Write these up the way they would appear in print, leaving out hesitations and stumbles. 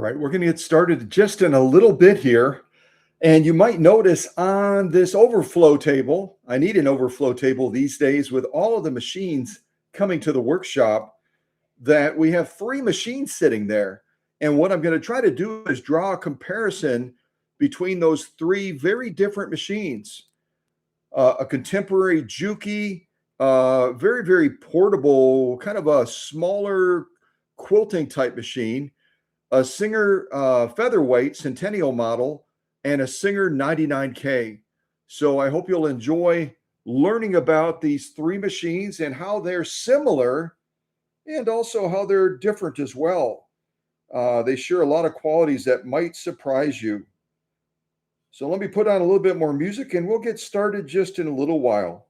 right, we're going to get started just in a little bit here. And you might notice on this overflow table, I need an overflow table these days with all of the machines coming to the workshop, that we have three machines sitting there. And what I'm going to try to do is draw a comparison between those three very different machines. A contemporary JUKI, very, very portable, kind of a smaller quilting type machine, a Singer Featherweight Centennial model, and a Singer 99K. So I hope you'll enjoy learning about these three machines and how they're similar and also how they're different as well. They share a lot of qualities that might surprise you. So let me put on a little bit more music and we'll get started just in a little while.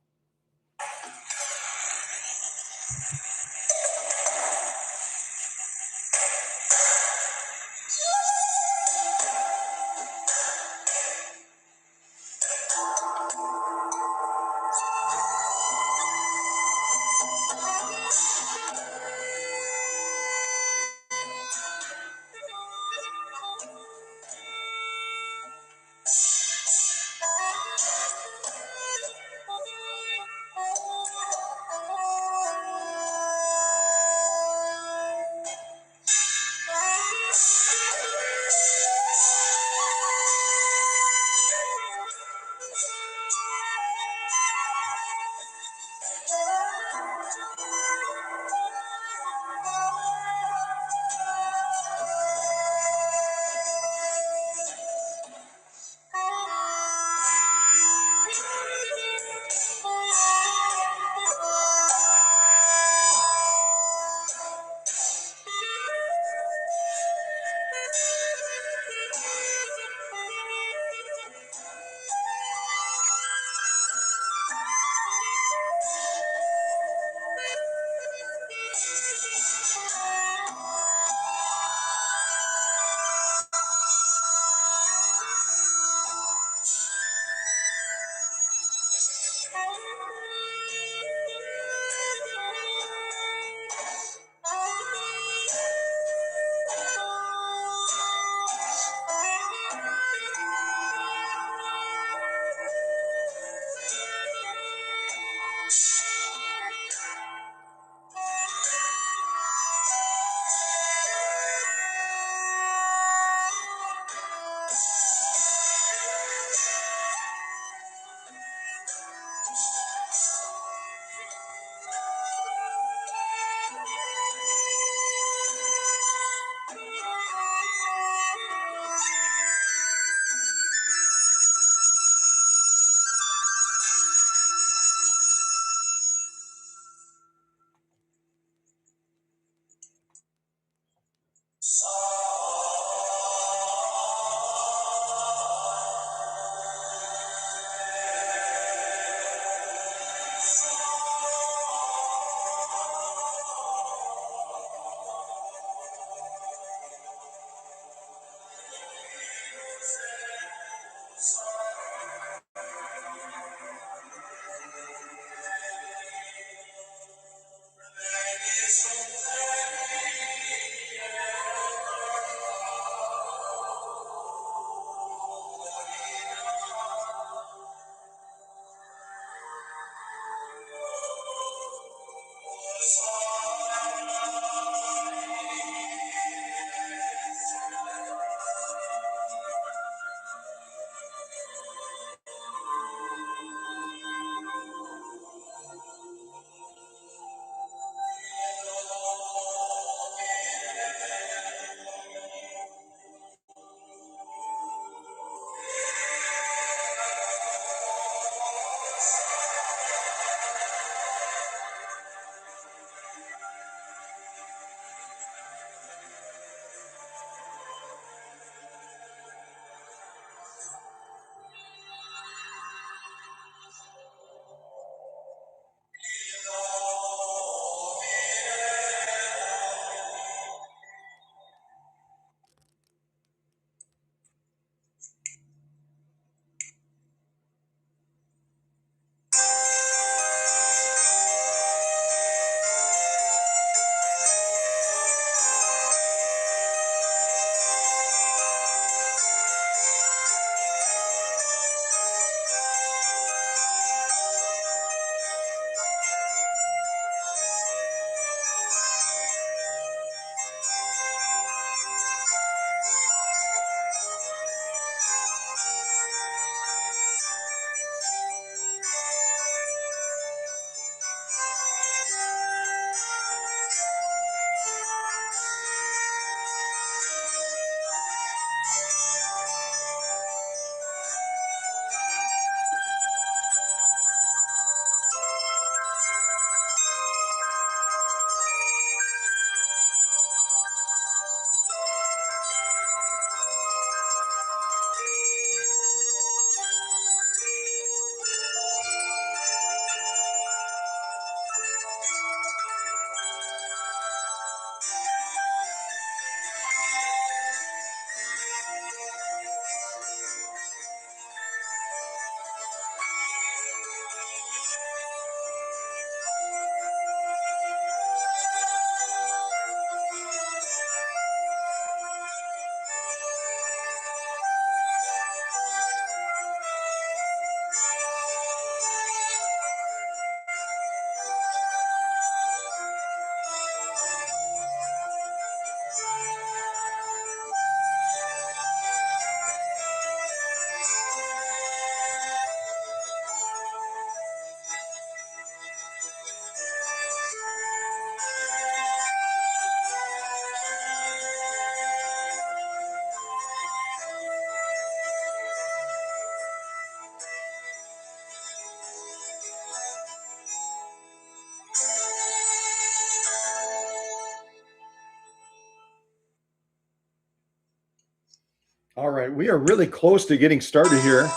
All right, we are really close to getting started here.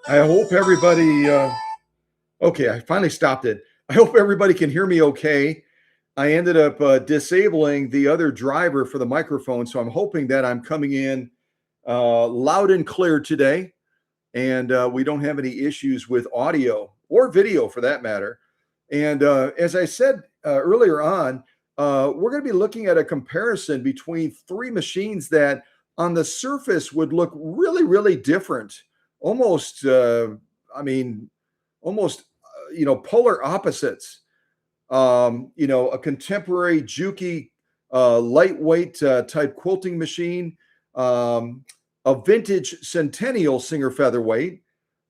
I hope everybody, okay, I finally stopped it. I hope everybody can hear me okay. I ended up disabling the other driver for the microphone, so I'm hoping that I'm coming in loud and clear today, and we don't have any issues with audio or video for that matter. And as I said earlier on, we're going to be looking at a comparison between three machines that on the surface would look really, really different. Almost, I mean, almost, polar opposites. A contemporary JUKI lightweight type quilting machine, a vintage Centennial Singer Featherweight,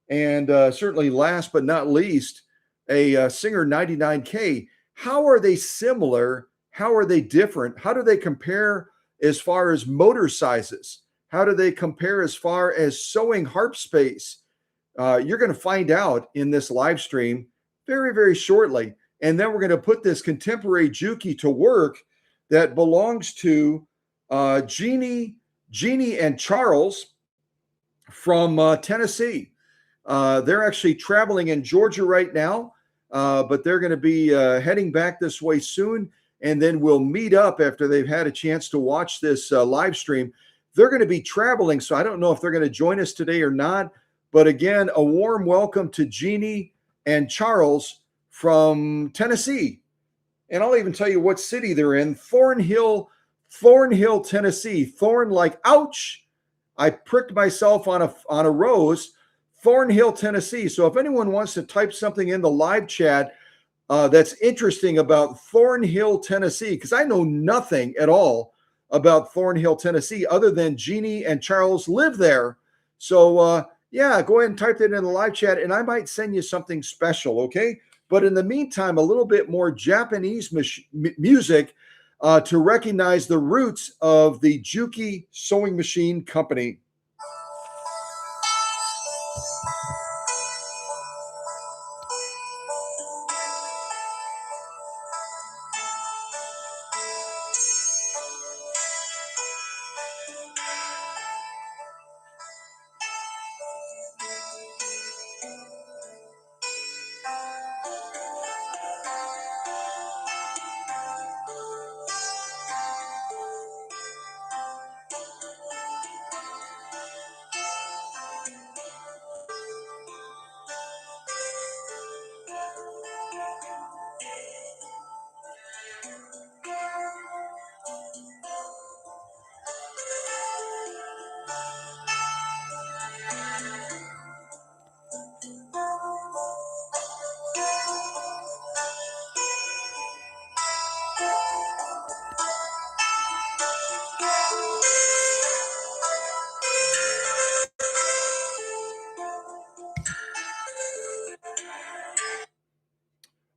and certainly last but not least, a Singer 99K. How are they similar? How are they different? How do they compare as far as motor sizes? How do they compare as far as sewing harp space? You're going to find out in this live stream very, very shortly. And then we're going to put this contemporary Juki to work that belongs to Jeanie and Charles from Tennessee. They're actually traveling in Georgia right now, but they're going to be heading back this way soon. And then we'll meet up after they've had a chance to watch this live stream. They're going to be traveling, so I don't know if they're going to join us today or not. But again, a warm welcome to Jeanie and Charles from Tennessee. And I'll even tell you what city they're in, Thornhill, Tennessee. Thorn like, ouch, I pricked myself on a rose. Thornhill, Tennessee. So if anyone wants to type something in the live chat that's interesting about Thornhill, Tennessee, because I know nothing at all about Thornhill, Tennessee, other than Jeanie and Charles live there. So yeah, go ahead and type that in the live chat, and I might send you something special, okay? But in the meantime, a little bit more Japanese music to recognize the roots of the JUKI Sewing Machine Company.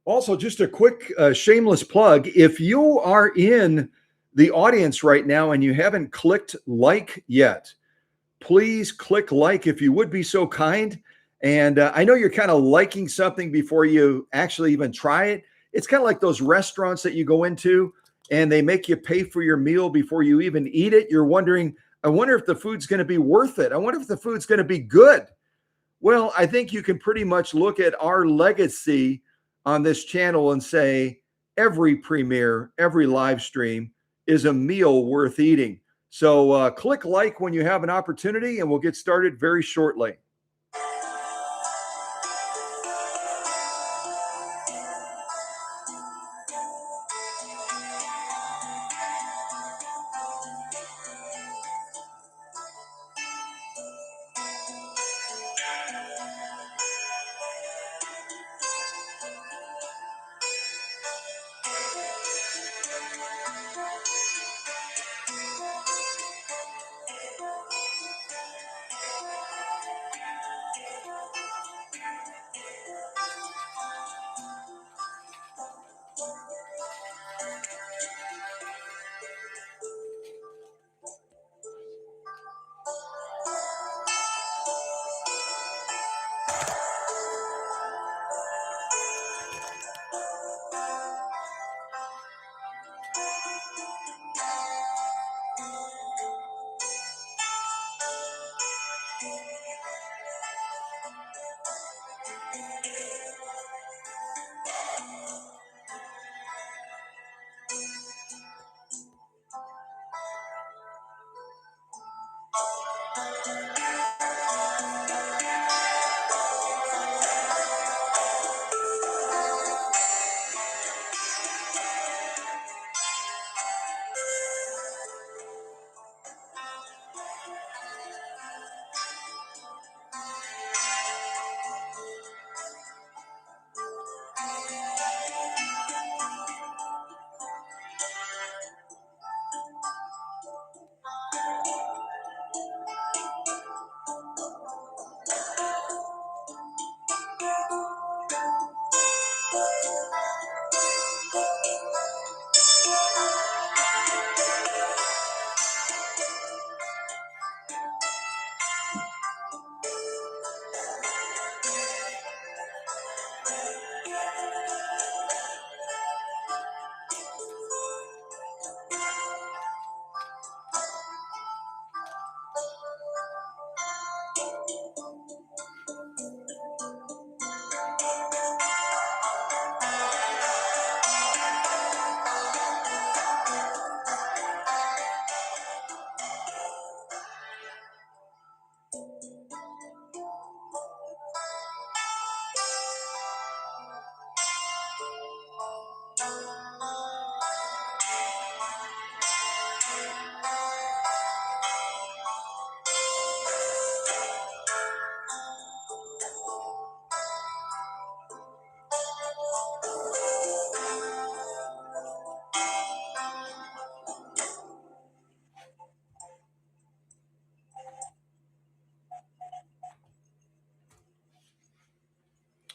Also, just a quick shameless plug. If you are in the audience right now and you haven't clicked like yet, please click like if you would be so kind. And I know you're kind of liking something before you actually even try it. It's kind of like those restaurants that you go into and they make you pay for your meal before you even eat it. You're wondering, I wonder if the food's going to be worth it. I wonder if the food's going to be good. Well, I think you can pretty much look at our legacy on this channel and say every premiere, every live stream is a meal worth eating. So click like when you have an opportunity, and we'll get started very shortly.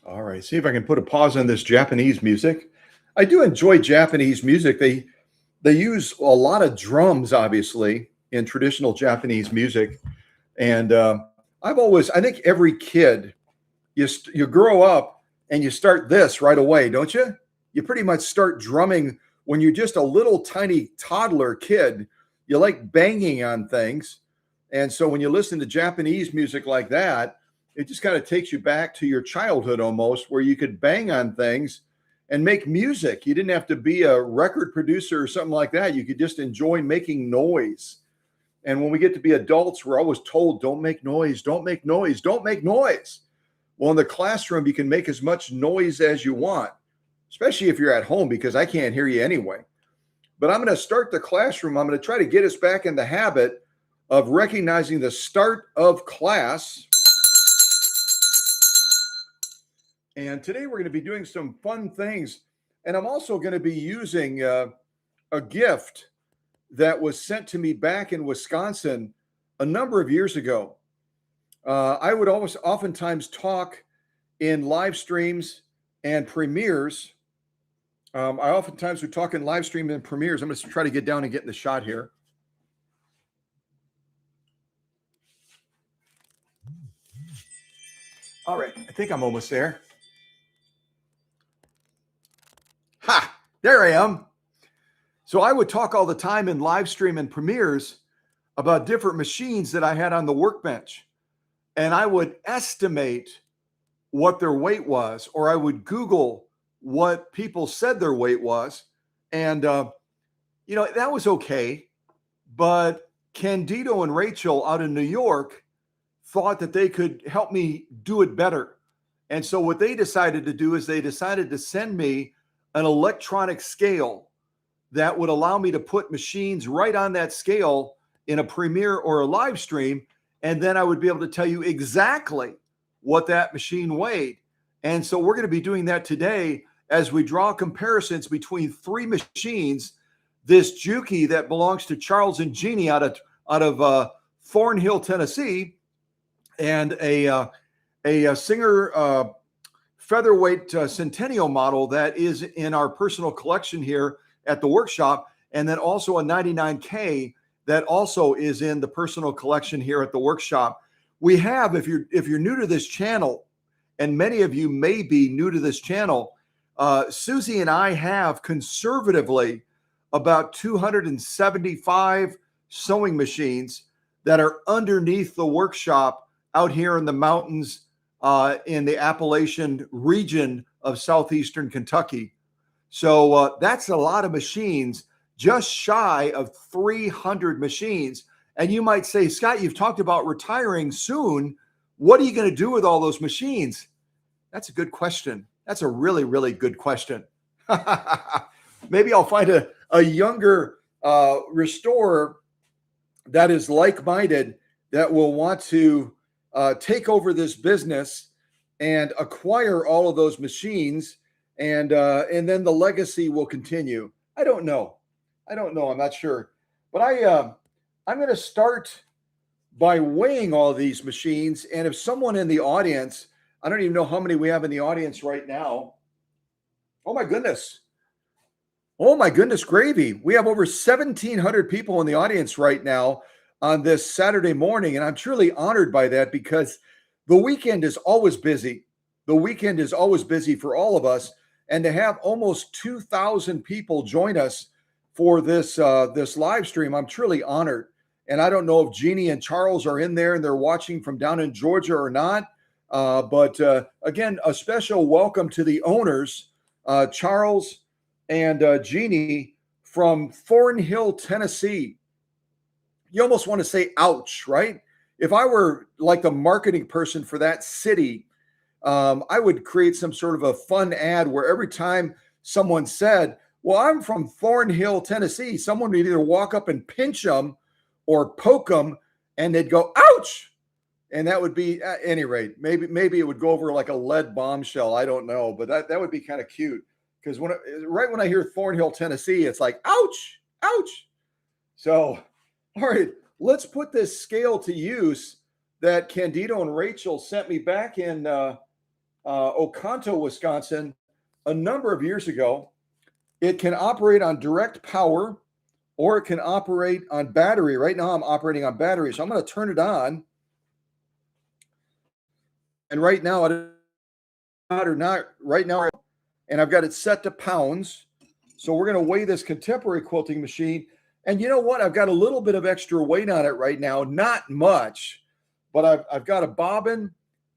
All right, see if I can put a pause on this Japanese music. I do enjoy Japanese music. They use a lot of drums, obviously, in traditional Japanese music. And I think every kid, you grow up and you start this right away, don't you? You pretty much start drumming when you're just a little tiny toddler kid. You like banging on things. And so when you listen to Japanese music like that, it just kind of takes you back to your childhood almost, where you could bang on things and make music. You didn't have to be a record producer or something like that. You could just enjoy making noise. And when we get to be adults, we're always told, don't make noise, don't make noise, don't make noise. Well, in the classroom, you can make as much noise as you want, especially if you're at home, because I can't hear you anyway. But I'm going to start the classroom. I'm going to try to get us back in the habit of recognizing the start of class. And today we're going to be doing some fun things. And I'm also going to be using a gift that was sent to me back in Wisconsin a number of years ago. I would oftentimes talk in live streams and premieres. I oftentimes would talk in live stream and premieres. I'm going to try to get down and get in the shot here. All right, I think I'm almost there. Ha! There I am. So I would talk all the time in live stream and premieres about different machines that I had on the workbench. And I would estimate what their weight was, or I would Google what people said their weight was. And, that was okay. But Candido and Rachel out in New York thought that they could help me do it better. And so what they decided to do is they decided to send me an electronic scale that would allow me to put machines right on that scale in a premiere or a live stream. And then I would be able to tell you exactly what that machine weighed. And so we're going to be doing that today as we draw comparisons between three machines. This JUKI that belongs to Charles and Jeanie out of Thornhill, Tennessee, and a Singer Featherweight Centennial model that is in our personal collection here at the workshop, and then also a 99K that also is in the personal collection here at the workshop. We have, if you're new to this channel, and many of you may be new to this channel, Susie and I have conservatively about 275 sewing machines that are underneath the workshop out here in the mountains in the Appalachian region of southeastern Kentucky. So that's a lot of machines, just shy of 300 machines. And you might say, Scott, you've talked about retiring soon. What are you going to do with all those machines? That's a good question. That's a really, really good question. Maybe I'll find a younger restorer that is like-minded that will want to take over this business and acquire all of those machines, and then the legacy will continue. I don't know. I'm not sure. But I'm going to start by weighing all these machines. And if someone in the audience, I don't even know how many we have in the audience right now. Oh my goodness. Oh my goodness gravy. We have over 1,700 people in the audience right now on this Saturday morning. And I'm truly honored by that, because the weekend is always busy. The weekend is always busy for all of us. And to have almost 2,000 people join us for this live stream, I'm truly honored. And I don't know if Jeanie and Charles are in there and they're watching from down in Georgia or not. But again, a special welcome to the owners, Charles and Jeanie from Thornhill, Tennessee. You almost want to say, ouch, right? If I were like the marketing person for that city, I would create some sort of a fun ad where every time someone said, well, I'm from Thornhill, Tennessee, someone would either walk up and pinch them or poke them, and they'd go, ouch. And that would be, at any rate, maybe it would go over like a lead bombshell. I don't know, but that would be kind of cute, because right when I hear Thornhill, Tennessee, it's like, ouch, ouch. So, all right, let's put this scale to use that Candido and Rachel sent me back in Oconto, Wisconsin, a number of years ago. It can operate on direct power or it can operate on battery. Right now I'm operating on battery. So I'm going to turn it on. And right now, and I've got it set to pounds. So we're going to weigh this contemporary quilting machine. And you know what? I've got a little bit of extra weight on it right now. Not much, but I've got a bobbin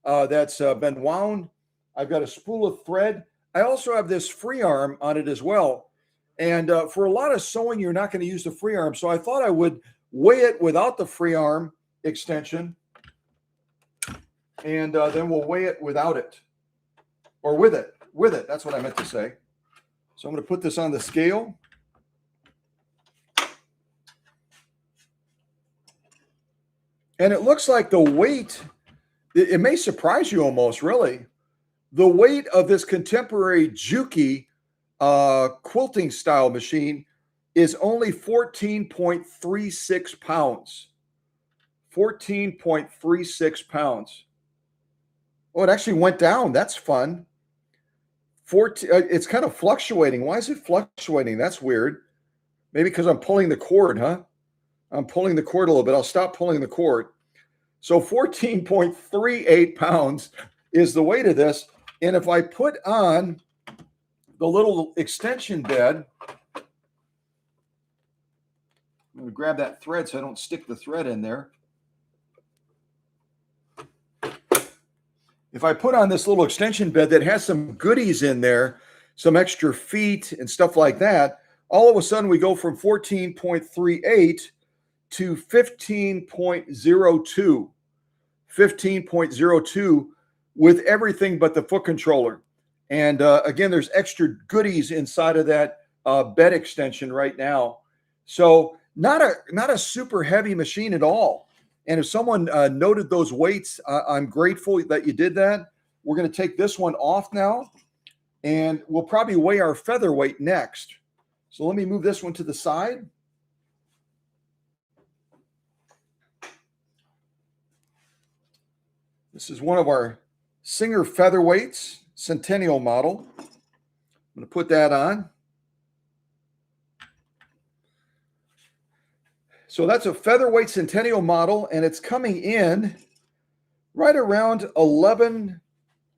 that's been wound. I've got a spool of thread. I also have this free arm on it as well. And for a lot of sewing, you're not going to use the free arm. So I thought I would weigh it without the free arm extension. And then we'll weigh it without it. Or with it. With it. That's what I meant to say. So I'm going to put this on the scale. And it looks like the weight, it may surprise you almost, really. The weight of this contemporary JUKI quilting style machine is only 14.36 pounds. 14.36 pounds. Oh, it actually went down. That's fun. It's kind of fluctuating. Why is it fluctuating? That's weird. Maybe because I'm pulling the cord, huh? I'm pulling the cord a little bit. I'll stop pulling the cord. So 14.38 pounds is the weight of this. And if I put on the little extension bed, I'm going to grab that thread so I don't stick the thread in there. If I put on this little extension bed that has some goodies in there, some extra feet and stuff like that, all of a sudden we go from 14.38 to 15.02. 15.02 with everything but the foot controller. And again, there's extra goodies inside of that bed extension right now. So not a super heavy machine at all. And if someone noted those weights, I'm grateful that you did that. We're going to take this one off now, and we'll probably weigh our featherweight next. So let me move this one to the side. This is one of our Singer Featherweights, Centennial model. I'm going to put that on. So that's a featherweight Centennial model, and it's coming in right around 11.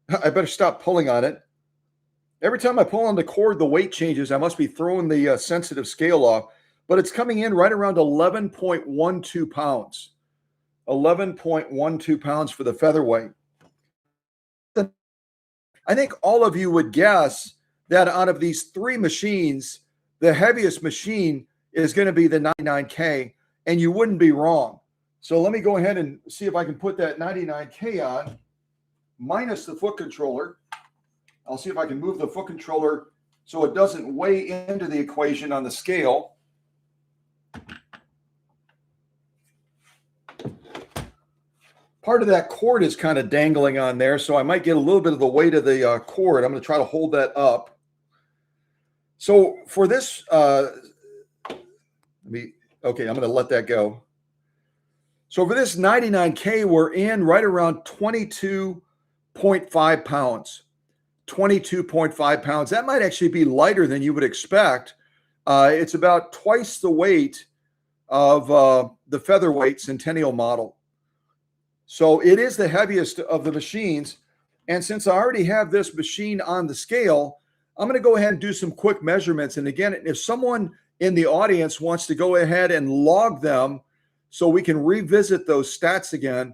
I better stop pulling on it. Every time I pull on the cord, the weight changes. I must be throwing the sensitive scale off, but it's coming in right around 11.12 pounds. 11.12 pounds for the featherweight. I think all of you would guess that out of these three machines, the heaviest machine is going to be the 99K, and you wouldn't be wrong. So let me go ahead and see if I can put that 99K on, minus the foot controller. I'll see if I can move the foot controller so it doesn't weigh into the equation on the scale. Part of that cord is kind of dangling on there, so I might get a little bit of the weight of the cord. I'm going to try to hold that up. So for this, okay, I'm going to let that go. So for this 99K, we're in right around 22.5 pounds. 22.5 pounds. That might actually be lighter than you would expect. It's about twice the weight of the featherweight Centennial model. So it is the heaviest of the machines. And since I already have this machine on the scale, I'm going to go ahead and do some quick measurements. And again, if someone in the audience wants to go ahead and log them so we can revisit those stats again,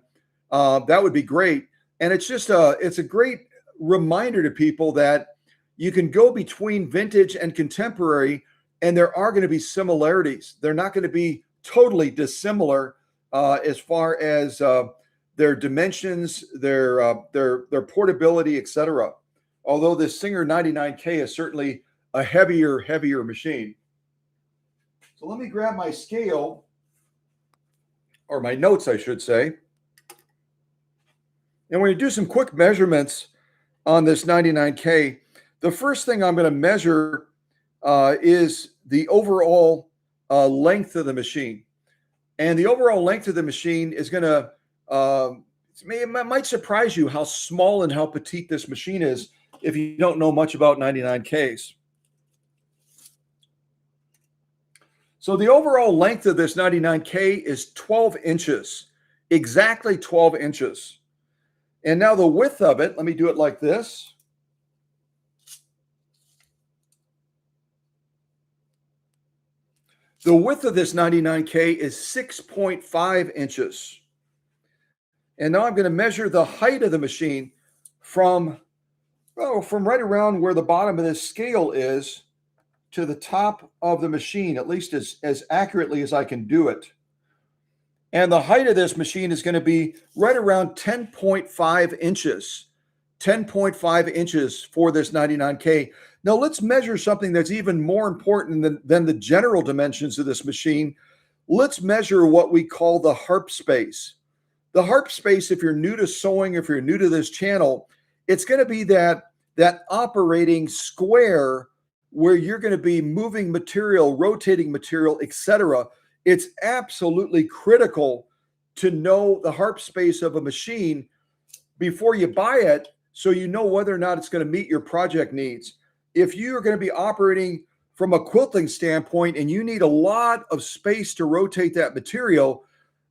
that would be great. And it's just it's a great reminder to people that you can go between vintage and contemporary, and there are going to be similarities. They're not going to be totally dissimilar as far as their dimensions, their portability, etc. Although this Singer 99K is certainly a heavier machine. So let me grab my scale, or my notes, I should say. And we're going to do some quick measurements on this 99K. The first thing I'm going to measure is the overall length of the machine. And the overall length of the machine is going to It might surprise you how small and how petite this machine is if you don't know much about 99Ks. So the overall length of this 99K is 12 inches, exactly 12 inches. And now the width of it, let me do it like this. The width of this 99K is 6.5 inches. And now I'm going to measure the height of the machine from right around where the bottom of this scale is to the top of the machine, at least as accurately as I can do it. And the height of this machine is going to be right around 10.5 inches. 10.5 inches for this 99K. Now let's measure something that's even more important than the general dimensions of this machine. Let's measure what we call the harp space. The harp space, if you're new to sewing, if you're new to this channel, it's going to be that operating square where you're going to be moving material, rotating material, etc. It's absolutely critical to know the harp space of a machine before you buy it, so you know whether or not it's going to meet your project needs. If you are going to be operating from a quilting standpoint and you need a lot of space to rotate that material,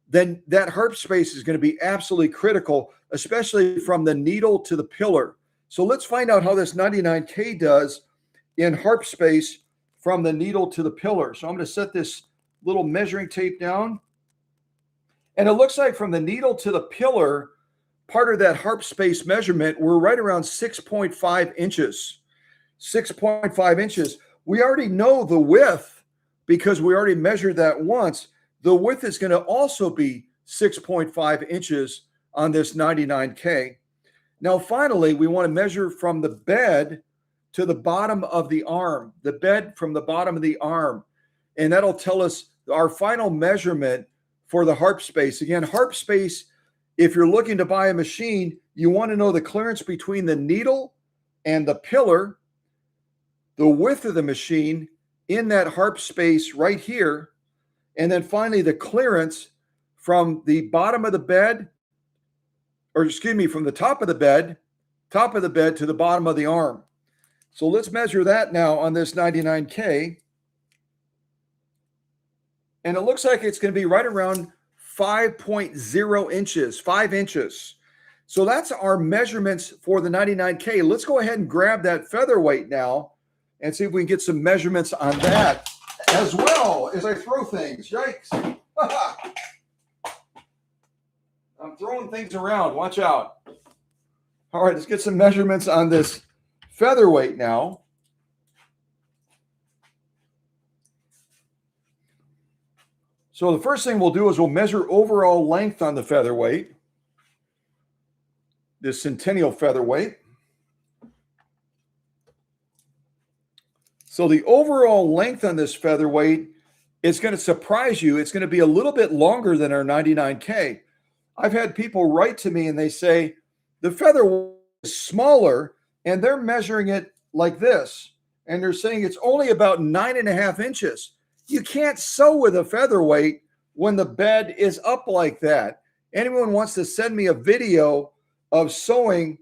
then that harp space is going to be absolutely critical, especially from the needle to the pillar. So let's find out how this 99K does in harp space from the needle to the pillar. So I'm going to set this little measuring tape down. And it looks like from the needle to the pillar, part of that harp space measurement, we're right around 6.5 inches. 6.5 inches. We already know the width because we already measured that once. The width is going to also be 6.5 inches on this 99K. Now, finally, we want to measure from the bed to the bottom of the arm, the bed from the bottom of the arm. And that'll tell us our final measurement for the harp space. Again, harp space, if you're looking to buy a machine, you want to know the clearance between the needle and the pillar, the width of the machine in that harp space right here, and then finally the clearance from the bottom of the bed, or excuse me, from the top of the bed to the bottom of the arm. So let's measure that now on this 99K. And it looks like it's going to be right around 5.0 inches, 5 inches. So that's our measurements for the 99K. Let's go ahead and grab that featherweight now and see if we can get some measurements on that as well as I throw things. Yikes. I'm throwing things around. Watch out. All right, let's get some measurements on this featherweight now. So the first thing we'll do is we'll measure overall length on the featherweight, this Centennial featherweight. So the overall length on this featherweight is going to surprise you. It's going to be a little bit longer than our 99K. I've had people write to me and they say, the featherweight is smaller, and they're measuring it like this. And they're saying it's only about 9.5 inches. You can't sew with a featherweight when the bed is up like that. Anyone wants to send me a video of sewing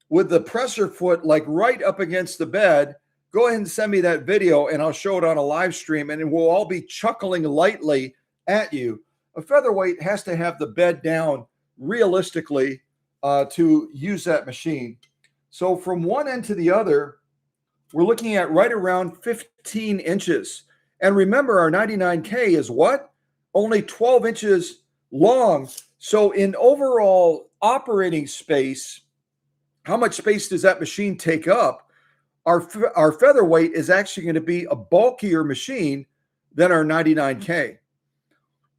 with the presser foot like right up against the bed, go ahead and send me that video and I'll show it on a live stream, and we'll all be chuckling lightly at you. A featherweight has to have the bed down realistically to use that machine. So from one end to the other, we're looking at right around 15 inches. And remember, our 99K is what? Only 12 inches long. So in overall operating space, how much space does that machine take up? Our featherweight is actually going to be a bulkier machine than our 99K.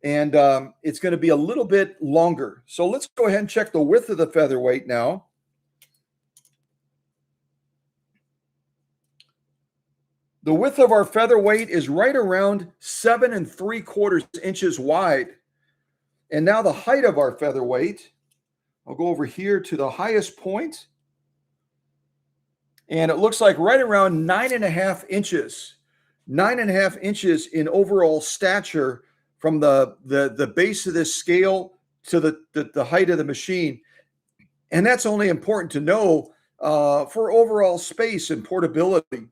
And it's going to be a little bit longer. So let's go ahead and check the width of the featherweight now. The width of our featherweight is right around 7 3/4 inches wide. And now the height of our featherweight, I'll go over here to the highest point. And it looks like right around 9.5 inches. 9.5 inches in overall stature from the base of this scale to the height of the machine. And that's only important to know for overall space and portability.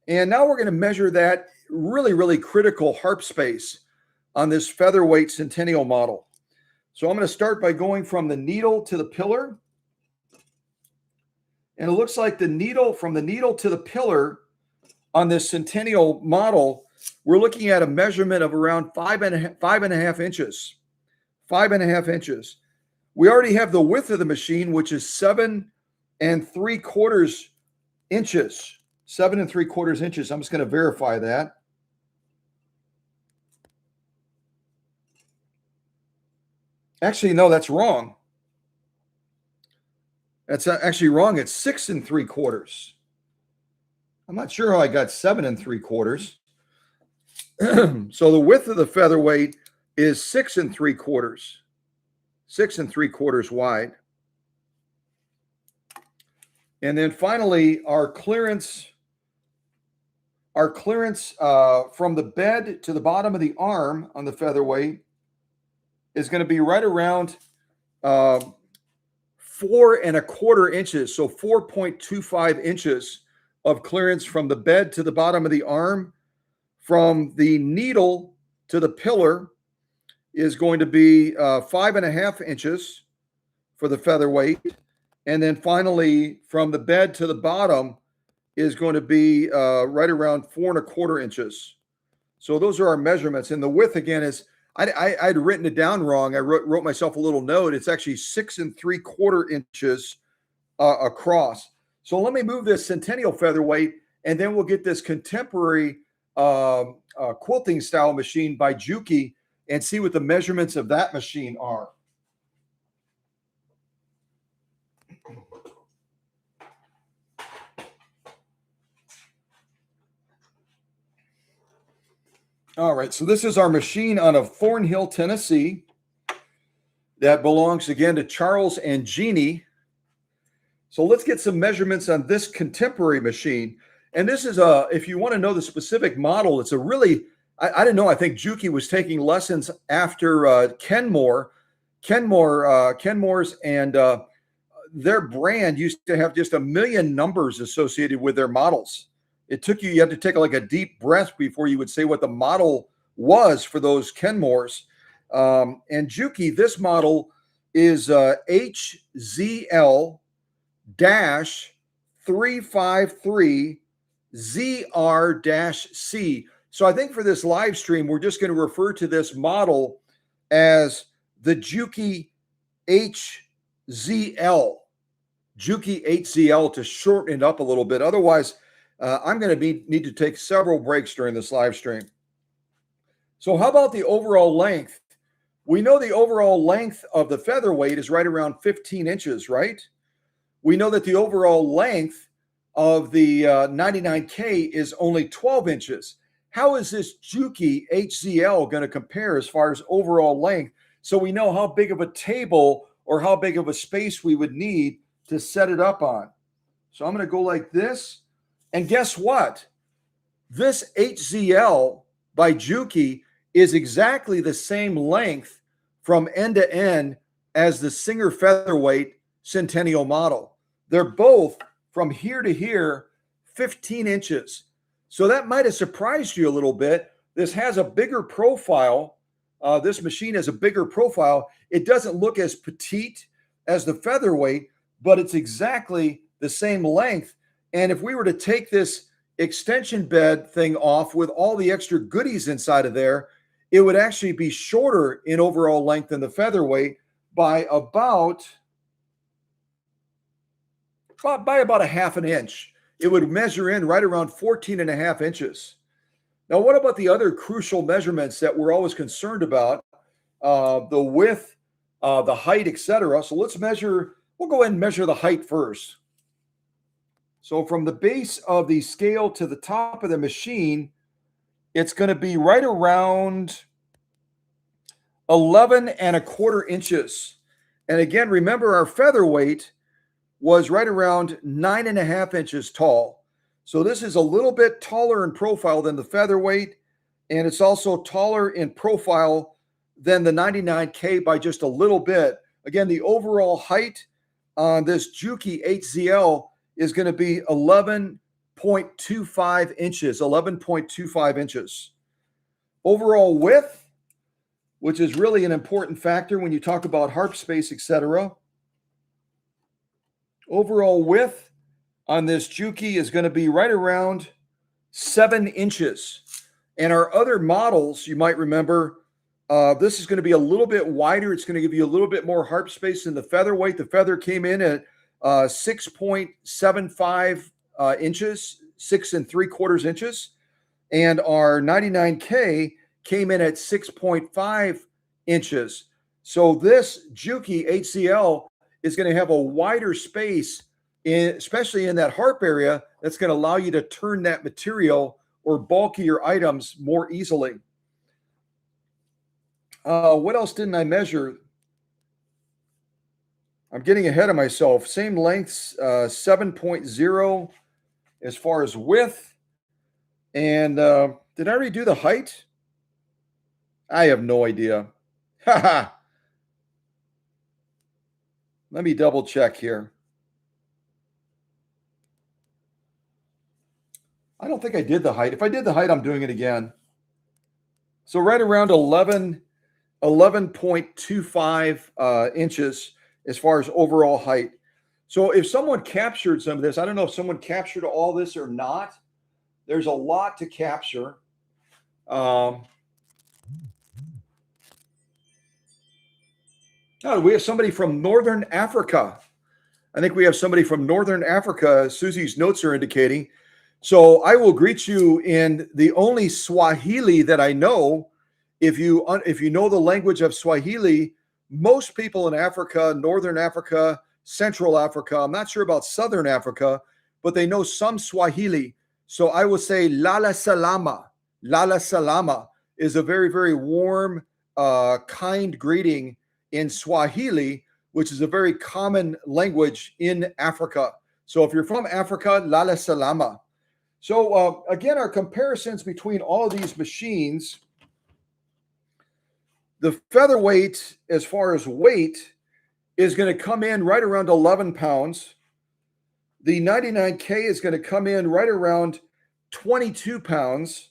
And now we're going to measure that really, really critical harp space on this featherweight Centennial model. So I'm going to start by going from the needle to the pillar. And it looks like from the needle to the pillar on this Centennial model, we're looking at a measurement of around 5.5 inches. 5.5 inches. We already have the width of the machine, which is 7 3/4 inches. 7 3/4 inches. I'm just going to verify that. Actually, no, that's wrong. That's actually wrong. It's 6 3/4. I'm not sure how I got 7 3/4. So the width of the featherweight is 6 3/4. 6 3/4 wide. And then finally, our clearance from the bed to the bottom of the arm on the featherweight is going to be right around 4 1/4 inches. So 4.25 inches of clearance from the bed to the bottom of the arm. From the needle to the pillar is going to be 5.5 inches for the featherweight. And then finally, from the bed to the bottom is going to be right around 4 1/4 inches. So those are our measurements. And the width, again, is, I'd written it down wrong. I wrote myself a little note. It's actually 6 3/4 inches across. So let me move this Centennial featherweight, and then we'll get this contemporary quilting style machine by JUKI and see what the measurements of that machine are. All right, so this is our machine out of Thornhill, Tennessee. That belongs again to Charles and Jeanie. So let's get some measurements on this contemporary machine. And this is if you want to know the specific model, it's a really, I didn't know, I think JUKI was taking lessons after Kenmore. Kenmore's and their brand used to have just a million numbers associated with their models. It took you had to take like a deep breath before you would say what the model was for those Kenmores. And JUKI, this model is HZL-353ZR-C. So I think for this live stream, we're just going to refer to this model as the JUKI HZL. JUKI HZL to shorten it up a little bit. Otherwise, I'm going to need to take several breaks during this live stream. So how about the overall length? We know the overall length of the featherweight is right around 15 inches, right? We know that the overall length of the 99K is only 12 inches. How is this JUKI HZL going to compare as far as overall length? So we know how big of a table or how big of a space we would need to set it up on. So I'm going to go like this. And guess what? This HZL by JUKI is exactly the same length from end to end as the Singer Featherweight Centennial model. They're both from here to here, 15 inches. So that might have surprised you a little bit. This has a bigger profile. This machine has a bigger profile. It doesn't look as petite as the featherweight, but it's exactly the same length. And if we were to take this extension bed thing off with all the extra goodies inside of there, it would actually be shorter in overall length than the featherweight by about a half an inch. It would measure in right around 14.5 inches. Now, what about the other crucial measurements that we're always concerned about? The width, the height, etc. So let's measure, we'll go ahead and measure the height first. So from the base of the scale to the top of the machine, it's going to be right around 11 1/4 inches. And again, remember our featherweight was right around 9.5 inches tall. So this is a little bit taller in profile than the featherweight, and it's also taller in profile than the 99K by just a little bit. Again, the overall height on this JUKI HZL is going to be 11.25 inches, 11.25 inches. Overall width, which is really an important factor when you talk about harp space, etc. Overall width on this JUKI is going to be right around 7 inches. And our other models, you might remember, this is going to be a little bit wider. It's going to give you a little bit more harp space than the featherweight. The feather came in at 6.75 inches, 6 3/4 inches. And our 99K came in at 6.5 inches. So this JUKI HZL is going to have a wider space, especially in that harp area, that's going to allow you to turn that material or bulkier items more easily. What else didn't I measure? I'm getting ahead of myself. Same lengths, 7.0 as far as width. And did I already do the height? I have no idea. Let me double check here. I don't think I did the height. If I did the height, I'm doing it again. So right around 11.25 inches as far as overall height. So if someone captured some of this, I don't know if someone captured all this or not. There's a lot to capture. Oh, we have somebody from Northern Africa. I think we have somebody from Northern Africa, Susie's notes are indicating. So I will greet you in the only Swahili that I know. If you know the language of Swahili, most people in Africa, Northern Africa, Central Africa, I'm not sure about Southern Africa, but they know some Swahili. So I will say Lala Salama. Lala Salama is a very, very warm, kind greeting in Swahili, which is a very common language in Africa. So if you're from Africa, Lala Salama. So again, our comparisons between all of these machines, the featherweight, as far as weight, is going to come in right around 11 pounds. The 99K is going to come in right around 22 pounds.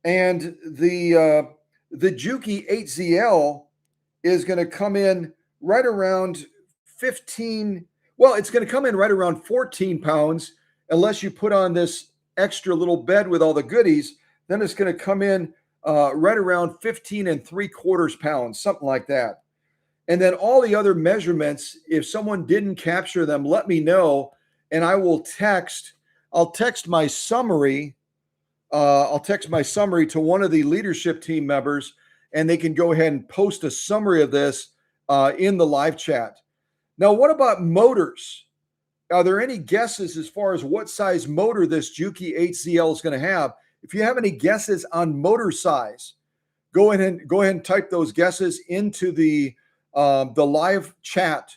And the JUKI HZL is going to come in right around 15. Well, it's going to come in right around 14 pounds, unless you put on this extra little bed with all the goodies. Then it's going to come in right around 15 3/4 pounds, something like that. And then all the other measurements, if someone didn't capture them, let me know, and I will I'll text my summary. I'll text my summary to one of the leadership team members, and they can go ahead and post a summary of this in the live chat. Now, what about motors? Are there any guesses as far as what size motor this JUKI HZL is going to have? If you have any guesses on motor size, go ahead and type those guesses into the live chat.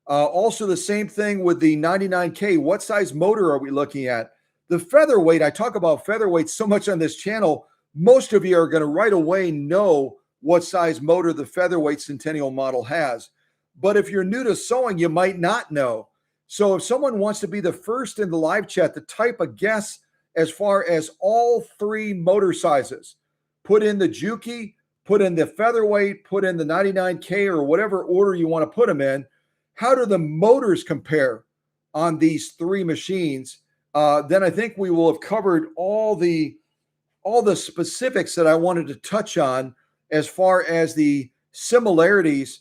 Also, the same thing with the 99K. What size motor are we looking at? The featherweight, I talk about featherweight so much on this channel, most of you are going to right away know what size motor the featherweight Centennial model has. But if you're new to sewing, you might not know. So if someone wants to be the first in the live chat to type a guess as far as all three motor sizes, put in the JUKI, put in the featherweight, put in the 99K, or whatever order you want to put them in. How do the motors compare on these three machines? Then I think we will have covered all the specifics that I wanted to touch on as far as the similarities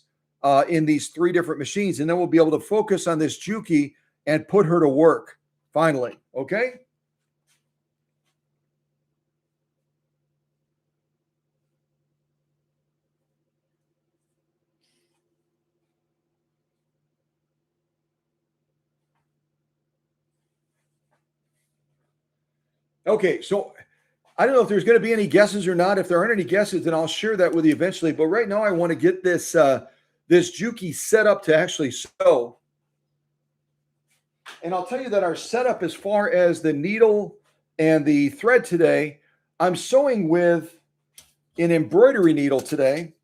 in these three different machines. And then we'll be able to focus on this JUKI and put her to work finally. Okay. Okay, so I don't know if there's going to be any guesses or not. If there aren't any guesses, then I'll share that with you eventually. But right now, I want to get this this JUKI set up to actually sew. And I'll tell you that our setup, as far as the needle and the thread today, I'm sewing with an embroidery needle today.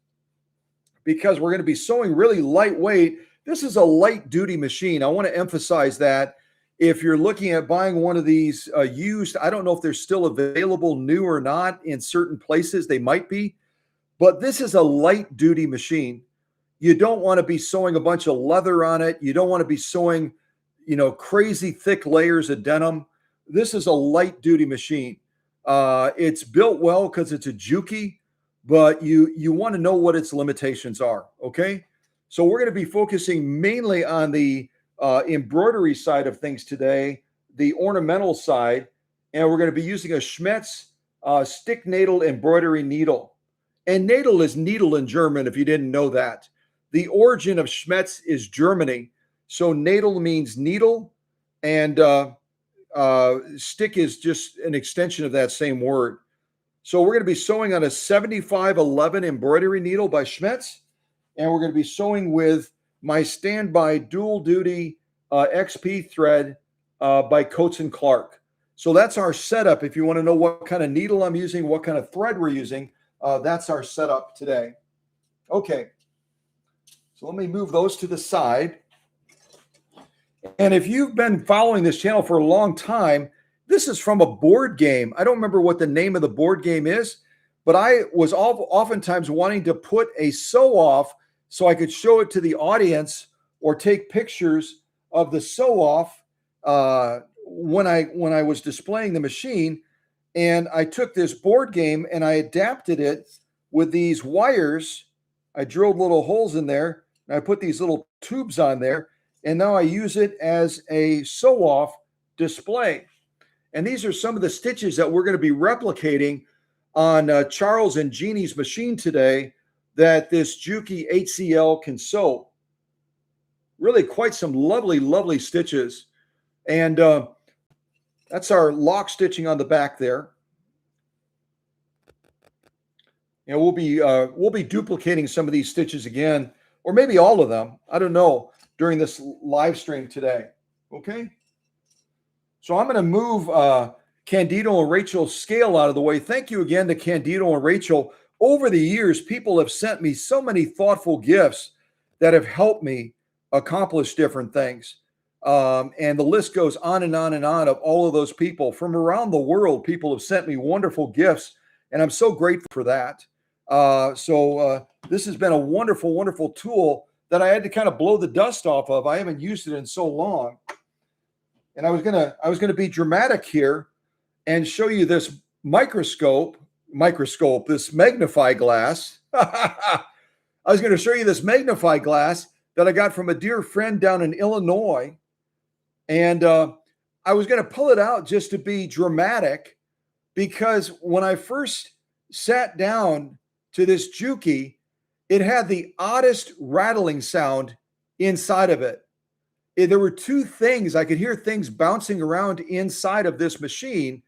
because we're going to be sewing really lightweight. This is a light duty machine. I want to emphasize that. If you're looking at buying one of these used, I don't know if they're still available new or not in certain places. They might be, but this is a light duty machine. You don't want to be sewing a bunch of leather on it. You don't want to be sewing, crazy thick layers of denim. This is a light duty machine. It's built well because it's a JUKI, but you want to know what its limitations are. Okay. So we're going to be focusing mainly on the embroidery side of things today, the ornamental side, and we're going to be using a Schmetz stick naddle embroidery needle. And naddle is needle in German, if you didn't know that. The origin of Schmetz is Germany. So naddle means needle, and stick is just an extension of that same word. So we're going to be sewing on a 7511 embroidery needle by Schmetz, and we're going to be sewing with my standby dual duty XP thread by Coates & Clark. So that's our setup. If you want to know what kind of needle I'm using, what kind of thread we're using, that's our setup today. Okay, so let me move those to the side. And if you've been following this channel for a long time, this is from a board game. I don't remember what the name of the board game is, but I was oftentimes wanting to put a sew-off so I could show it to the audience or take pictures of the sew-off when I was displaying the machine. And I took this board game and I adapted it with these wires. I drilled little holes in there, and I put these little tubes on there, and now I use it as a sew-off display. And these are some of the stitches that we're going to be replicating on Charles and Jeannie's machine today that this JUKI HZL can sew. Really quite some lovely, lovely stitches. And that's our lock stitching on the back there. And we'll be duplicating some of these stitches again, or maybe all of them. I don't know, during this live stream today. Okay. So I'm going to move Candido and Rachel's scale out of the way. Thank you again to Candido and Rachel. Over the years, people have sent me so many thoughtful gifts that have helped me accomplish different things. And the list goes on and on and on of all of those people from around the world. People have sent me wonderful gifts, and I'm so grateful for that. So this has been a wonderful, wonderful tool that I had to kind of blow the dust off of. I haven't used it in so long. And I was gonna be dramatic here and show you this microscope, this magnify glass. I was going to show you this magnify glass that I got from a dear friend down in Illinois. And I was going to pull it out just to be dramatic, because when I first sat down to this JUKI, it had the oddest rattling sound inside of it. There were two things. I could hear things bouncing around inside of this machine,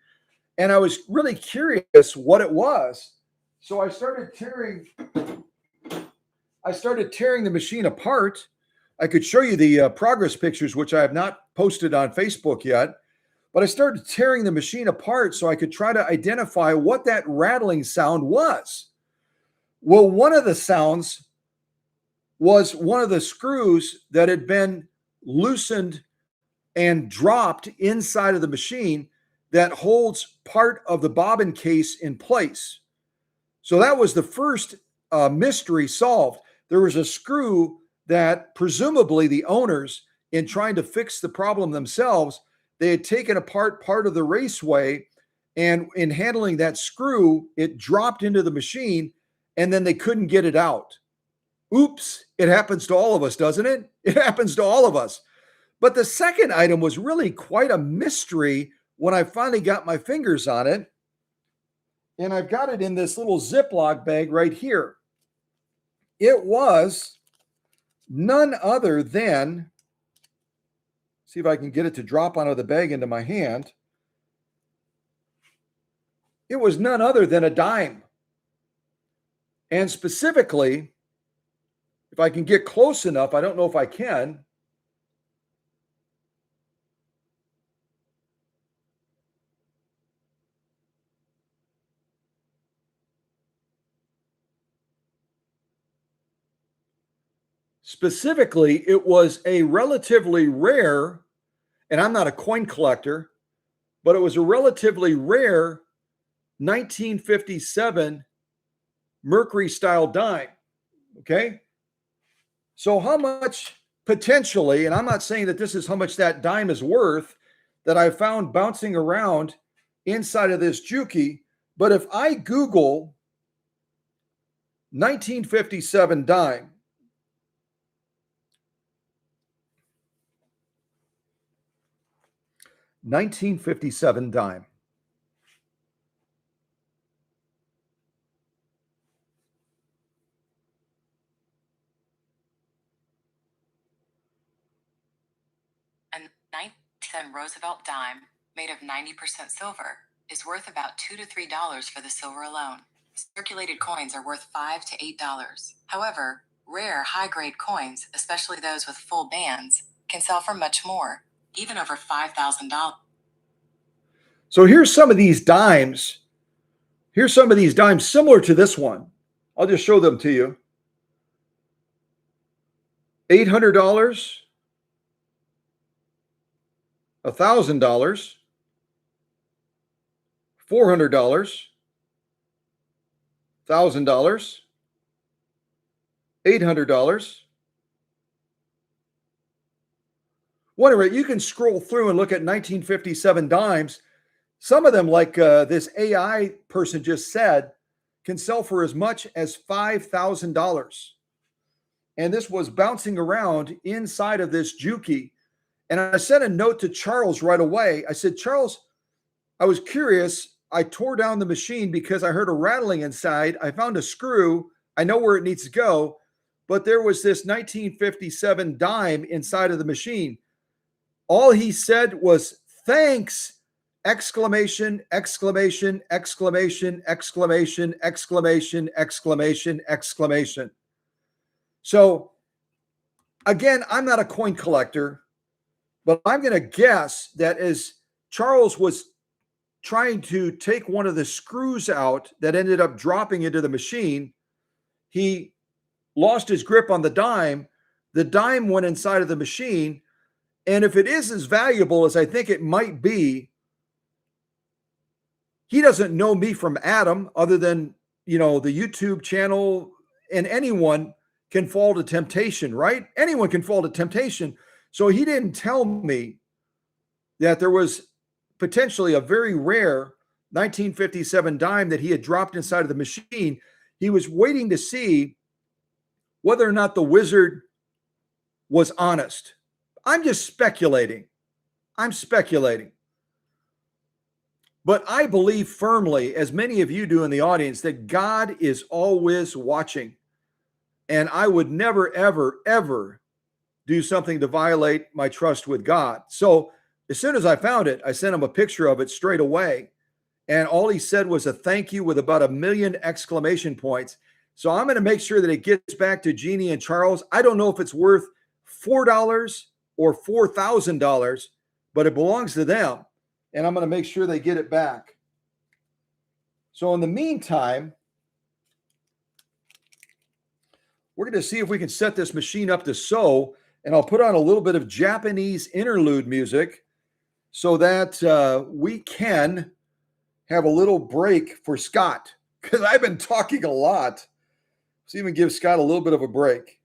and I was really curious what it was. So I started tearing the machine apart. I could show you the progress pictures, which I have not posted on Facebook yet, but I started tearing the machine apart so I could try to identify what that rattling sound was. Well, one of the sounds was one of the screws that had been loosened and dropped inside of the machine that holds part of the bobbin case in place. So that was the first mystery solved. There was a screw that presumably the owners, in trying to fix the problem themselves, they had taken apart part of the raceway, and in handling that screw, it dropped into the machine, and then they couldn't get it out. Oops, it happens to all of us, doesn't it? It happens to all of us. But the second item was really quite a mystery when I finally got my fingers on it. And I've got it in this little Ziploc bag right here. It was none other than, see if I can get it to drop out of the bag into my hand. It was none other than a dime. And specifically, if I can get close enough, I don't know if I can. Specifically, it was a relatively rare, and I'm not a coin collector, but it was a relatively rare 1957 Mercury style dime. Okay. So, how much potentially, and I'm not saying that this is how much that dime is worth that I found bouncing around inside of this Juki, but if I Google 1957 dime, 1957 dime. A 1910 Roosevelt dime, made of 90% silver, is worth about $2 to $3 for the silver alone. Circulated coins are worth $5 to $8. However, rare high-grade coins, especially those with full bands, can sell for much more, even over $5,000. So here's some of these dimes. Here's some of these dimes similar to this one. I'll just show them to you. $800, $1,000, $400, $1,000, $800. Whatever, you can scroll through and look at 1957 dimes. Some of them, like this AI person just said, can sell for as much as $5,000. And this was bouncing around inside of this Juki. And I sent a note to Charles right away. I said, Charles, I was curious. I tore down the machine because I heard a rattling inside. I found a screw. I know where it needs to go. But there was this 1957 dime inside of the machine. All he said was, thanks! Exclamation, exclamation, exclamation, exclamation, exclamation, exclamation, exclamation. So, again, I'm not a coin collector, but I'm going to guess that as Charles was trying to take one of the screws out that ended up dropping into the machine, he lost his grip on the dime. The dime went inside of the machine. And if it is as valuable as I think it might be, he doesn't know me from Adam other than, the YouTube channel, and anyone can fall to temptation, right? Anyone can fall to temptation. So he didn't tell me that there was potentially a very rare 1957 dime that he had dropped inside of the machine. He was waiting to see whether or not the wizard was honest. I'm just speculating. I'm speculating. But I believe firmly, as many of you do in the audience, that God is always watching. And I would never, ever, ever do something to violate my trust with God. So as soon as I found it, I sent him a picture of it straight away. And all he said was a thank you with about 1 million exclamation points. So I'm going to make sure that it gets back to Jeanie and Charles. I don't know if it's worth $4 or $4,000, but it belongs to them. And I'm going to make sure they get it back. So in the meantime, we're going to see if we can set this machine up to sew, and I'll put on a little bit of Japanese interlude music so that we can have a little break for Scott, because I've been talking a lot. Let's even give Scott a little bit of a break.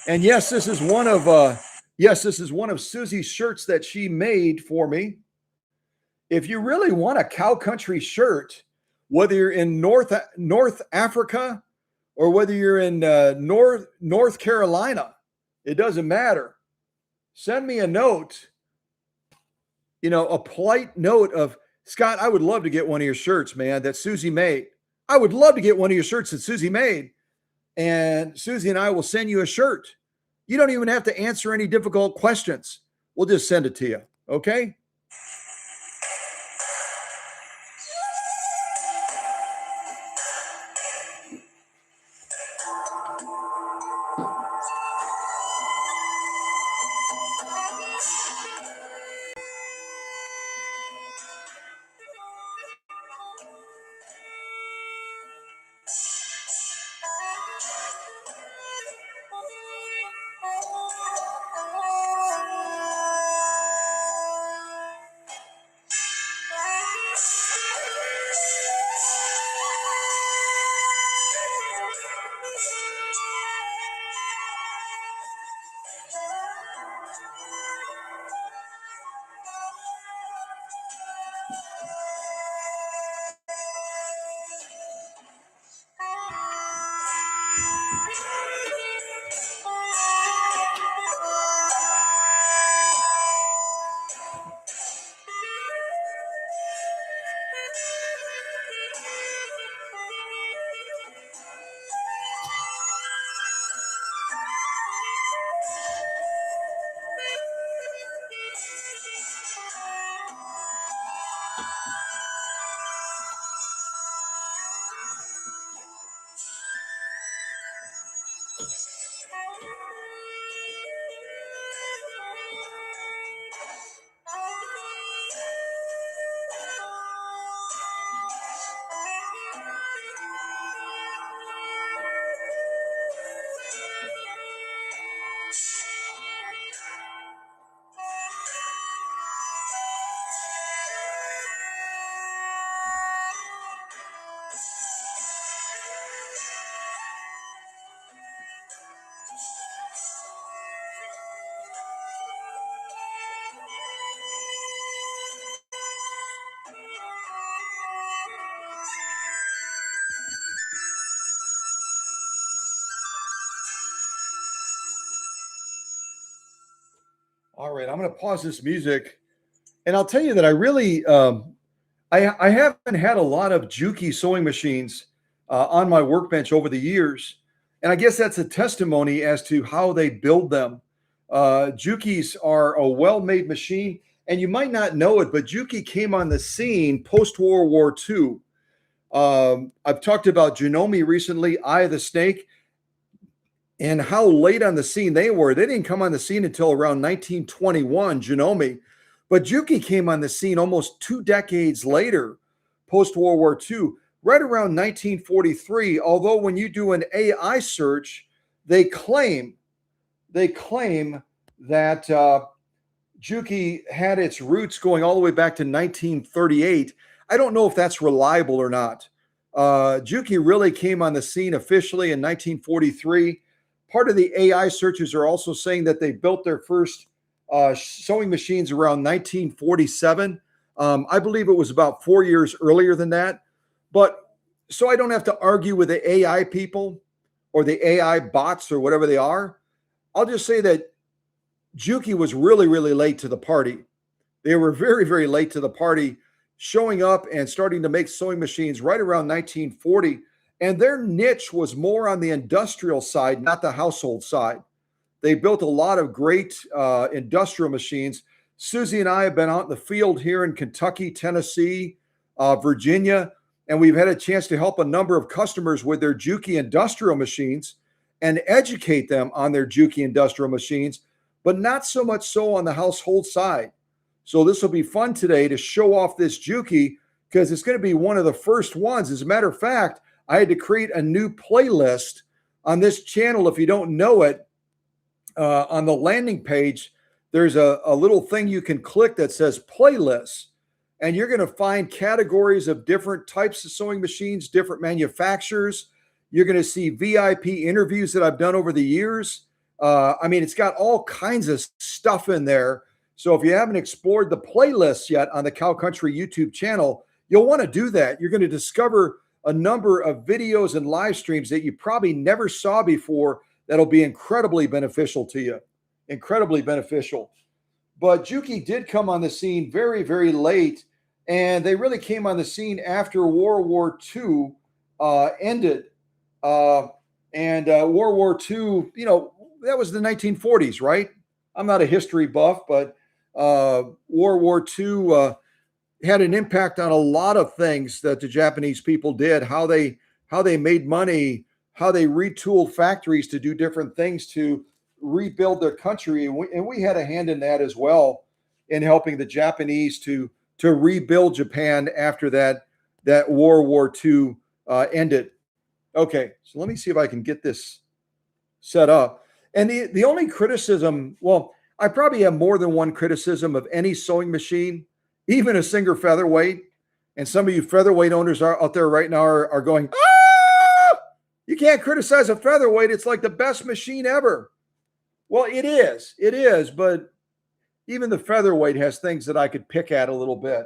And yes, this is one of Susie's shirts that she made for me. If you really want a cow country shirt, whether you're in North Africa or whether you're in North Carolina, it doesn't matter. Send me a note, a polite note of, Scott, I would love to get one of your shirts, man, that Susie made. I would love to get one of your shirts that Susie made. And Susie and I will send you a shirt. You don't even have to answer any difficult questions. We'll just send it to you. Okay? All right, I'm going to pause this music, and I'll tell you that I really, I haven't had a lot of JUKI sewing machines on my workbench over the years, and I guess that's a testimony as to how they build them. JUKIs are a well-made machine, and you might not know it, but JUKI came on the scene post-World War II. I've talked about Jeanie recently, Eye of the Snake, and how late on the scene they were. They didn't come on the scene until around 1921, Jeanie. But JUKI came on the scene almost 2 decades later, post World War II, right around 1943. Although when you do an AI search, they claim that JUKI had its roots going all the way back to 1938. I don't know if that's reliable or not. JUKI really came on the scene officially in 1943. Part of the AI searches are also saying that they built their first sewing machines around 1947. I believe it was about 4 years earlier than that. But so I don't have to argue with the AI people or the AI bots or whatever they are. I'll just say that JUKI was really, really late to the party. They were very, very late to the party, showing up and starting to make sewing machines right around 1940. And their niche was more on the industrial side, not the household side. They built a lot of great industrial machines. Susie and I have been out in the field here in Kentucky, Tennessee, Virginia, and we've had a chance to help a number of customers with their JUKI industrial machines and educate them on their JUKI industrial machines, but not so much so on the household side. So this will be fun today to show off this JUKI because it's going to be one of the first ones. As a matter of fact, I had to create a new playlist on this channel. If you don't know it, on the landing page, there's a little thing you can click that says playlists, and you're going to find categories of different types of sewing machines, different manufacturers. You're going to see VIP interviews that I've done over the years. I mean, it's got all kinds of stuff in there. So if you haven't explored the playlists yet on the Cow Country YouTube channel, you'll want to do that. You're going to discover a number of videos and live streams that you probably never saw before that'll be incredibly beneficial to you. Incredibly beneficial. But JUKI did come on the scene very, very late, and they really came on the scene after World War II ended. World War II, you know, that was the 1940s, right? I'm not a history buff, but World War II had an impact on a lot of things that the Japanese people did, how they made money, how they retooled factories to do different things to rebuild their country. And we had a hand in that as well, in helping the Japanese to rebuild Japan after that World War II ended. Okay, so let me see if I can get this set up. And the only criticism, well, I probably have more than one criticism of any sewing machine, even a Singer Featherweight. And some of you featherweight owners are out there right now are going, ah, you can't criticize a featherweight. It's like the best machine ever. Well, it is, but even the featherweight has things that I could pick at a little bit.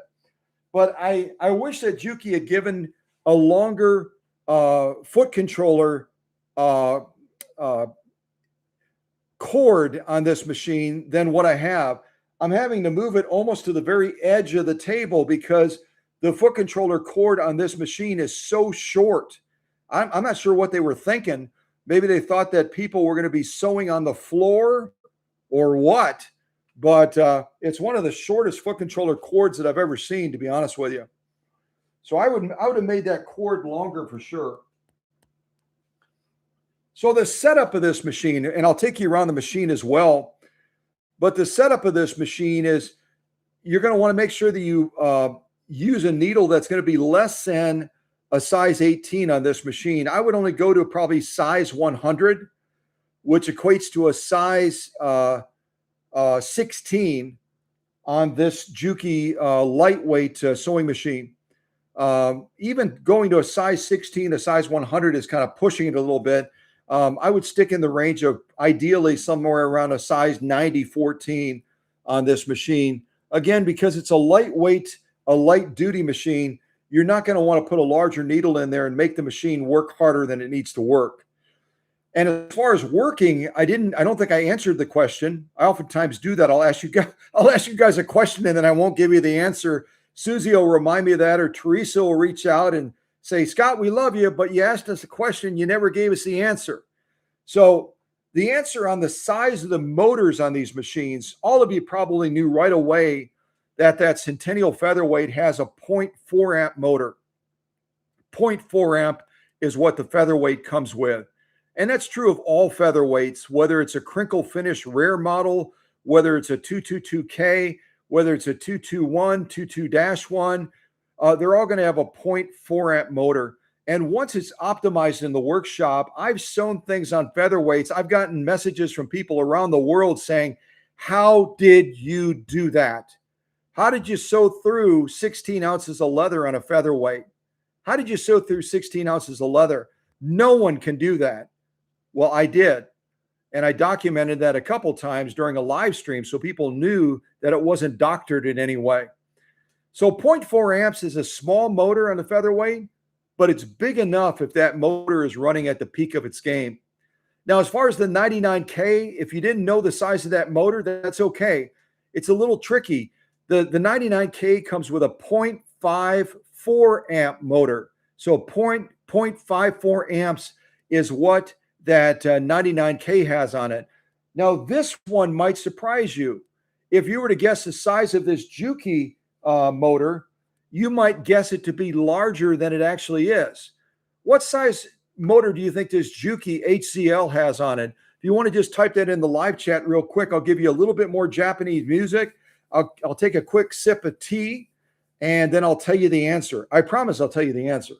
But I wish that JUKI had given a longer foot controller uh, cord on this machine than what I have. I'm having to move it almost to the very edge of the table because the foot controller cord on this machine is so short. I'm not sure what they were thinking. Maybe they thought that people were going to be sewing on the floor or what, but it's one of the shortest foot controller cords that I've ever seen, to be honest with you. So I would have made that cord longer for sure. So the setup of this machine, and I'll take you around the machine as well, but the setup of this machine is you're going to want to make sure that you use a needle that's going to be less than a size 18 on this machine. I would only go to probably size 100, which equates to a size 16 on this JUKI lightweight sewing machine. Even going to a size 16, a size 100 is kind of pushing it a little bit. I would stick in the range of ideally somewhere around a size 90-14 on this machine. Again, because it's a lightweight, a light duty machine, you're not going to want to put a larger needle in there and make the machine work harder than it needs to work. And as far as working, I don't think I answered the question. I oftentimes do that. I'll ask you guys a question and then I won't give you the answer. Susie will remind me of that, or Teresa will reach out and say, Scott, we love you, but you asked us a question. You never gave us the answer. So the answer on the size of the motors on these machines, all of you probably knew right away that Centennial Featherweight has a 0.4 amp motor. 0.4 amp is what the Featherweight comes with. And that's true of all featherweights, whether it's a crinkle finish rare model, whether it's a 222K, whether it's a 221, 22-1, they're all going to have a 0.4 amp motor. And once it's optimized in the workshop, I've sewn things on featherweights. I've gotten messages from people around the world saying, how did you do that? How did you sew through 16 ounces of leather on a featherweight? How did you sew through 16 ounces of leather? No one can do that. Well, I did. And I documented that a couple times during a live stream so people knew that it wasn't doctored in any way. So 0.4 amps is a small motor on the featherweight, but it's big enough if that motor is running at the peak of its game. Now, as far as the 99K, if you didn't know the size of that motor, that's okay. It's a little tricky. The 99K comes with a 0.54 amp motor. So 0.54 amps is what that 99K has on it. Now, this one might surprise you. If you were to guess the size of this JUKI motor, you might guess it to be larger than it actually is. What size motor do you think this JUKI HZL has on it? If you want to just type that in the live chat real quick, I'll give you a little bit more Japanese music. I'll take a quick sip of tea, and then I'll tell you the answer. I promise I'll tell you the answer.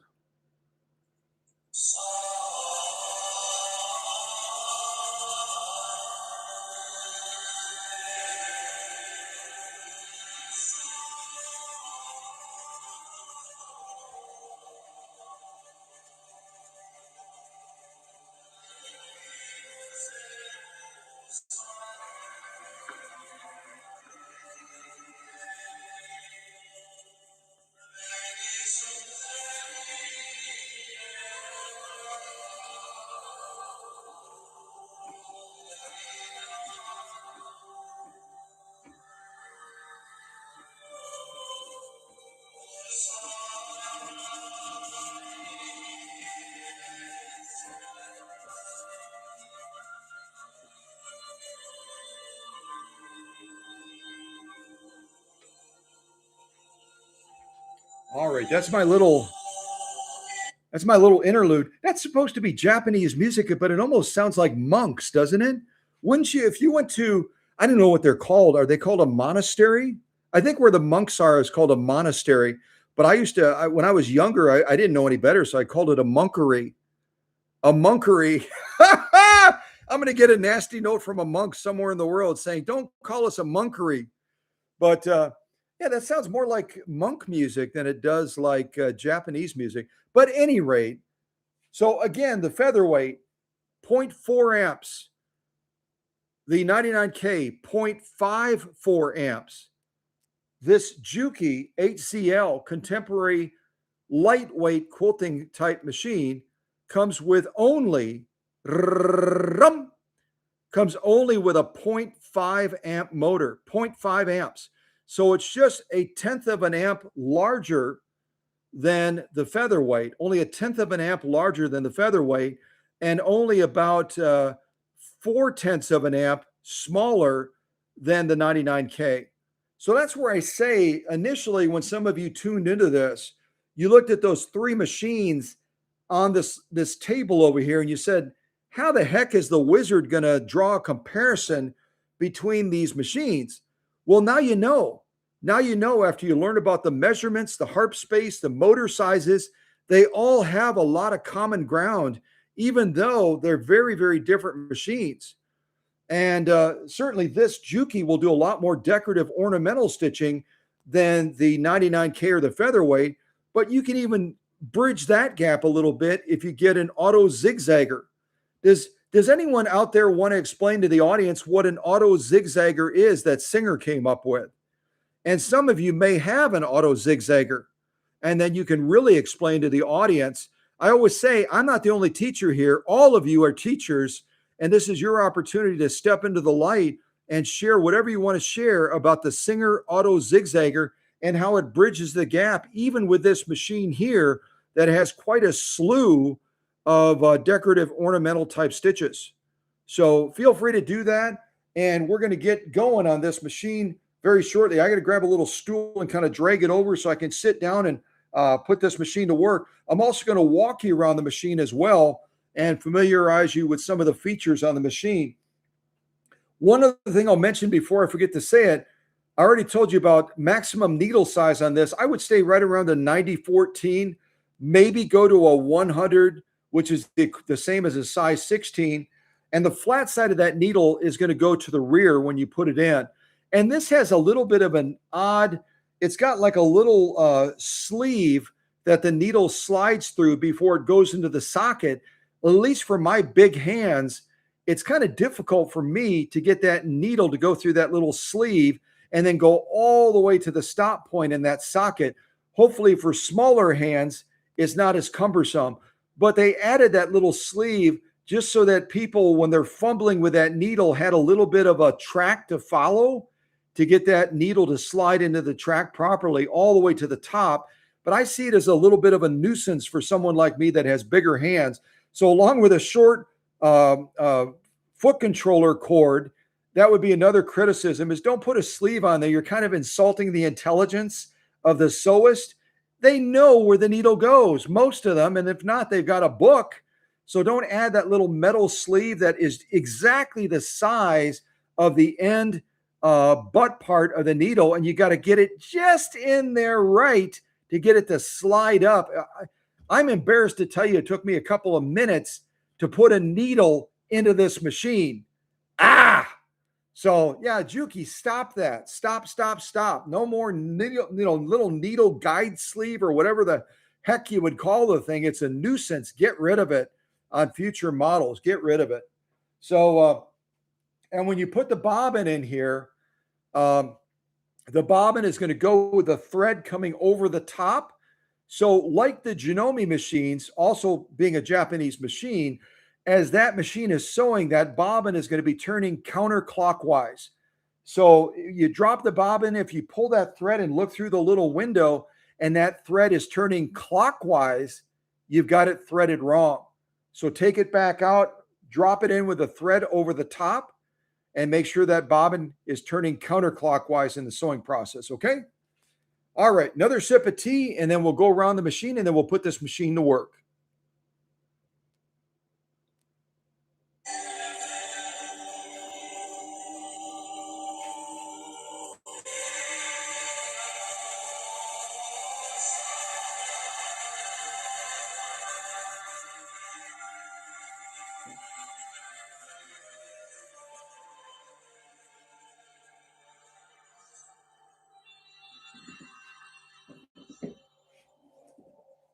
All right, that's my little interlude. That's supposed to be Japanese music, but it almost sounds like monks, doesn't it? Wouldn't you, if you went to, I don't know what they're called. Are they called a monastery? I think where the monks are is called a monastery. But I used to, when I was younger, I didn't know any better, so I called it a monkery. A monkery. I'm going to get a nasty note from a monk somewhere in the world saying, don't call us a monkery. But yeah, that sounds more like monk music than it does like Japanese music. But at any rate, so again, the featherweight, zero point 0.4 amps, the 99K, 0.54 amps. This JUKI HZL contemporary lightweight quilting type machine comes with only comes only with a zero point 0.5 amp motor, 0.5 amps. So it's just a tenth of an amp larger than the featherweight, only a tenth of an amp larger than the featherweight, and only about 4/10 of an amp smaller than the 99K. So that's where I say initially, when some of you tuned into this, you looked at those three machines on this table over here, and you said, "How the heck is the wizard going to draw a comparison between these machines?" Well, now you know. Now you know after you learn about the measurements, the harp space, the motor sizes, they all have a lot of common ground, even though they're very, very different machines. And certainly this JUKI will do a lot more decorative ornamental stitching than the 99K or the featherweight, but you can even bridge that gap a little bit if you get an auto zigzagger. Does anyone out there want to explain to the audience what an auto zigzagger is that Singer came up with? And some of you may have an auto zigzagger, and then you can really explain to the audience. I always say, I'm not the only teacher here. All of you are teachers, and this is your opportunity to step into the light and share whatever you want to share about the Singer auto zigzagger and how it bridges the gap, even with this machine here that has quite a slew of decorative ornamental type stitches. So feel free to do that. And we're going to get going on this machine very shortly. I got to grab a little stool and kind of drag it over so I can sit down and put this machine to work. I'm also going to walk you around the machine as well and familiarize you with some of the features on the machine. One other thing I'll mention before I forget to say it, I already told you about maximum needle size on this. I would stay right around the 90-14, maybe go to a 100, which is the same as a size 16. And the flat side of that needle is going to go to the rear when you put it in. And this has a little bit of an odd, it's got like a little sleeve that the needle slides through before it goes into the socket. At least for my big hands, it's kind of difficult for me to get that needle to go through that little sleeve and then go all the way to the stop point in that socket. Hopefully for smaller hands, it's not as cumbersome. But they added that little sleeve just so that people, when they're fumbling with that needle, had a little bit of a track to follow to get that needle to slide into the track properly all the way to the top. But I see it as a little bit of a nuisance for someone like me that has bigger hands. So along with a short foot controller cord, that would be another criticism, is don't put a sleeve on there. You're kind of insulting the intelligence of the sewist. They know where the needle goes, most of them. And if not, they've got a book. So don't add that little metal sleeve that is exactly the size of the end butt part of the needle. And you got to get it just in there right to get it to slide up. I'm embarrassed to tell you, it took me a couple of minutes to put a needle into this machine. So yeah, JUKI, stop that. Stop. No more needle, little needle guide sleeve or whatever the heck you would call the thing. It's a nuisance. Get rid of it on future models. Get rid of it. So, and when you put the bobbin in here, the bobbin is going to go with the thread coming over the top. So like the Janome machines, also being a Japanese machine, as that machine is sewing, that bobbin is going to be turning counterclockwise. So you drop the bobbin, if you pull that thread and look through the little window and that thread is turning clockwise, you've got it threaded wrong. So take it back out, drop it in with a thread over the top, and make sure that bobbin is turning counterclockwise in the sewing process, okay? All right, another sip of tea, and then we'll go around the machine, and then we'll put this machine to work.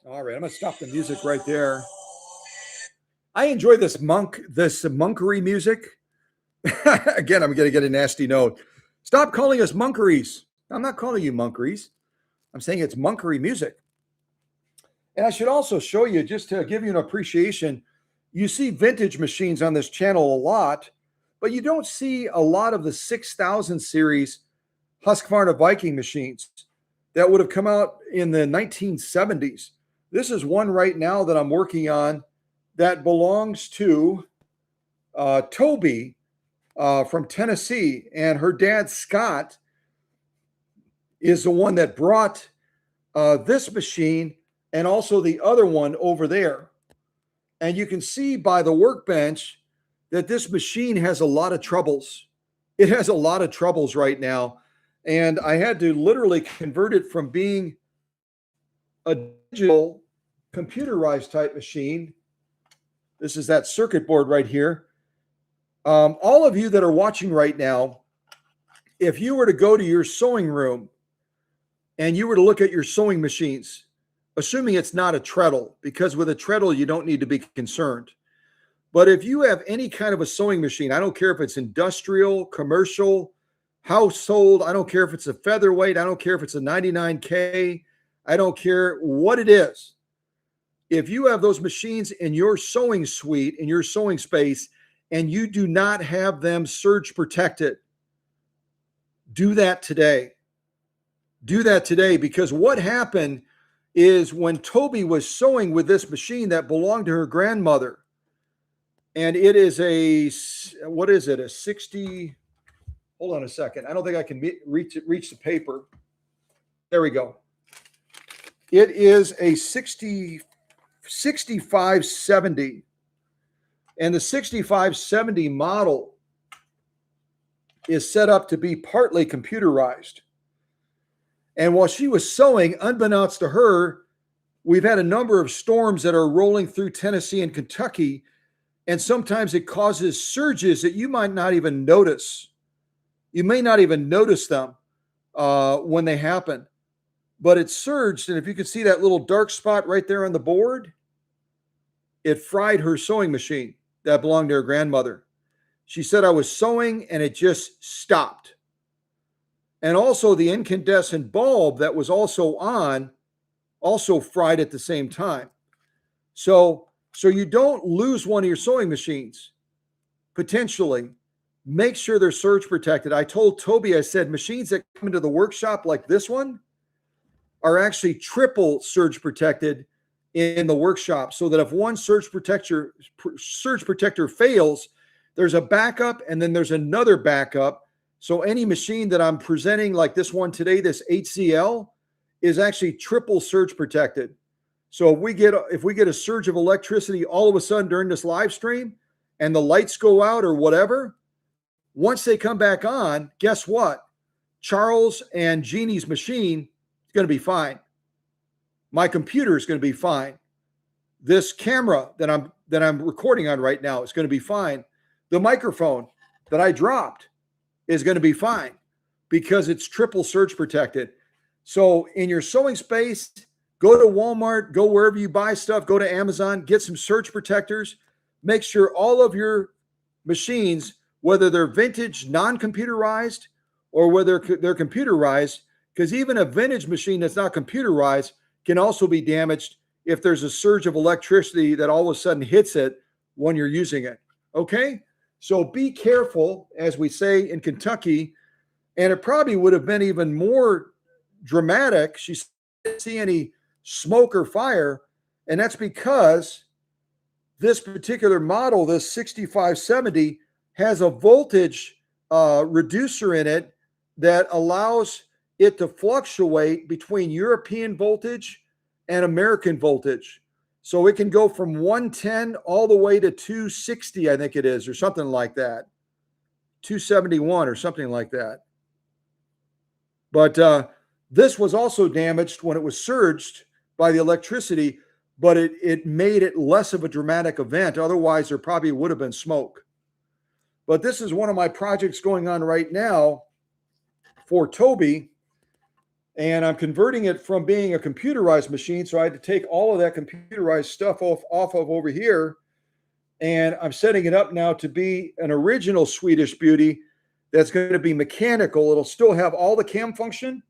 All right, I'm gonna stop the music right there. I enjoy this monkery music. Again, I'm gonna get a nasty note. Stop calling us monkeries. I'm not calling you monkeries. I'm saying it's monkery music. And I should also show you, just to give you an appreciation, you see vintage machines on this channel a lot, but you don't see a lot of the 6000 series Husqvarna Viking machines that would have come out in the 1970s. This is one right now that I'm working on that belongs to Toby from Tennessee. And her dad, Scott, is the one that brought this machine and also the other one over there. And you can see by the workbench that this machine has a lot of troubles. It has a lot of troubles right now. And I had to literally convert it from being a digital computerized type machine. This is that circuit board right here. All of you that are watching right now, if you were to go to your sewing room and you were to look at your sewing machines, assuming it's not a treadle, because with a treadle, you don't need to be concerned. But if you have any kind of a sewing machine, I don't care if it's industrial, commercial, household, I don't care if it's a featherweight, I don't care if it's a 99K, I don't care what it is. If you have those machines in your sewing suite, in your sewing space, and you do not have them surge protected, do that today. Do that today, because what happened is when Toby was sewing with this machine that belonged to her grandmother, and it is a, what is it, a 60, hold on a second. I don't think I can reach the paper. There we go. It is a 6570. And the 6570 model is set up to be partly computerized. And while she was sewing, unbeknownst to her, we've had a number of storms that are rolling through Tennessee and Kentucky, and sometimes it causes surges that you might not even notice. You may not even notice them when they happen, but it surged. And if you can see that little dark spot right there on the board, it fried her sewing machine that belonged to her grandmother. She said, I was sewing and it just stopped. And also the incandescent bulb that was also on also fried at the same time. So you don't lose one of your sewing machines, potentially. Make sure they're surge protected. I told Toby, I said, machines that come into the workshop like this one are actually triple surge protected in the workshop, so that if one surge protector fails, there's a backup and then there's another backup. So any machine that I'm presenting like this one today, this HZL, is actually triple surge protected. So if we get a surge of electricity all of a sudden during this live stream and the lights go out or whatever, once they come back on, guess what? Charles and Jeannie's machine is going to be fine. My computer is going to be fine. This camera that I'm recording on right now is going to be fine. The microphone that I dropped is going to be fine because it's triple surge protected. So in your sewing space, go to Walmart, go wherever you buy stuff, go to Amazon, get some surge protectors. Make sure all of your machines, whether they're vintage, non-computerized, or whether they're computerized, because even a vintage machine that's not computerized can also be damaged if there's a surge of electricity that all of a sudden hits it when you're using it. Okay? So be careful, as we say in Kentucky, and it probably would have been even more dramatic. She didn't see any smoke or fire, and that's because this particular model, this 6570, has a voltage reducer in it that allows it to fluctuate between European voltage and American voltage. So it can go from 110 all the way to 260, I think it is, or something like that. 271 or something like that. But this was also damaged when it was surged by the electricity, but it made it less of a dramatic event. Otherwise, there probably would have been smoke. But this is one of my projects going on right now for Toby. And I'm converting it from being a computerized machine. So I had to take all of that computerized stuff off of over here. And I'm setting it up now to be an original Swedish Beauty that's going to be mechanical. It'll still have all the cam function,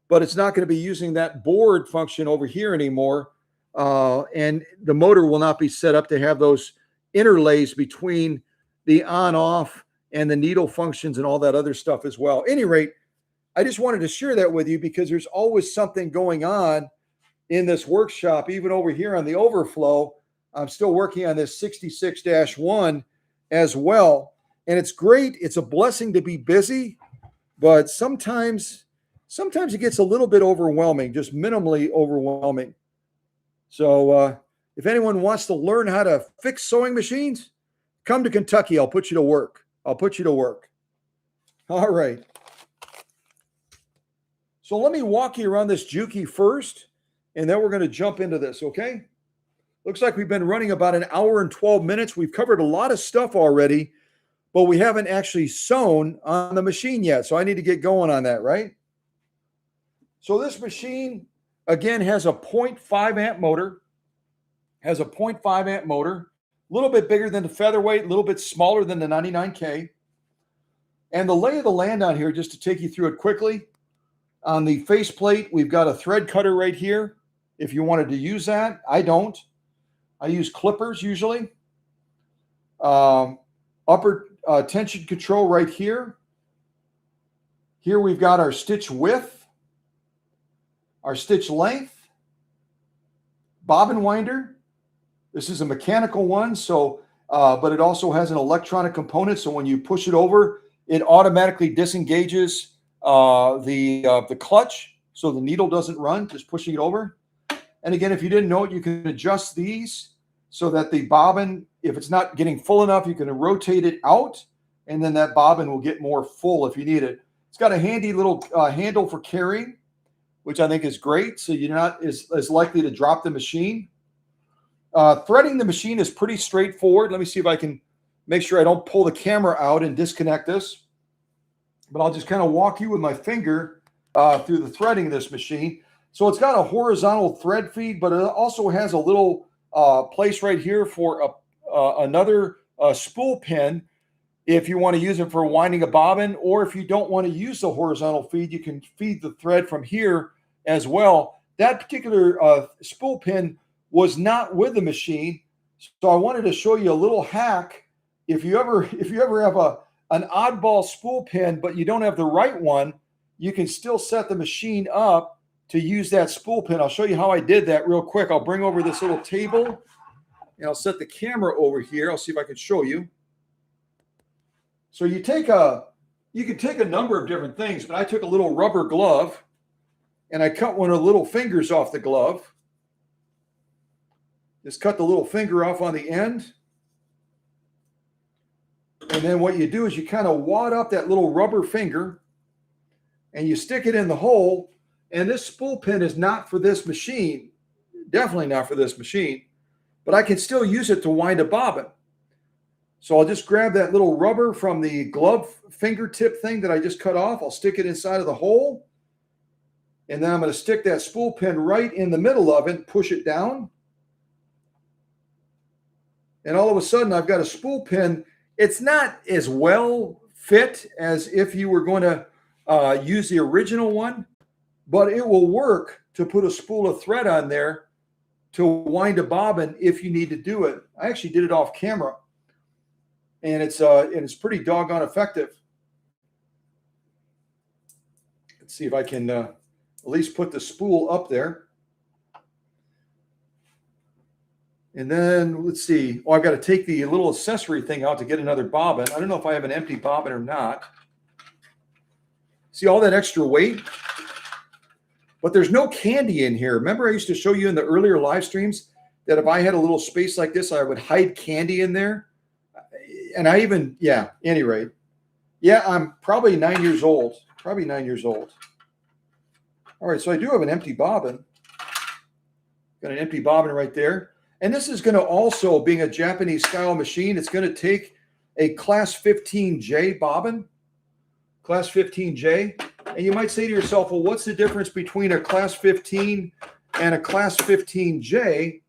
but it's not going to be using that board function over here anymore. And the motor will not be set up to have those interlays between the on-off and the needle functions and all that other stuff as well. At any rate, I just wanted to share that with you because there's always something going on in this workshop, even over here on the overflow. I'm still working on this 66-1 as well. And it's great. It's a blessing to be busy, but sometimes it gets a little bit overwhelming, just minimally overwhelming. So if anyone wants to learn how to fix sewing machines, come to Kentucky. I'll put you to work. I'll put you to work. All right. So let me walk you around this JUKI first, and then we're going to jump into this, okay? Looks like we've been running about an hour and 12 minutes. We've covered a lot of stuff already, but we haven't actually sewn on the machine yet. So I need to get going on that, right? So this machine, again, has a 0.5 amp motor. A little bit bigger than the Featherweight, a little bit smaller than the 99K. And the lay of the land on here, just to take you through it quickly, on the faceplate, we've got a thread cutter right here. If you wanted to use that, I don't. I use clippers usually. Upper tension control right here. Here we've got our stitch width, our stitch length, bobbin winder. This is a mechanical one, so but it also has an electronic component. So when you push it over, it automatically disengages the clutch, so the needle doesn't run, just pushing it over. And again, if you didn't know it, you can adjust these so that the bobbin, if it's not getting full enough, you can rotate it out, and then that bobbin will get more full if you need it. It's got a handy little handle for carrying, which I think is great, so you're not as likely to drop the machine. Threading the machine is pretty straightforward. Let me see if I can make sure I don't pull the camera out and disconnect this. But I'll just kind of walk you with my finger through the threading of this machine. So it's got a horizontal thread feed, but it also has a little place right here for another spool pin if you want to use it for winding a bobbin, or if you don't want to use the horizontal feed, you can feed the thread from here as well. That particular spool pin was not with the machine, so I wanted to show you a little hack. If you ever have an oddball spool pin, but you don't have the right one, you can still set the machine up to use that spool pin. I'll show you how I did that real quick. I'll bring over this little table and I'll set the camera over here. I'll see if I can show you. So you can take a number of different things, but I took a little rubber glove and I cut one of the little fingers off the glove. Just cut the little finger off on the end. And then what you do is you kind of wad up that little rubber finger and you stick it in the hole. And this spool pin is not for this machine, definitely not for this machine, but I can still use it to wind a bobbin. So I'll just grab that little rubber from the glove fingertip thing that I just cut off. I'll stick it inside of the hole. And then I'm going to stick that spool pin right in the middle of it, push it down. And all of a sudden I've got a spool pin. It's not as well fit as if you were going to use the original one, but it will work to put a spool of thread on there to wind a bobbin if you need to do it. I actually did it off camera, and it's pretty doggone effective. Let's see if I can at least put the spool up there. And then let's see. Oh, I've got to take the little accessory thing out to get another bobbin. I don't know if I have an empty bobbin or not. See all that extra weight? But there's no candy in here. Remember I used to show you in the earlier live streams that if I had a little space like this, I would hide candy in there. And I even, yeah, any rate. Yeah, I'm probably 9 years old. Probably 9 years old. All right, so I do have an empty bobbin. Got an empty bobbin right there. And this is going to also, being a Japanese style machine, it's going to take a class 15J bobbin. Class 15J. And you might say to yourself, well, what's the difference between a class 15 and a class 15J?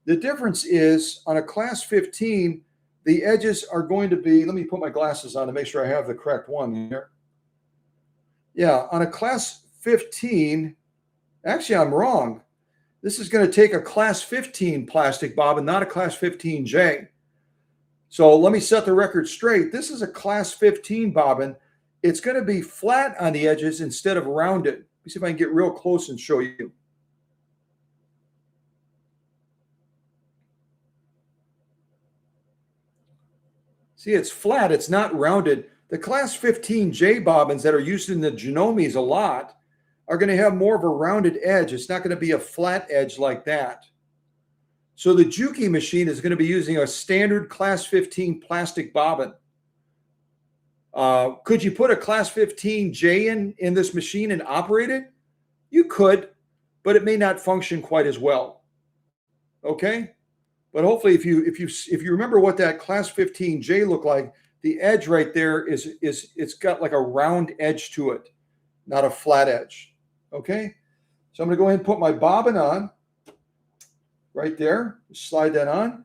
The difference is on a class 15, the edges are going to be, let me put my glasses on to make sure I have the correct one here. Yeah, on a class 15, actually, I'm wrong. This is going to take a class 15 plastic bobbin, not a class 15J. So let me set the record straight. This is a class 15 bobbin. It's going to be flat on the edges instead of rounded. Let me see if I can get real close and show you. See, it's flat. It's not rounded. The class 15J bobbins that are used in the Janomis a lot are going to have more of a rounded edge. It's not going to be a flat edge like that. So the JUKI machine is going to be using a standard class 15 plastic bobbin. Could you put a class 15J in this machine and operate it? You could, but it may not function quite as well. Okay? But hopefully if you remember what that class 15J looked like, the edge right there it's got like a round edge to it, not a flat edge. Okay? So I'm going to go ahead and put my bobbin on right there. Slide that on.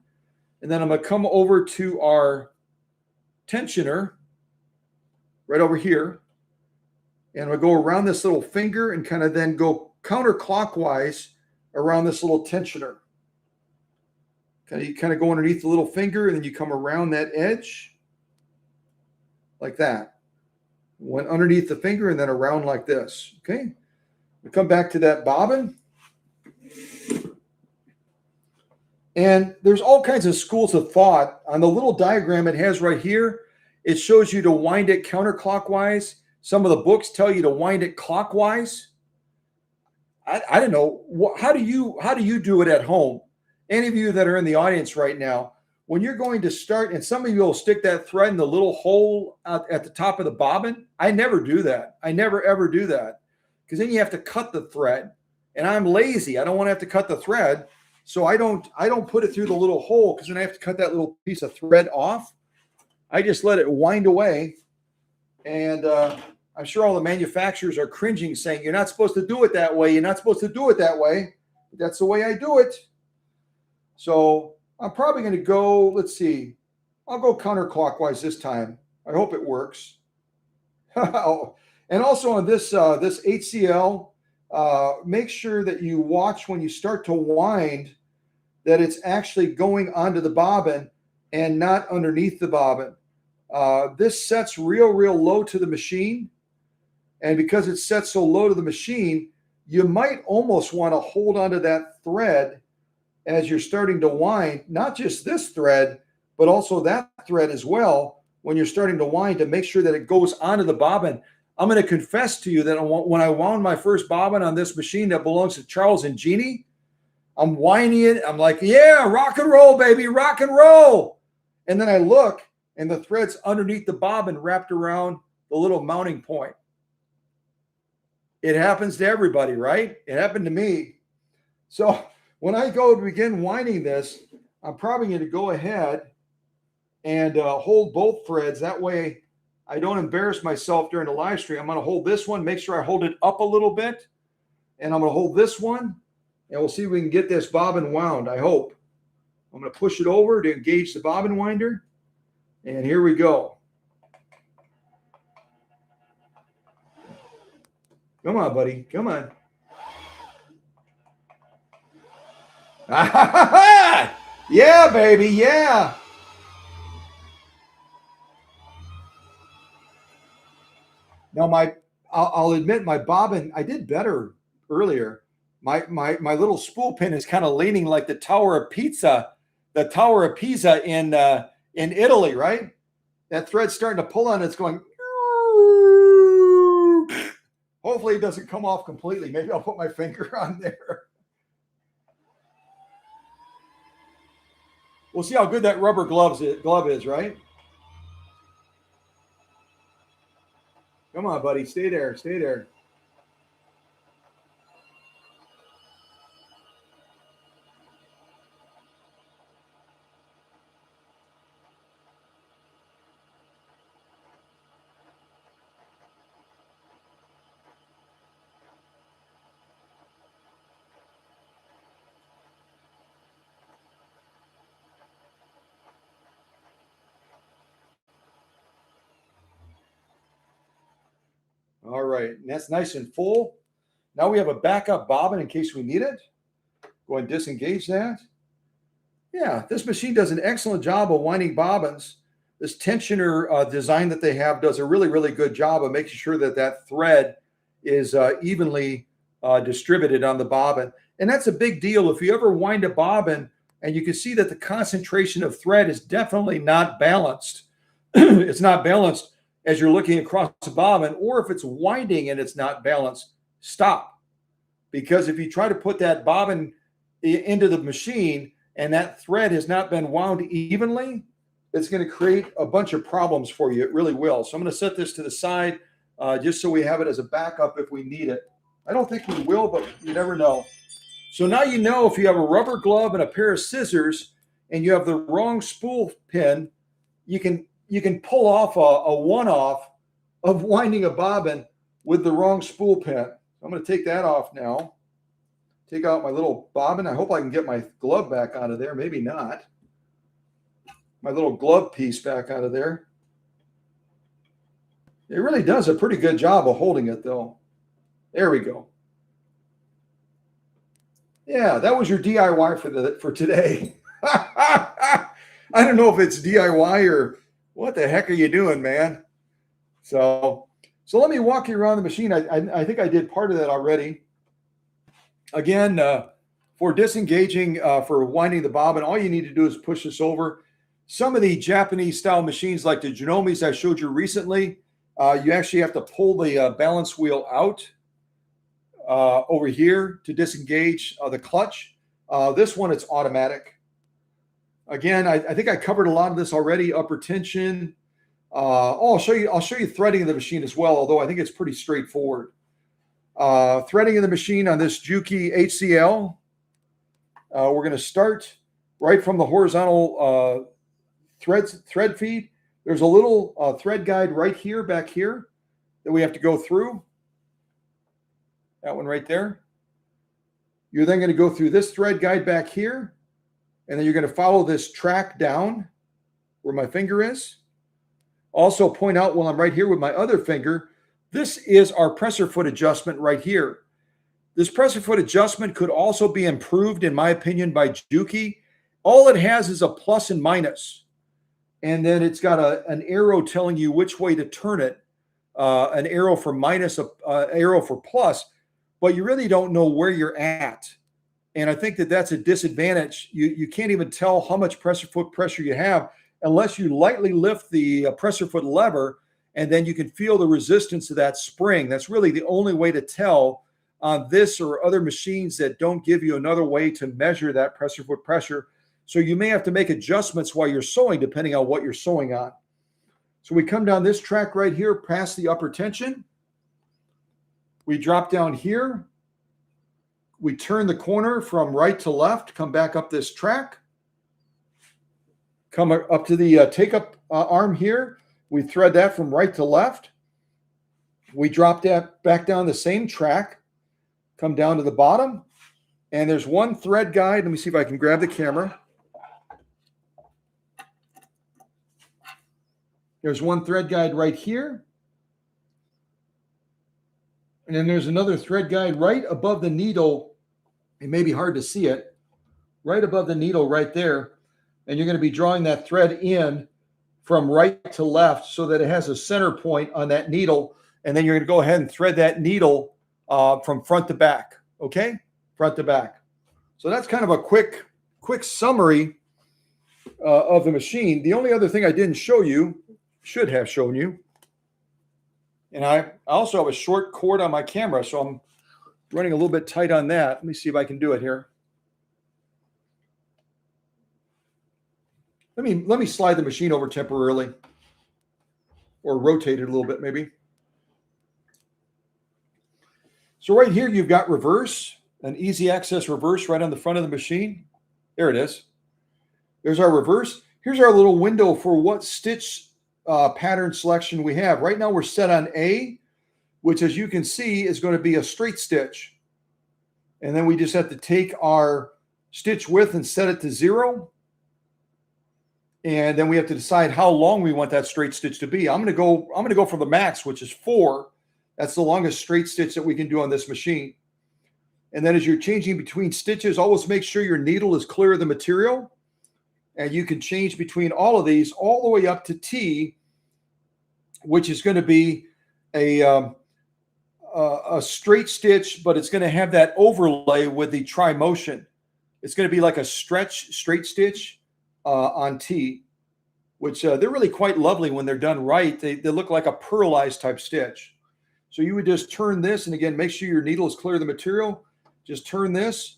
And then I'm going to come over to our tensioner right over here. And I'm going to go around this little finger and kind of then go counterclockwise around this little tensioner. You kind of go underneath the little finger and then you come around that edge like that. Went underneath the finger and then around like this. Okay. We come back to that bobbin. And there's all kinds of schools of thought. On the little diagram it has right here, it shows you to wind it counterclockwise. Some of the books tell you to wind it clockwise. I don't know. How do you do it at home? Any of you that are in the audience right now, when you're going to start, and some of you will stick that thread in the little hole at the top of the bobbin. I never do that. I never, ever do that. Because then you have to cut the thread. And I'm lazy. I don't want to have to cut the thread. So I don't put it through the little hole because then I have to cut that little piece of thread off. I just let it wind away. And I'm sure all the manufacturers are cringing saying, you're not supposed to do it that way. You're not supposed to do it that way. But that's the way I do it. So I'm probably going to go, let's see, I'll go counterclockwise this time. I hope it works. And also on this HCL, make sure that you watch when you start to wind that it's actually going onto the bobbin and not underneath the bobbin. This sets real low to the machine. And because it's set so low to the machine, you might almost want to hold onto that thread as you're starting to wind, not just this thread, but also that thread as well when you're starting to wind to make sure that it goes onto the bobbin. I'm going to confess to you that when I wound my first bobbin on this machine that belongs to Charles and Jeanie, I'm winding it. I'm like, yeah, rock and roll, baby, rock and roll. And then I look and the thread's underneath the bobbin wrapped around the little mounting point. It happens to everybody, right? It happened to me. So when I go to begin winding this, I'm probably going to go ahead and hold both threads. That way I don't embarrass myself during the live stream. I'm going to hold this one, make sure I hold it up a little bit. And I'm going to hold this one, and we'll see if we can get this bobbin wound, I hope. I'm going to push it over to engage the bobbin winder. And here we go. Come on, buddy. Come on. Yeah, baby. Yeah. Now I'll admit my bobbin, I did better earlier. My little spool pin is kind of leaning like the Tower of Pisa in Italy, right? That thread's starting to pull on it. It's going. Hopefully it doesn't come off completely. Maybe I'll put my finger on there. We'll see how good that rubber glove is, right? Come on, buddy. Stay there. Stay there. All right, and that's nice and full. Now we have a backup bobbin in case we need it. Go ahead and disengage that. Yeah, this machine does an excellent job of winding bobbins. This tensioner design that they have does a really, really good job of making sure that that thread is evenly distributed on the bobbin. And that's a big deal. If you ever wind a bobbin and you can see that the concentration of thread is definitely not balanced, it's not balanced as you're looking across the bobbin, or if it's winding and it's not balanced, stop. Because if you try to put that bobbin into the machine and that thread has not been wound evenly, it's going to create a bunch of problems for you. It really will. So I'm going to set this to the side just so we have it as a backup if we need it. I don't think we will, but you never know. So now you know if you have a rubber glove and a pair of scissors and you have the wrong spool pin, you can pull off a one-off of winding a bobbin with the wrong spool pin. I'm going to take that off now. Take out my little bobbin. I hope I can get my glove back out of there. Maybe not. My little glove piece back out of there. It really does a pretty good job of holding it, though. There we go. Yeah, that was your DIY for today. I don't know if it's DIY or what the heck are you doing, man? So let me walk you around the machine. I think I did part of that already. Again, for disengaging, for winding the bobbin, all you need to do is push this over. Some of the Japanese style machines like the Janomi's I showed you recently, you actually have to pull the balance wheel out over here to disengage the clutch. This one, it's automatic. Again, I think I covered a lot of this already. Upper tension. I'll show you threading of the machine as well, although I think it's pretty straightforward. Threading of the machine on this JUKI HZL. We're going to start right from the horizontal thread feed. There's a little thread guide right here, back here, that we have to go through. That one right there. You're then going to go through this thread guide back here, and then you're going to follow this track down where my finger is. Also point out while I'm right here with my other finger, this is our presser foot adjustment right here. This presser foot adjustment could also be improved, in my opinion, by JUKI. All it has is a plus and minus. And then it's got an arrow telling you which way to turn it, an arrow for minus, an arrow for plus, but you really don't know where you're at. And I think that that's a disadvantage. You can't even tell how much presser foot pressure you have unless you lightly lift the presser foot lever, and then you can feel the resistance of that spring. That's really the only way to tell on this or other machines that don't give you another way to measure that presser foot pressure. So you may have to make adjustments while you're sewing, depending on what you're sewing on. So we come down this track right here, past the upper tension. We drop down here. We turn the corner from right to left, come back up this track. Come up to the take-up arm here. We thread that from right to left. We drop that back down the same track, come down to the bottom, and there's one thread guide. Let me see if I can grab the camera. There's one thread guide right here. And then there's another thread guide right above the needle. It may be hard to see it. Right above the needle right there. And you're going to be drawing that thread in from right to left so that it has a center point on that needle. And then you're going to go ahead and thread that needle from front to back. Okay? Front to back. So that's kind of a quick summary of the machine. The only other thing I didn't show you, should have shown you, and I also have a short cord on my camera, so I'm running a little bit tight on that. Let me see if I can do it here. Let me slide the machine over temporarily, or rotate it a little bit maybe. So right here you've got reverse, an easy access reverse right on the front of the machine. There it is. There's our reverse. Here's our little window for what stitch pattern selection we have. Right now we're set on A, which as you can see is going to be a straight stitch. And then we just have to take our stitch width and set it to 0. And then we have to decide how long we want that straight stitch to be. I'm going to go for the max, which is 4. That's the longest straight stitch that we can do on this machine. And then as you're changing between stitches, always make sure your needle is clear of the material. And you can change between all of these all the way up to T, which is going to be a straight stitch, but it's going to have that overlay with the tri-motion. It's going to be like a stretch straight stitch on T, which they're really quite lovely when they're done right. They look like a pearlized type stitch. So you would just turn this, and again, make sure your needle is clear of the material. Just turn this.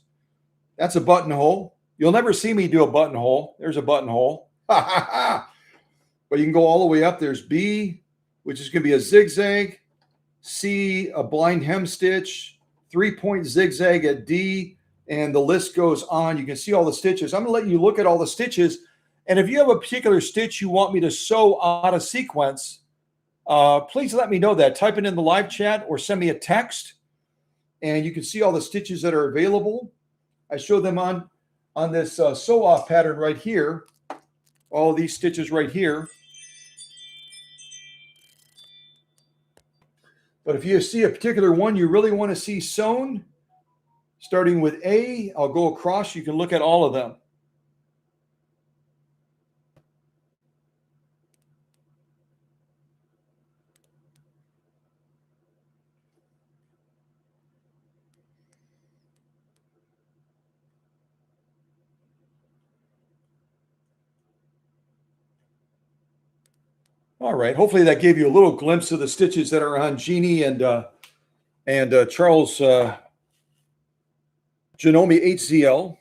That's a buttonhole. You'll never see me do a buttonhole. There's a buttonhole. But you can go all the way up. There's B, which is going to be a zigzag. C, a blind hem stitch. 3-point zigzag at D. And the list goes on. You can see all the stitches. I'm going to let you look at all the stitches. And if you have a particular stitch you want me to sew out of sequence, please let me know that. Type it in the live chat or send me a text. And you can see all the stitches that are available. I show them on this sew-off pattern right here. All of these stitches right here. But if you see a particular one you really want to see sewn, starting with A, I'll go across. You can look at all of them. All right. Hopefully that gave you a little glimpse of the stitches that are on Jeanie and Charles Janome HZL.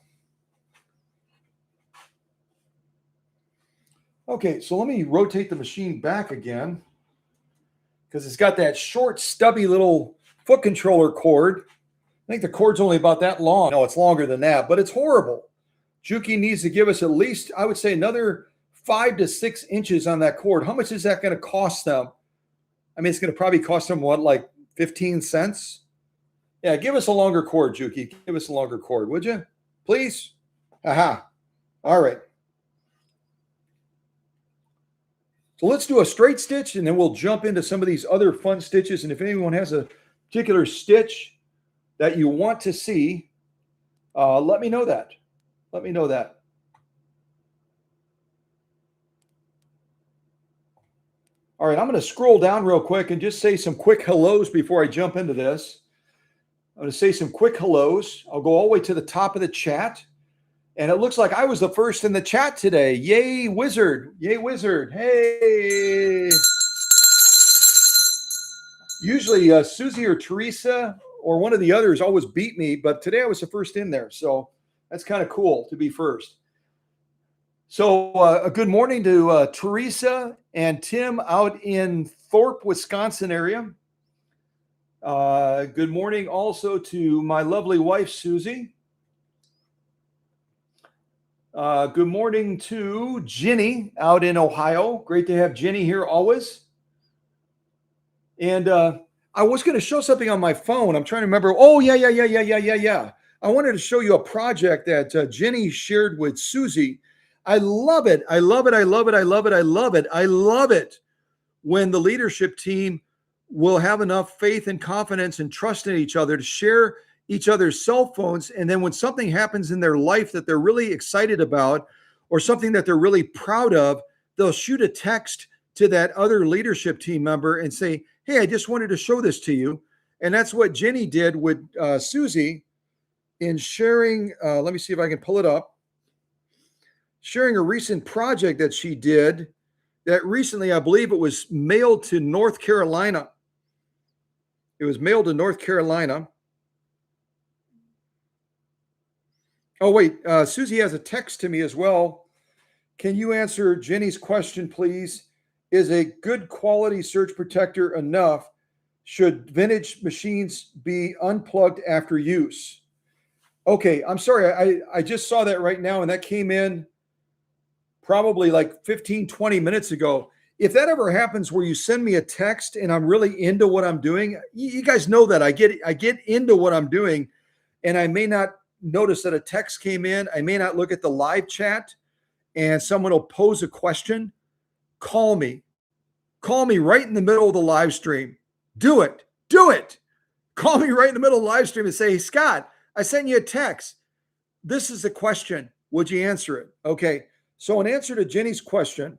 Okay, so let me rotate the machine back again because it's got that short, stubby little foot controller cord. I think the cord's only about that long. No, it's longer than that, but it's horrible. JUKI needs to give us at least, I would say, another 5 to 6 inches on that cord. How much is that going to cost them? I mean, it's going to probably cost them, what, like 15 cents? Yeah, give us a longer cord, JUKI. Give us a longer cord, would you? Please? Aha. All right. So let's do a straight stitch, and then we'll jump into some of these other fun stitches. And if anyone has a particular stitch that you want to see, let me know that. Let me know that. All right, I'm going to scroll down real quick and just say some quick hellos before I jump into this. I'm going to say some quick hellos. I'll go all the way to the top of the chat. And it looks like I was the first in the chat today. Yay, Wizard. Yay, Wizard. Hey. Usually Susie or Teresa or one of the others always beat me, but today I was the first in there. So that's kind of cool to be first. So a good morning to Teresa and Tim out in Thorpe, Wisconsin area. Good morning also to my lovely wife, Susie. Good morning to Jeanie out in Ohio. Great to have Jeanie here always. And I was going to show something on my phone. I'm trying to remember. Oh, yeah. I wanted to show you a project that Jeanie shared with Susie. I love it. I love it. I love it. I love it. I love it. I love it when the leadership team will have enough faith and confidence and trust in each other to share each other's cell phones. And then when something happens in their life that they're really excited about or something that they're really proud of, they'll shoot a text to that other leadership team member and say, hey, I just wanted to show this to you. And that's what Jeanie did with Susie in sharing. Let me see if I can pull it up. Sharing a recent project that she did that recently, I believe it was mailed to North Carolina. It was mailed to North Carolina. Oh, wait, Susie has a text to me as well. Can you answer Jenny's question, please? Is a good quality surge protector enough? Should vintage machines be unplugged after use? Okay, I'm sorry. I just saw that right now, and that came in probably like 15, 20 minutes ago. If that ever happens where you send me a text and I'm really into what I'm doing, you guys know that I get into what I'm doing, and I may not notice that a text came in. I may not look at the live chat, and someone will pose a question. Call me right in the middle of the live stream. Do it. Do it. Call me right in the middle of the live stream and say, hey, Scott, I sent you a text. This is the question. Would you answer it? Okay. So in answer to Jenny's question,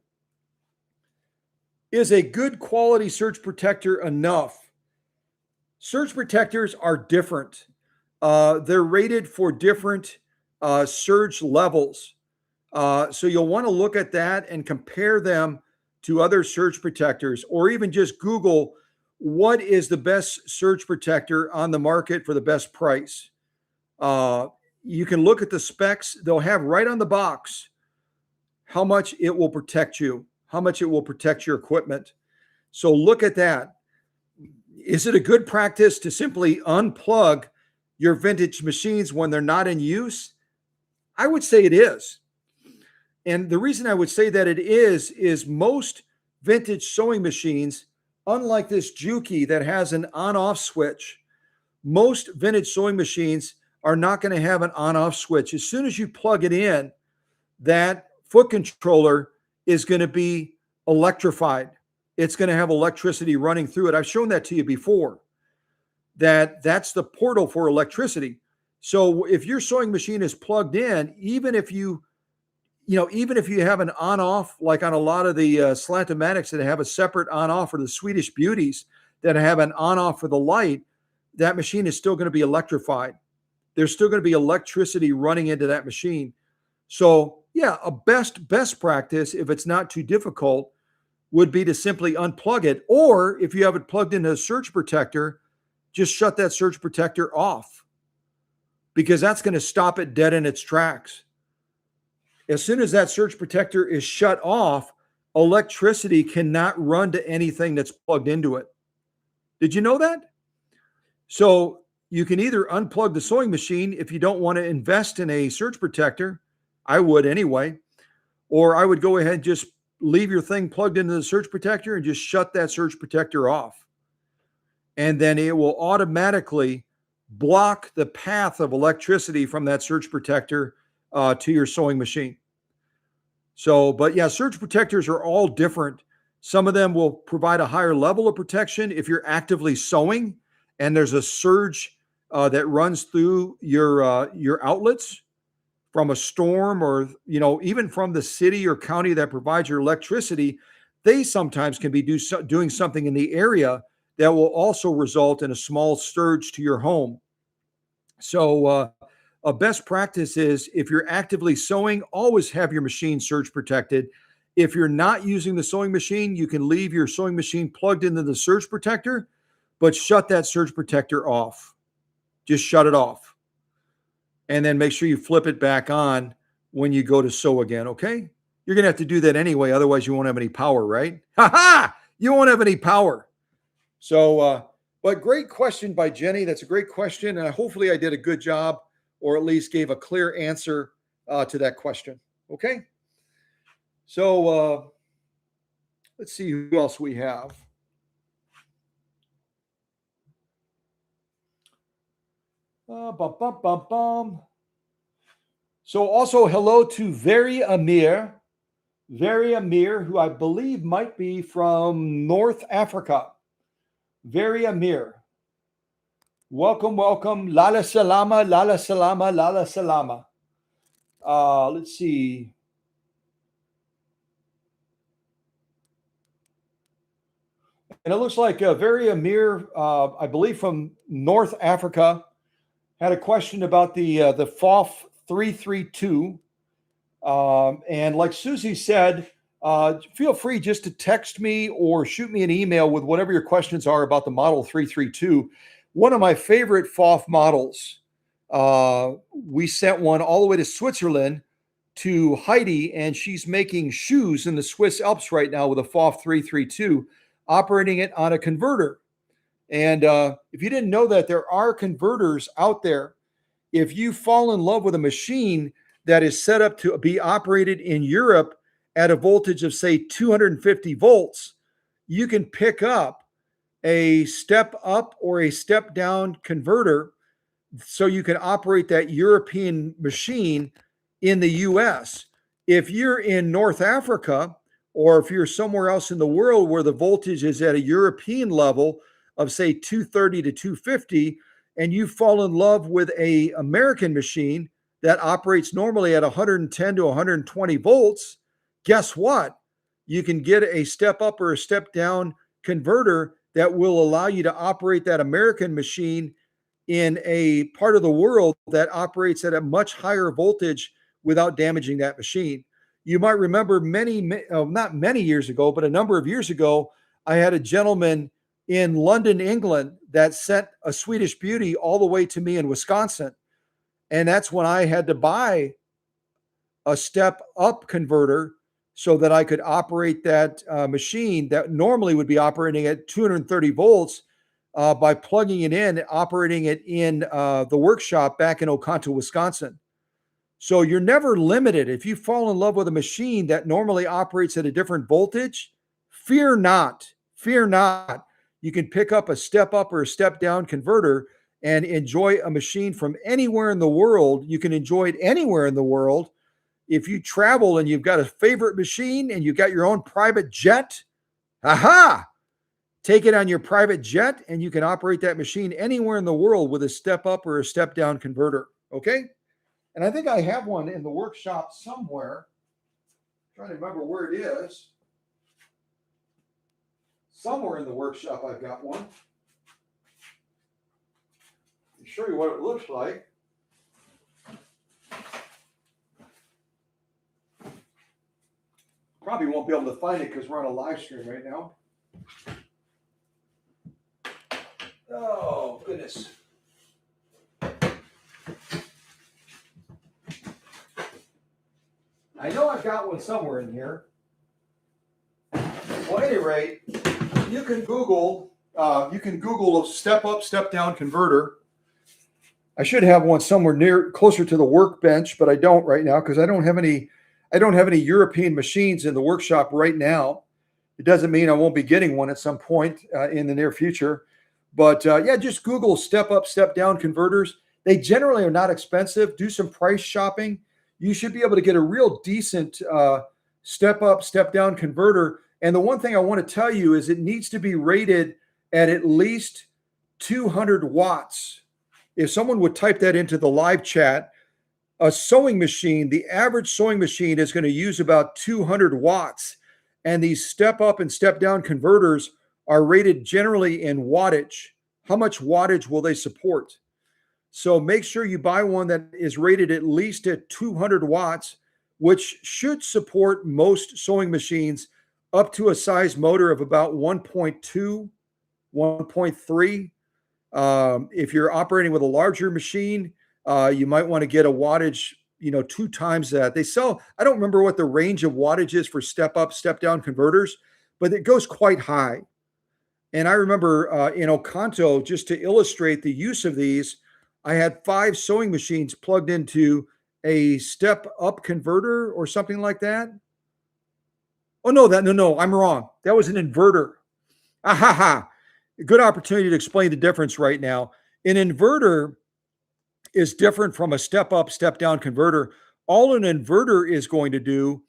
is a good quality surge protector enough? Surge protectors are different. They're rated for different surge levels. So you'll want to look at that and compare them to other surge protectors, or even just Google what is the best surge protector on the market for the best price. You can look at the specs. They'll have right on the box how much it will protect you, how much it will protect your equipment. So look at that. Is it a good practice to simply unplug your vintage machines when they're not in use? I would say it is. And the reason I would say that it is most vintage sewing machines, unlike this JUKI that has an on-off switch, most vintage sewing machines are not going to have an on-off switch. As soon as you plug it in, that foot controller is going to be electrified. It's going to have electricity running through it. I've shown that to you before, that's the portal for electricity. So if your sewing machine is plugged in, even if you have an on-off, like on a lot of the Slantomatics that have a separate on-off, or the Swedish Beauties that have an on-off for the light, that machine is still going to be electrified. There's still going to be electricity running into that machine. So yeah, a best practice, if it's not too difficult, would be to simply unplug it. Or if you have it plugged into a surge protector, just shut that surge protector off, because that's going to stop it dead in its tracks. As soon as that surge protector is shut off, electricity cannot run to anything that's plugged into it. Did you know that? So you can either unplug the sewing machine if you don't want to invest in a surge protector. I would anyway. Or I would go ahead and just leave your thing plugged into the surge protector and just shut that surge protector off. And then it will automatically block the path of electricity from that surge protector to your sewing machine. So, but yeah, surge protectors are all different. Some of them will provide a higher level of protection if you're actively sewing and there's a surge that runs through your outlets from a storm, or even from the city or county that provides your electricity. They sometimes can be doing something in the area that will also result in a small surge to your home. So a best practice is, if you're actively sewing, always have your machine surge protected. If you're not using the sewing machine, you can leave your sewing machine plugged into the surge protector, but shut that surge protector off. Just shut it off. And then make sure you flip it back on when you go to sew again, okay? You're going to have to do that anyway, otherwise you won't have any power, right? Ha ha! You won't have any power. So, but great question by Jenny. That's a great question. And hopefully I did a good job, or at least gave a clear answer to that question. Okay. So let's see who else we have. Bum, bum, bum, bum. So also hello to Very Amir, who I believe might be from North Africa. Very Amir. Welcome. Lala salama, lala salama, lala salama. Let's see. And it looks like Very Amir, I believe from North Africa, had a question about the FOF 332. And like Susie said, feel free just to text me or shoot me an email with whatever your questions are about the model 332. One of my favorite FOF models. We sent one all the way to Switzerland to Heidi, and she's making shoes in the Swiss Alps right now with a FOF 332, operating it on a converter. And if you didn't know that, there are converters out there. If you fall in love with a machine that is set up to be operated in Europe at a voltage of, say, 250 volts, you can pick up a step up or a step down converter so you can operate that European machine in the US. If you're in North Africa, or if you're somewhere else in the world where the voltage is at a European level of say 230 to 250, and you fall in love with a American machine that operates normally at 110 to 120 volts, guess what? You can get a step up or a step down converter that will allow you to operate that American machine in a part of the world that operates at a much higher voltage without damaging that machine. You might remember not many years ago, but a number of years ago, I had a gentleman in London, England, that sent a Swedish Beauty all the way to me in Wisconsin. And that's when I had to buy a step up converter so that I could operate that machine that normally would be operating at 230 volts by plugging it in, operating it in the workshop back in Oconto, Wisconsin. So you're never limited. If you fall in love with a machine that normally operates at a different voltage, fear not. Fear not. You can pick up a step up or a step down converter and enjoy a machine from anywhere in the world. You can enjoy it anywhere in the world. If you travel and you've got a favorite machine and you've got your own private jet, aha! Take it on your private jet and you can operate that machine anywhere in the world with a step up or a step down converter. Okay? And I think I have one in the workshop somewhere. I'm trying to remember where it is. Somewhere in the workshop I've got one. I'll show you what it looks like. Probably won't be able to find it because we're on a live stream right now. Oh, goodness. I know I've got one somewhere in here. Well, at any rate, you can Google a step up, step down converter. I should have one somewhere closer to the workbench, but I don't right now because I don't have any European machines in the workshop right now. It doesn't mean I won't be getting one at some point in the near future. But yeah, just Google step up, step down converters. They generally are not expensive. Do some price shopping. You should be able to get a real decent step up, step down converter. And the one thing I want to tell you is it needs to be rated at least 200 watts. If someone would type that into the live chat, a sewing machine, the average sewing machine is going to use about 200 watts. And these step up and step down converters are rated generally in wattage. How much wattage will they support? So make sure you buy one that is rated at least at 200 watts, which should support most sewing machines up to a size motor of about 1.2, 1.3. If you're operating with a larger machine, you might want to get a wattage, 2 times that. They sell, I don't remember what the range of wattage is for step up, step down converters, but it goes quite high. And I remember in Oconto, just to illustrate the use of these, I had 5 sewing machines plugged into a step up converter or something like that. Oh, no, I'm wrong. That was an inverter. Ahaha. Good opportunity to explain the difference right now. An inverter is different from a step up, step down converter. All an inverter is going to do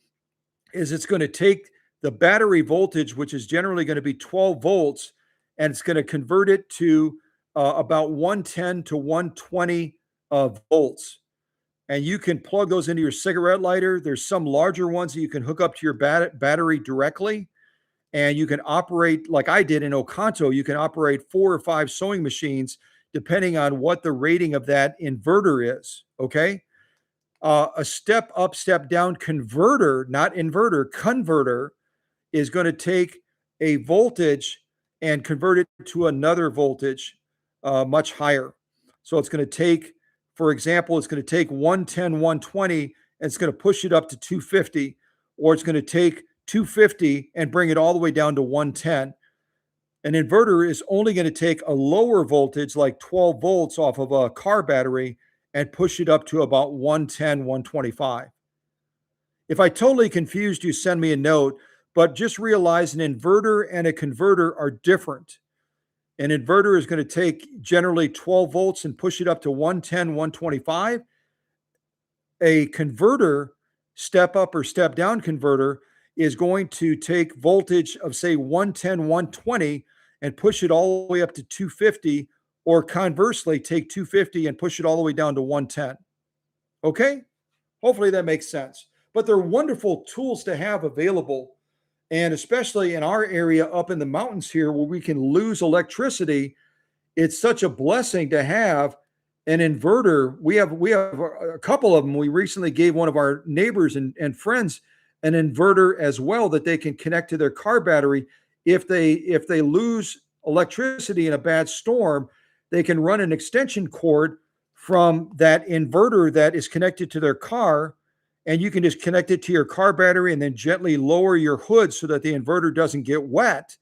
is it's going to take the battery voltage, which is generally going to be 12 volts, and it's going to convert it to about 110 to 120 volts. And you can plug those into your cigarette lighter. There's some larger ones that you can hook up to your battery directly. And you can operate, like I did in Oconto, you can operate 4 or 5 sewing machines depending on what the rating of that inverter is, okay? A step up, step down converter, not inverter, converter, is going to take a voltage and convert it to another voltage much higher. So it's going to take, for example, it's going to take 110, 120, and it's going to push it up to 250, or it's going to take 250 and bring it all the way down to 110. An inverter is only going to take a lower voltage, like 12 volts off of a car battery, and push it up to about 110, 125. If I totally confused you, send me a note, but just realize an inverter and a converter are different. An inverter is going to take generally 12 volts and push it up to 110, 125. A converter, step up or step down converter, is going to take voltage of say 110, 120 and push it all the way up to 250, or conversely, take 250 and push it all the way down to 110. Okay? Hopefully that makes sense. But they're wonderful tools to have available. And especially in our area up in the mountains here where we can lose electricity, it's such a blessing to have an inverter. We have a couple of them. We recently gave one of our neighbors and friends an inverter as well that they can connect to their car battery. If they lose electricity in a bad storm, they can run an extension cord from that inverter that is connected to their car, and you can just connect it to your car battery and then gently lower your hood so that the inverter doesn't get wet.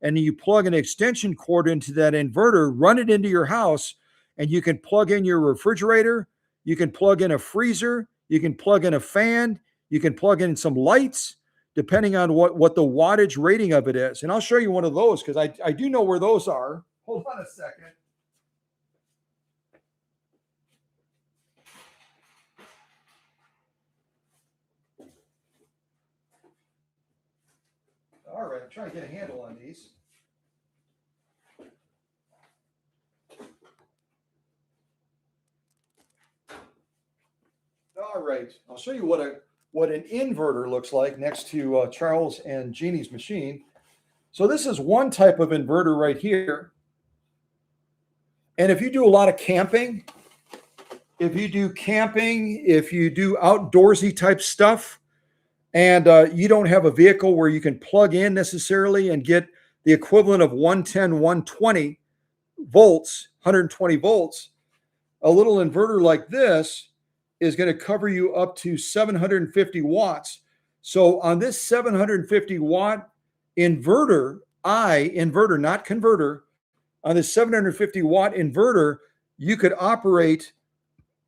And then you plug an extension cord into that inverter, run it into your house, and you can plug in your refrigerator, you can plug in a freezer, you can plug in a fan, you can plug in some lights, depending on what the wattage rating of it is. And I'll show you one of those because I do know where those are. Hold on a second. All right, I'm trying to get a handle on these. All right, I'll show you what an inverter looks like next to Charles and Jeannie's machine. So this is one type of inverter right here. And if you do a lot of camping, if you do outdoorsy type stuff, and you don't have a vehicle where you can plug in necessarily and get the equivalent of 110, 120 volts, 120 volts, a little inverter like this is going to cover you up to 750 watts. So on this 750 watt inverter, not converter, on this 750 watt inverter, you could operate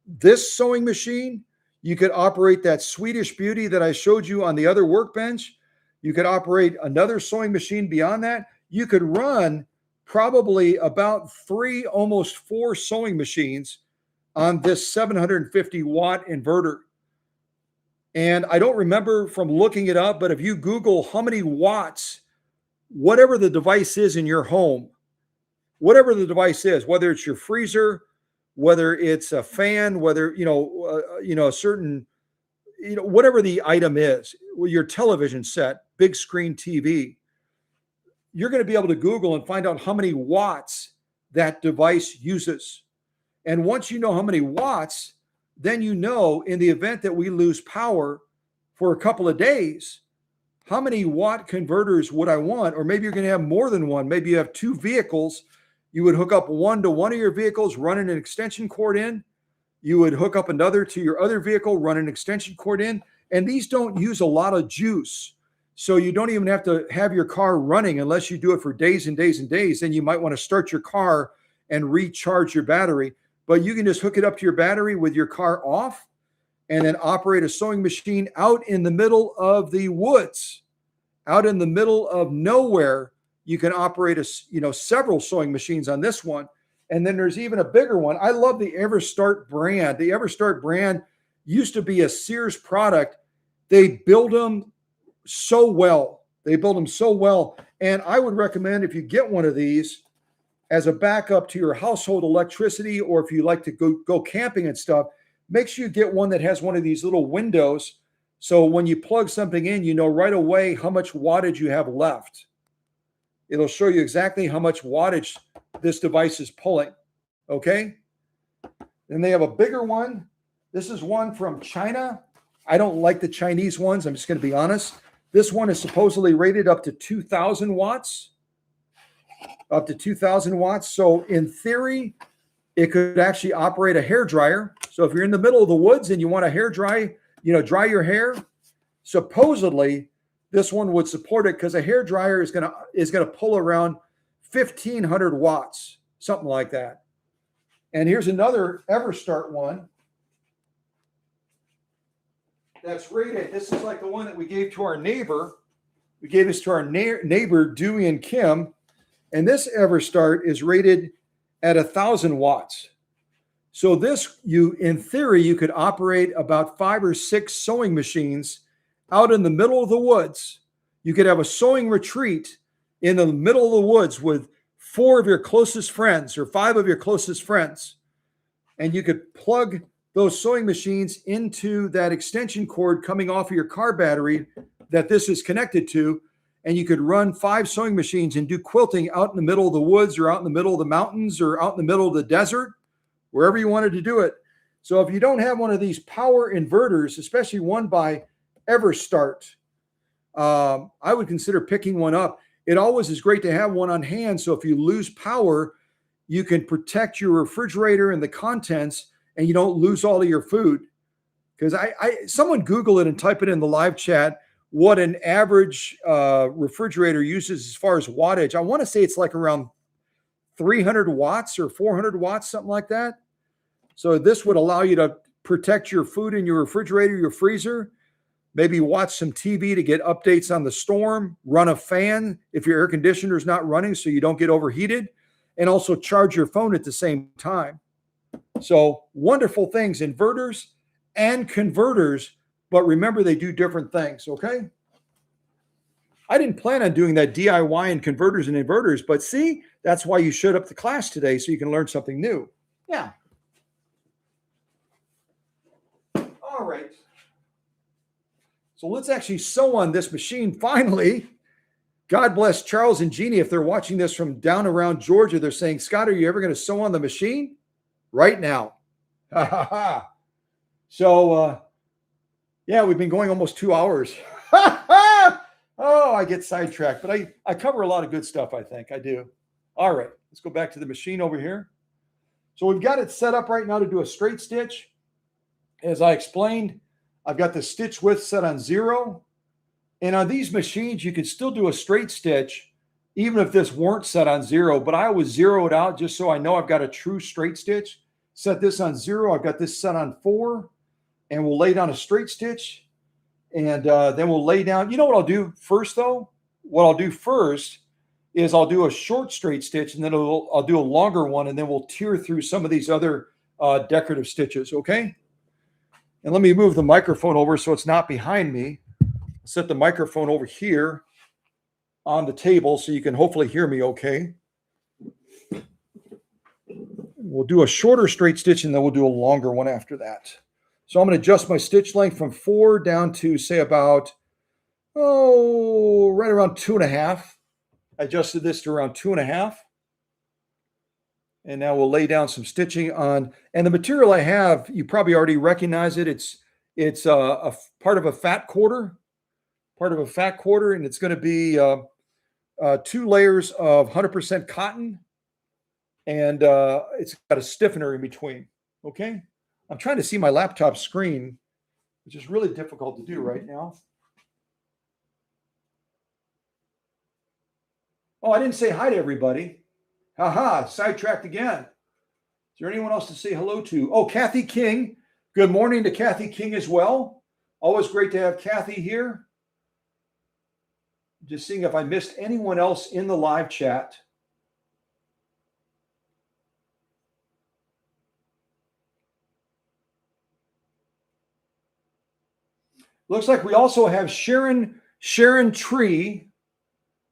this sewing machine. You could operate that Swedish Beauty that I showed you on the other workbench. You could operate another sewing machine beyond that. You could run probably about 3, almost 4 sewing machines on this 750 watt inverter. And I don't remember from looking it up, but if you Google how many watts, whatever the device is in your home, whatever the device is, whether it's your freezer, whether it's a fan, whether, a certain, whatever the item is, your television set, big screen TV, you're going to be able to Google and find out how many watts that device uses. And once you know how many watts, then you know in the event that we lose power for a couple of days, how many watt converters would I want? Or maybe you're going to have more than one. Maybe you have 2 vehicles. You would hook up one to one of your vehicles, running an extension cord in. You would hook up another to your other vehicle, run an extension cord in. And these don't use a lot of juice. So you don't even have to have your car running unless you do it for days and days and days. Then you might want to start your car and recharge your battery. But you can just hook it up to your battery with your car off and then operate a sewing machine out in the middle of the woods, out in the middle of nowhere. You can operate several sewing machines on this one. And then there's even a bigger one. I love the Everstart brand. The Everstart brand used to be a Sears product. They build them so well. And I would recommend if you get one of these as a backup to your household electricity, or if you like to go camping and stuff, make sure you get one that has one of these little windows. So when you plug something in, you know right away how much wattage you have left. It'll show you exactly how much wattage this device is pulling. Okay. Then they have a bigger one. This is one from China. I don't like the Chinese ones. I'm just going to be honest. This one is supposedly rated up to 2,000 watts. Up to 2,000 watts. So in theory, it could actually operate a hair dryer. So if you're in the middle of the woods and you want to dry your hair, supposedly this one would support it because a hair dryer is gonna pull around 1,500 watts, something like that. And here's another Everstart one that's rated. This is like the one that we gave to our neighbor. We gave this to our neighbor, Dewey and Kim. And this Everstart is rated at 1,000 watts. So this, in theory, you could operate about 5 or 6 sewing machines out in the middle of the woods. You could have a sewing retreat in the middle of the woods with 4 of your closest friends or 5 of your closest friends, and you could plug those sewing machines into that extension cord coming off of your car battery that this is connected to, and you could run 5 sewing machines and do quilting out in the middle of the woods or out in the middle of the mountains or out in the middle of the desert, wherever you wanted to do it. So if you don't have one of these power inverters, especially one by Everstart, I would consider picking one up. It always is great to have one on hand. So if you lose power, you can protect your refrigerator and the contents, and you don't lose all of your food. Because someone Google it and type it in the live chat, what an average refrigerator uses as far as wattage. I want to say it's like around 300 watts or 400 watts, something like that. So this would allow you to protect your food in your refrigerator, your freezer, maybe watch some TV to get updates on the storm, run a fan if your air conditioner is not running so you don't get overheated, and also charge your phone at the same time. So wonderful things, inverters and converters, but remember they do different things, okay? I didn't plan on doing that DIY and converters and inverters, but see, that's why you showed up to class today, so you can learn something new. Yeah. All right. So let's actually sew on this machine finally. God bless Charles and Jeanie. If they're watching this from down around Georgia, they're saying, Scott, are you ever going to sew on the machine? Right now. Ha ha ha. So, yeah, we've been going almost 2 hours. Oh, I get sidetracked, but I cover a lot of good stuff, I think. I do. All right, let's go back to the machine over here. So we've got it set up right now to do a straight stitch. As I explained, I've got the stitch width set on 0. And on these machines, you can still do a straight stitch, even if this weren't set on 0. But I always zero it out just so I know I've got a true straight stitch. Set this on 0. I've got this set on 4. And we'll lay down a straight stitch. And then we'll lay down. You know what I'll do first, though? What I'll do first is I'll do a short straight stitch, and then I'll do a longer one, and then we'll tear through some of these other decorative stitches, okay? And let me move the microphone over so it's not behind me. Set the microphone over here on the table so you can hopefully hear me okay. We'll do a shorter straight stitch, and then we'll do a longer one after that. So I'm going to adjust my stitch length from 4 down to, say, about, right around 2.5. I adjusted this to around 2.5. And now we'll lay down some stitching on, and the material I have, you probably already recognize it. It's a part of a fat quarter, and it's going to be 2 layers of 100% cotton, and it's got a stiffener in between, okay? I'm trying to see my laptop screen, which is really difficult to do right now. Oh, I didn't say hi to everybody. Haha, sidetracked again. Is there anyone else to say hello to? Oh, Kathy King. Good morning to Kathy King as well. Always great to have Kathy here. Just seeing if I missed anyone else in the live chat. Looks like we also have Sharon Tree,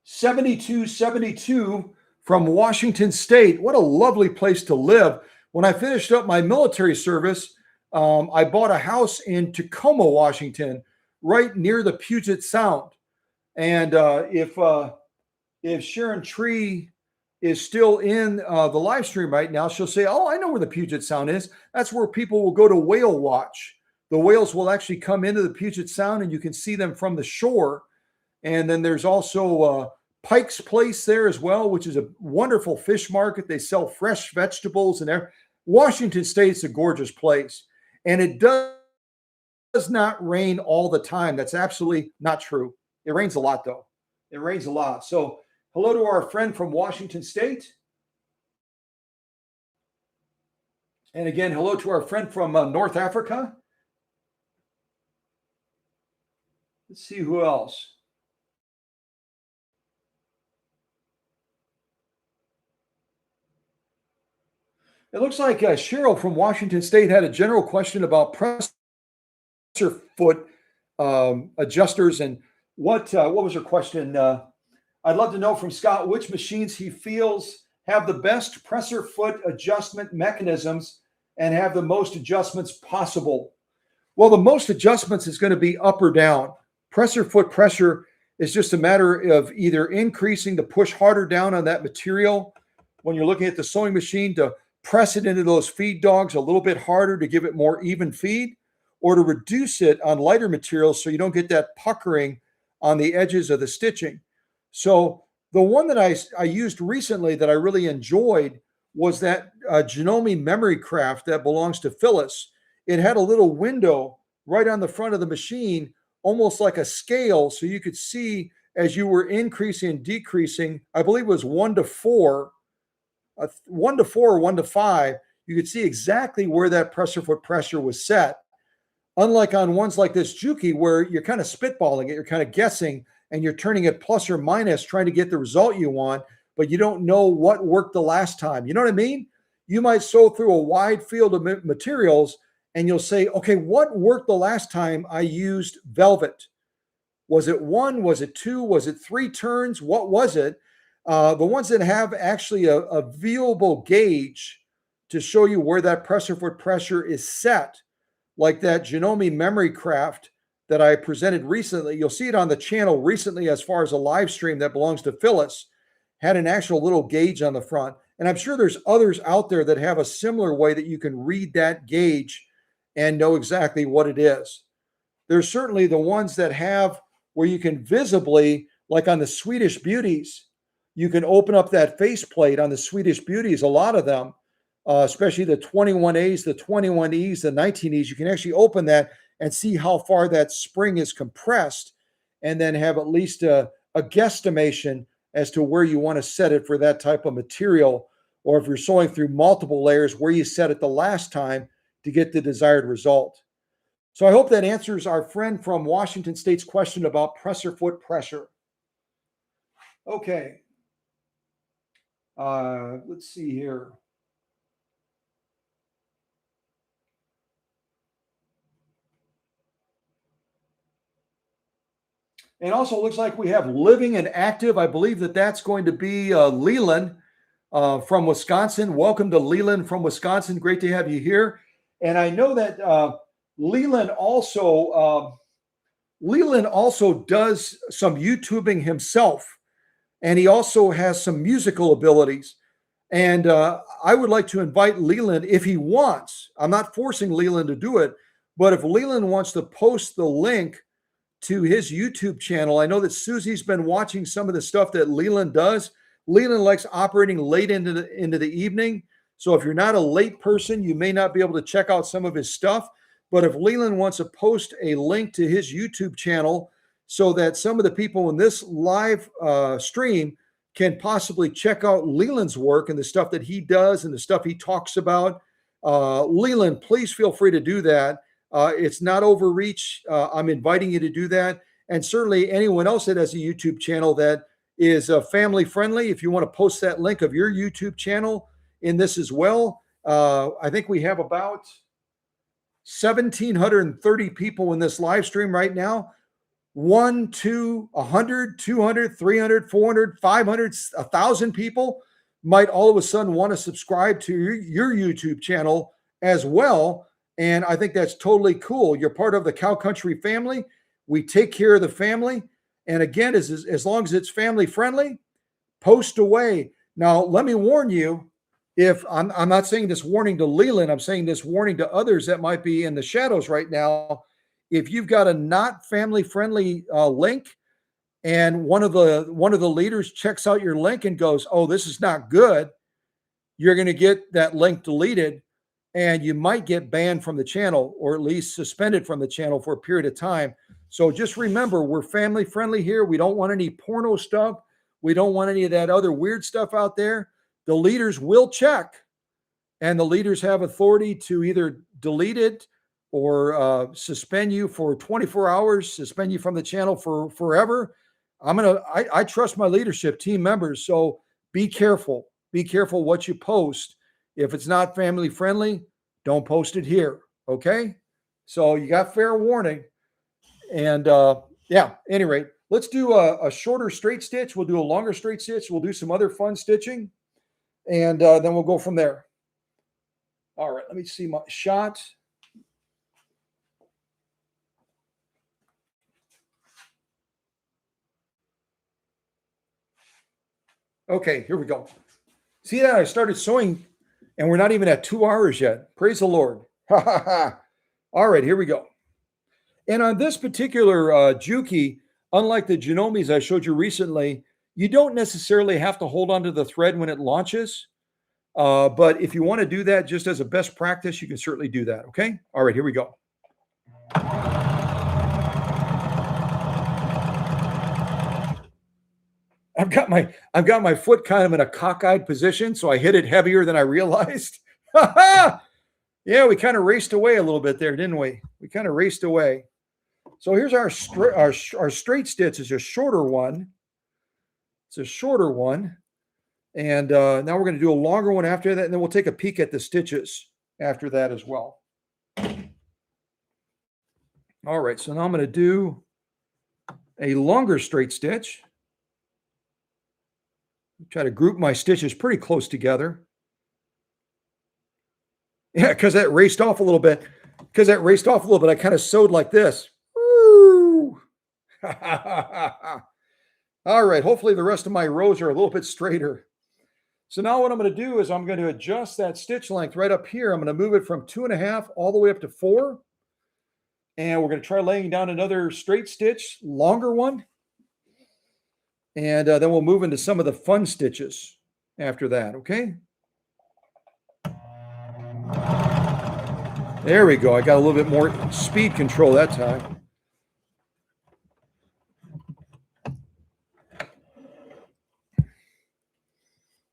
7272 from Washington State. What a lovely place to live. When I finished up my military service, I bought a house in Tacoma, Washington, right near the Puget Sound. And if Sharon Tree is still in the live stream right now, she'll say, oh, I know where the Puget Sound is. That's where people will go to whale watch. The whales will actually come into the Puget Sound, and you can see them from the shore. And then there's also Pike's Place there as well, which is a wonderful fish market. They sell fresh vegetables and there. Washington State's a gorgeous place. And it does not rain all the time. That's absolutely not true. It rains a lot, though. It rains a lot. So hello to our friend from Washington State. And again, hello to our friend from North Africa. Let's see who else. It looks like Cheryl from Washington State had a general question about presser foot adjusters. And what was her question? I'd love to know from Scott which machines he feels have the best presser foot adjustment mechanisms and have the most adjustments possible. Well, the most adjustments is going to be up or down. Presser foot pressure is just a matter of either increasing the push harder down on that material when you're looking at the sewing machine to press it into those feed dogs a little bit harder to give it more even feed, or to reduce it on lighter materials so you don't get that puckering on the edges of the stitching. So the one that I used recently that I really enjoyed was that Jeanie memory craft that belongs to Phyllis. It had a little window right on the front of the machine, almost like a scale, so you could see as you were increasing and decreasing. I believe it was 1 to 4, 1 to 4 or 1 to 5. You could see exactly where that presser foot pressure was set. Unlike on ones like this JUKI, where you're kind of spitballing it, you're kind of guessing, and you're turning it plus or minus, trying to get the result you want, but you don't know what worked the last time. You know what I mean? You might sew through a wide field of materials, and you'll say, okay, what worked the last time I used velvet? Was it 1? Was it 2? Was it 3 turns? What was it? The ones that have actually a viewable gauge to show you where that presser foot pressure is set, like that Jeanie memory craft that I presented recently. You'll see it on the channel recently as far as a live stream that belongs to Phyllis, had an actual little gauge on the front. And I'm sure there's others out there that have a similar way that you can read that gauge and know exactly what it is. There's certainly the ones that have where you can visibly, like on the Swedish Beauties, you can open up that faceplate on the Swedish Beauties, a lot of them, especially the 21As, the 21Es, the 19Es. You can actually open that and see how far that spring is compressed, and then have at least a guesstimation as to where you want to set it for that type of material, or if you're sewing through multiple layers, where you set it the last time to get the desired result. So I hope that answers our friend from Washington State's question about presser foot pressure. Okay. Let's see here. And also looks like we have living and active. I believe that that's going to be Leland from Wisconsin. Welcome to Leland from Wisconsin. Great to have you here. And I know that Leland also does some YouTubing himself, and he also has some musical abilities. And I would like to invite Leland, if he wants. I'm not forcing Leland to do it, but if Leland wants to post the link to his YouTube channel. I know that Susie's been watching some of the stuff that Leland does. Leland likes operating late into the evening. So if you're not a late person, you may not be able to check out some of his stuff. But if Leland wants to post a link to his YouTube channel so that some of the people in this live stream can possibly check out Leland's work and the stuff that he does and the stuff he talks about, Leland, please feel free to do that. It's not overreach. I'm inviting you to do that. And certainly anyone else that has a YouTube channel that is family friendly, if you want to post that link of your YouTube channel in this as well. I think we have about 1,730 people in this live stream right now. 1, 2, 100, 200, 300, 400, 500, 1,000 people might all of a sudden want to subscribe to your YouTube channel as well. And I think that's totally cool. You're part of the Cow Country family. We take care of the family. And again, as long as it's family friendly, post away. Now, let me warn you, if I'm not saying this warning to Leland, I'm saying this warning to others that might be in the shadows right now. If you've got a not family friendly link and one of the leaders checks out your link and goes, oh, this is not good, you're going to get that link deleted. And you might get banned from the channel, or at least suspended from the channel for a period of time. So just remember, we're family friendly here. We don't want any porno stuff. We don't want any of that other weird stuff out there. The leaders will check, and the leaders have authority to either delete it or suspend you for 24 hours, suspend you from the channel for forever. I trust my leadership team members. So be careful. Be careful what you post. If it's not family friendly, don't post it here. Okay. So you got fair warning. And yeah, any rate, let's do a shorter straight stitch. We'll do a longer straight stitch. We'll do some other fun stitching, and then we'll go from there. All right, let me see my shot. Okay, here we go. See that? I started sewing, and we're not even at 2 hours yet. Praise the Lord. Ha ha ha. All right, here we go. And on this particular JUKI, unlike the Janomis I showed you recently, you don't necessarily have to hold onto the thread when it launches. But if you want to do that just as a best practice, you can certainly do that. Okay. All right, here we go. I've got my foot kind of in a cockeyed position, so I hit it heavier than I realized. Yeah, we kind of raced away a little bit there, didn't we? We kind of raced away. So here's our straight stitch is a shorter one. It's a shorter one. And now we're going to do a longer one after that, and then we'll take a peek at the stitches after that as well. All right, so now I'm going to do a longer straight stitch. Try to group my stitches pretty close together. Yeah, because that raced off a little bit. I kind of sewed like this. Woo! All right, hopefully the rest of my rows are a little bit straighter. So now what I'm going to do is I'm going to adjust that stitch length right up here. I'm going to move it from 2.5 all the way up to 4. And we're going to try laying down another straight stitch, longer one. And then we'll move into some of the fun stitches after that, okay? There we go. I got a little bit more speed control that time.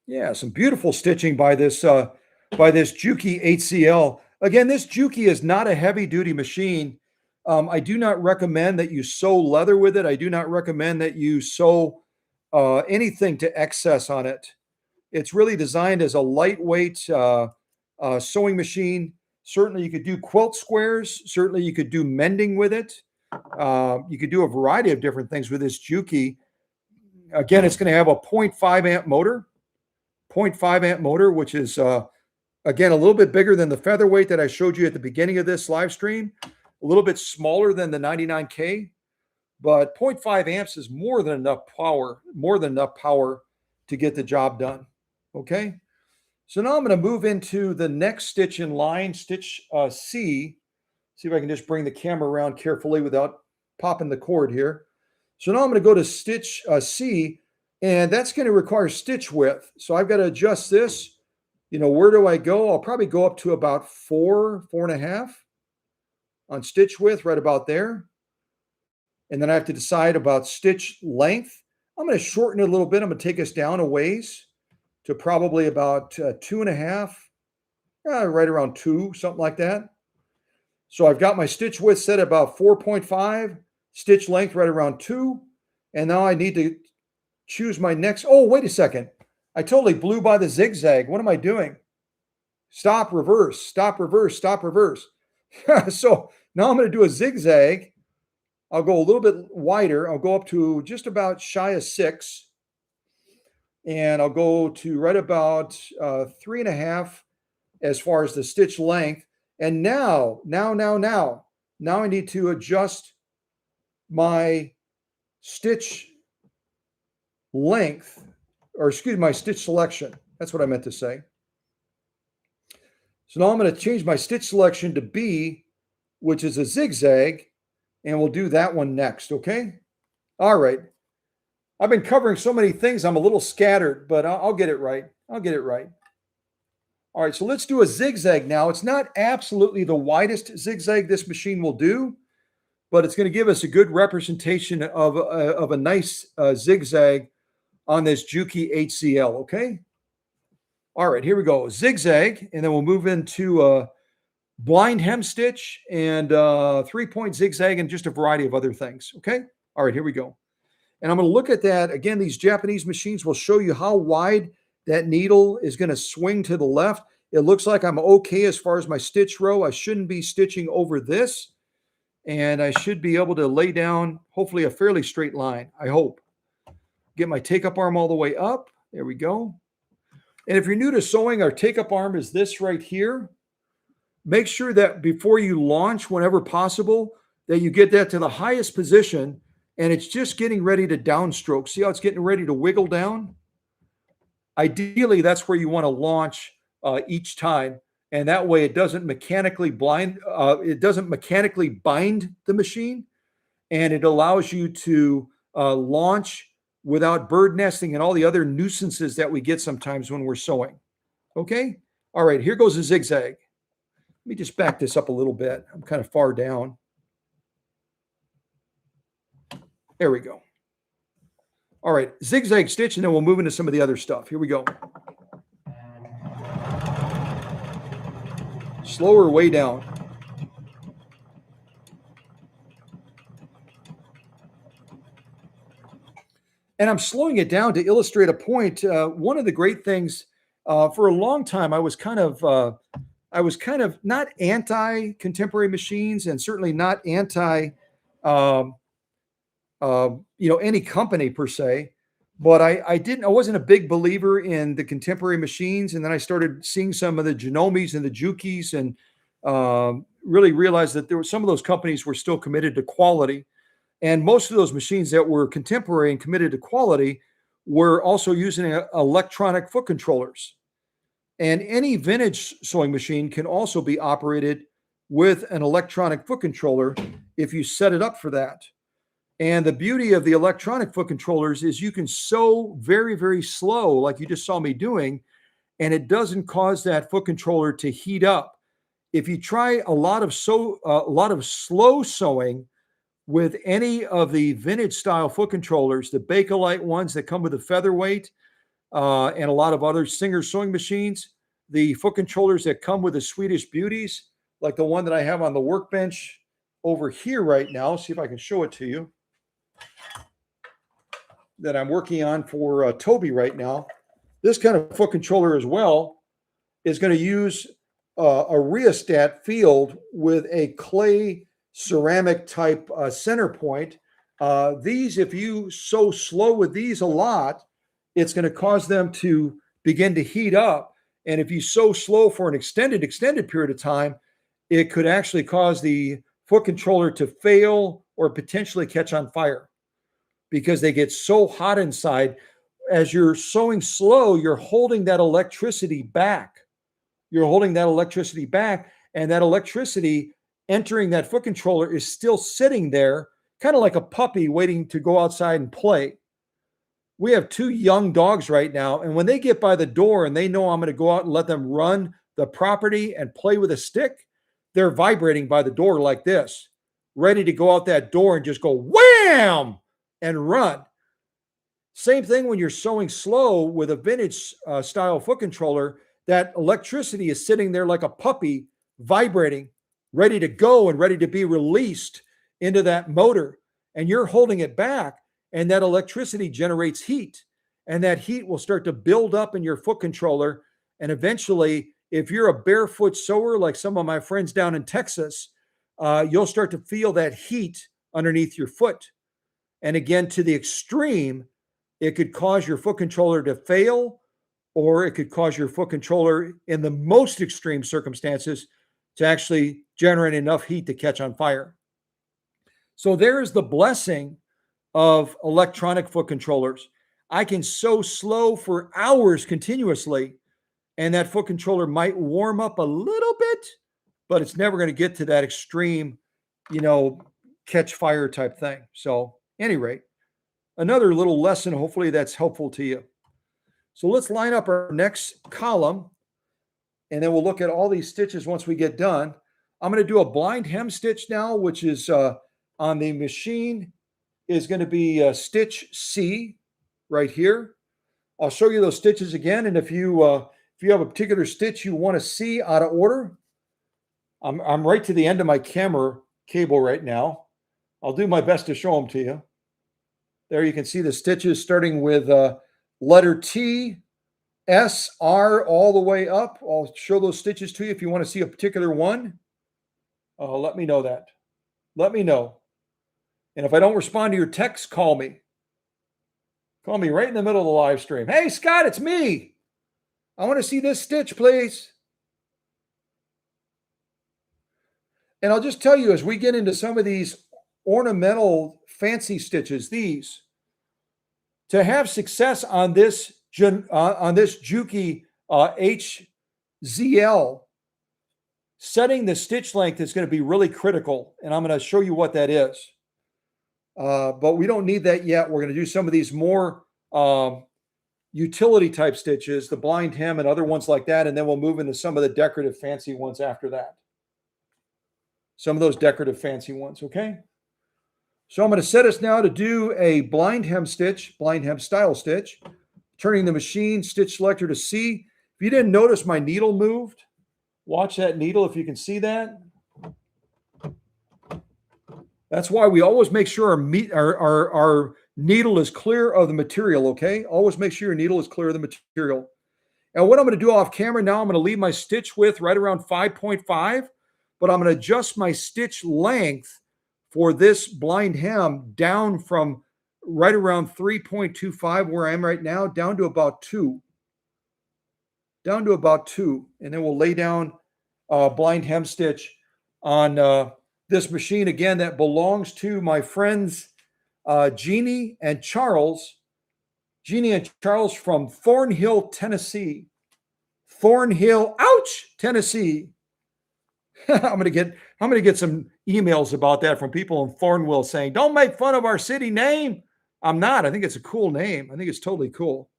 Yeah, some beautiful stitching by this JUKI HZL. Again, this JUKI is not a heavy-duty machine. I do not recommend that you sew leather with it. I do not recommend that you sew anything to excess on it. It's really designed as a lightweight sewing machine. Certainly, you could do quilt squares. Certainly, you could do mending with it. You could do a variety of different things with this JUKI. Again, it's going to have a 0.5 amp motor. 0.5 amp motor, which is, again, a little bit bigger than the Featherweight that I showed you at the beginning of this live stream, a little bit smaller than the 99K, but 0.5 amps is more than enough power to get the job done, okay? So now I'm going to move into the next stitch in line, stitch C. See if I can just bring the camera around carefully without popping the cord here. So now I'm going to go to stitch C, and that's going to require stitch width. So I've got to adjust this. You know, where do I go? I'll probably go up to about 4.5 on stitch width, right about there. And then I have to decide about stitch length. I'm going to shorten it a little bit. I'm going to take us down a ways to probably about 2.5, right around 2, something like that. So I've got my stitch width set at about 4.5, stitch length right around 2. And now I need to choose my next. Oh, wait a second. I totally blew by the zigzag. What am I doing? Stop, reverse, stop, reverse, stop, reverse. So now I'm going to do a zigzag. I'll go a little bit wider. I'll go up to just about shy of 6. And I'll go to right about 3.5 as far as the stitch length. And now I need to adjust my stitch length, or excuse me, my stitch selection. That's what I meant to say. So now I'm going to change my stitch selection to B, which is a zigzag, and we'll do that one next, okay? All right. I've been covering so many things, I'm a little scattered, but I'll get it right. I'll get it right. All right, so let's do a zigzag now. It's not absolutely the widest zigzag this machine will do, but it's going to give us a good representation of a nice zigzag on this JUKI HZL, okay? All right, here we go. Zigzag, and then we'll move into blind hem stitch and 3-point zigzag and just a variety of other things, okay? All right, here we go. And I'm going to look at that. Again, these Japanese machines will show you how wide that needle is going to swing to the left. It looks like I'm okay as far as my stitch row. I shouldn't be stitching over this. and I should be able to lay down hopefully a fairly straight line, I hope. Get my take-up arm all the way up. There we go. And if you're new to sewing, our take-up arm is this right here. Make sure that before you launch, whenever possible, that you get that to the highest position, and it's just getting ready to downstroke. See how it's getting ready to wiggle down? Ideally, that's where you want to launch each time, and that way it doesn't mechanically bind the machine, and it allows you to launch without bird nesting and all the other nuisances that we get sometimes when we're sewing. Okay? All right, here goes a zigzag. Let me just back this up a little bit. I'm kind of far down. There we go. All right, zigzag stitch, and then we'll move into some of the other stuff. Here we go. Slower way down. And I'm slowing it down to illustrate a point. One of the great things, for a long time, I was kind of not anti-contemporary machines, and certainly not anti, any company per se. But I wasn't a big believer in the contemporary machines, and then I started seeing some of the Janomis and the JUKIs, and really realized that there were some of those companies were still committed to quality. And most of those machines that were contemporary and committed to quality were also using electronic foot controllers. And any vintage sewing machine can also be operated with an electronic foot controller if you set it up for that. And the beauty of the electronic foot controllers is you can sew very, very slow, like you just saw me doing, and it doesn't cause that foot controller to heat up. If you try a lot of slow sewing with any of the vintage style foot controllers, the Bakelite ones that come with a featherweight, and a lot of other Singer sewing machines, the foot controllers that come with the Swedish beauties, like the one that I have on the workbench over here right now. See if I can show it to you. That I'm working on for Toby right now. This kind of foot controller as well is going to use a rheostat field with a clay ceramic type center point. These, if you sew slow with these a lot, it's going to cause them to begin to heat up. And if you sew slow for an extended period of time, it could actually cause the foot controller to fail or potentially catch on fire, because they get so hot inside. As you're sewing slow, you're holding that electricity back. You're holding that electricity back, and that electricity entering that foot controller is still sitting there, kind of like a puppy waiting to go outside and play. We have 2 young dogs right now, and when they get by the door and they know I'm going to go out and let them run the property and play with a stick, they're vibrating by the door like this, ready to go out that door and just go wham and run. Same thing when you're sewing slow with a vintage style foot controller. That electricity is sitting there like a puppy, vibrating, ready to go and ready to be released into that motor. And you're holding it back, and that electricity generates heat. And that heat will start to build up in your foot controller. And eventually, if you're a barefoot sewer, like some of my friends down in Texas, you'll start to feel that heat underneath your foot. And again, to the extreme, it could cause your foot controller to fail, or it could cause your foot controller, in the most extreme circumstances, to actually generate enough heat to catch on fire. So there's the blessing of electronic foot controllers. I can sew slow for hours continuously, and that foot controller might warm up a little bit, but it's never going to get to that extreme, catch fire type thing. So, any rate, another little lesson, hopefully that's helpful to you. So let's line up our next column, and then we'll look at all these stitches once we get done. I'm going to do a blind hem stitch now, which is on the machine is going to be stitch C right here. I'll show you those stitches again, and if you have a particular stitch you want to see out of order, I'm right to the end of my camera cable right now. I'll do my best to show them to you. There you can see the stitches starting with letter T, S, R, all the way up. I'll show those stitches to you if you want to see a particular one. Let me know that. Let me know. And if I don't respond to your text, call me. Call me right in the middle of the live stream. Hey, Scott, it's me. I want to see this stitch, please. And I'll just tell you, as we get into some of these ornamental fancy stitches, these, to have success on this JUKI HZL, setting the stitch length is going to be really critical. And I'm going to show you what that is. But we don't need that yet. We're going to do some of these more utility type stitches, the blind hem and other ones like that. And then we'll move into some of the decorative fancy ones after that. Some of those decorative fancy ones, okay? So I'm going to set us now to do a blind hem stitch, blind hem style stitch, turning the machine stitch selector to C. If you didn't notice my needle moved, watch that needle if you can see that. That's why we always make sure our needle is clear of the material, okay? Always make sure your needle is clear of the material. And what I'm going to do off camera now, I'm going to leave my stitch width right around 5.5, but I'm going to adjust my stitch length for this blind hem down from right around 3.25 where I am right now, down to about 2. Down to about 2. And then we'll lay down blind hem stitch on this machine, again, that belongs to my friends Jeanie and Charles. Jeanie and Charles from Thornhill, Tennessee. Thornhill, ouch, Tennessee. I'm gonna get some emails about that from people in Thornhill saying, "Don't make fun of our city name." I'm not. I think it's a cool name. I think it's totally cool.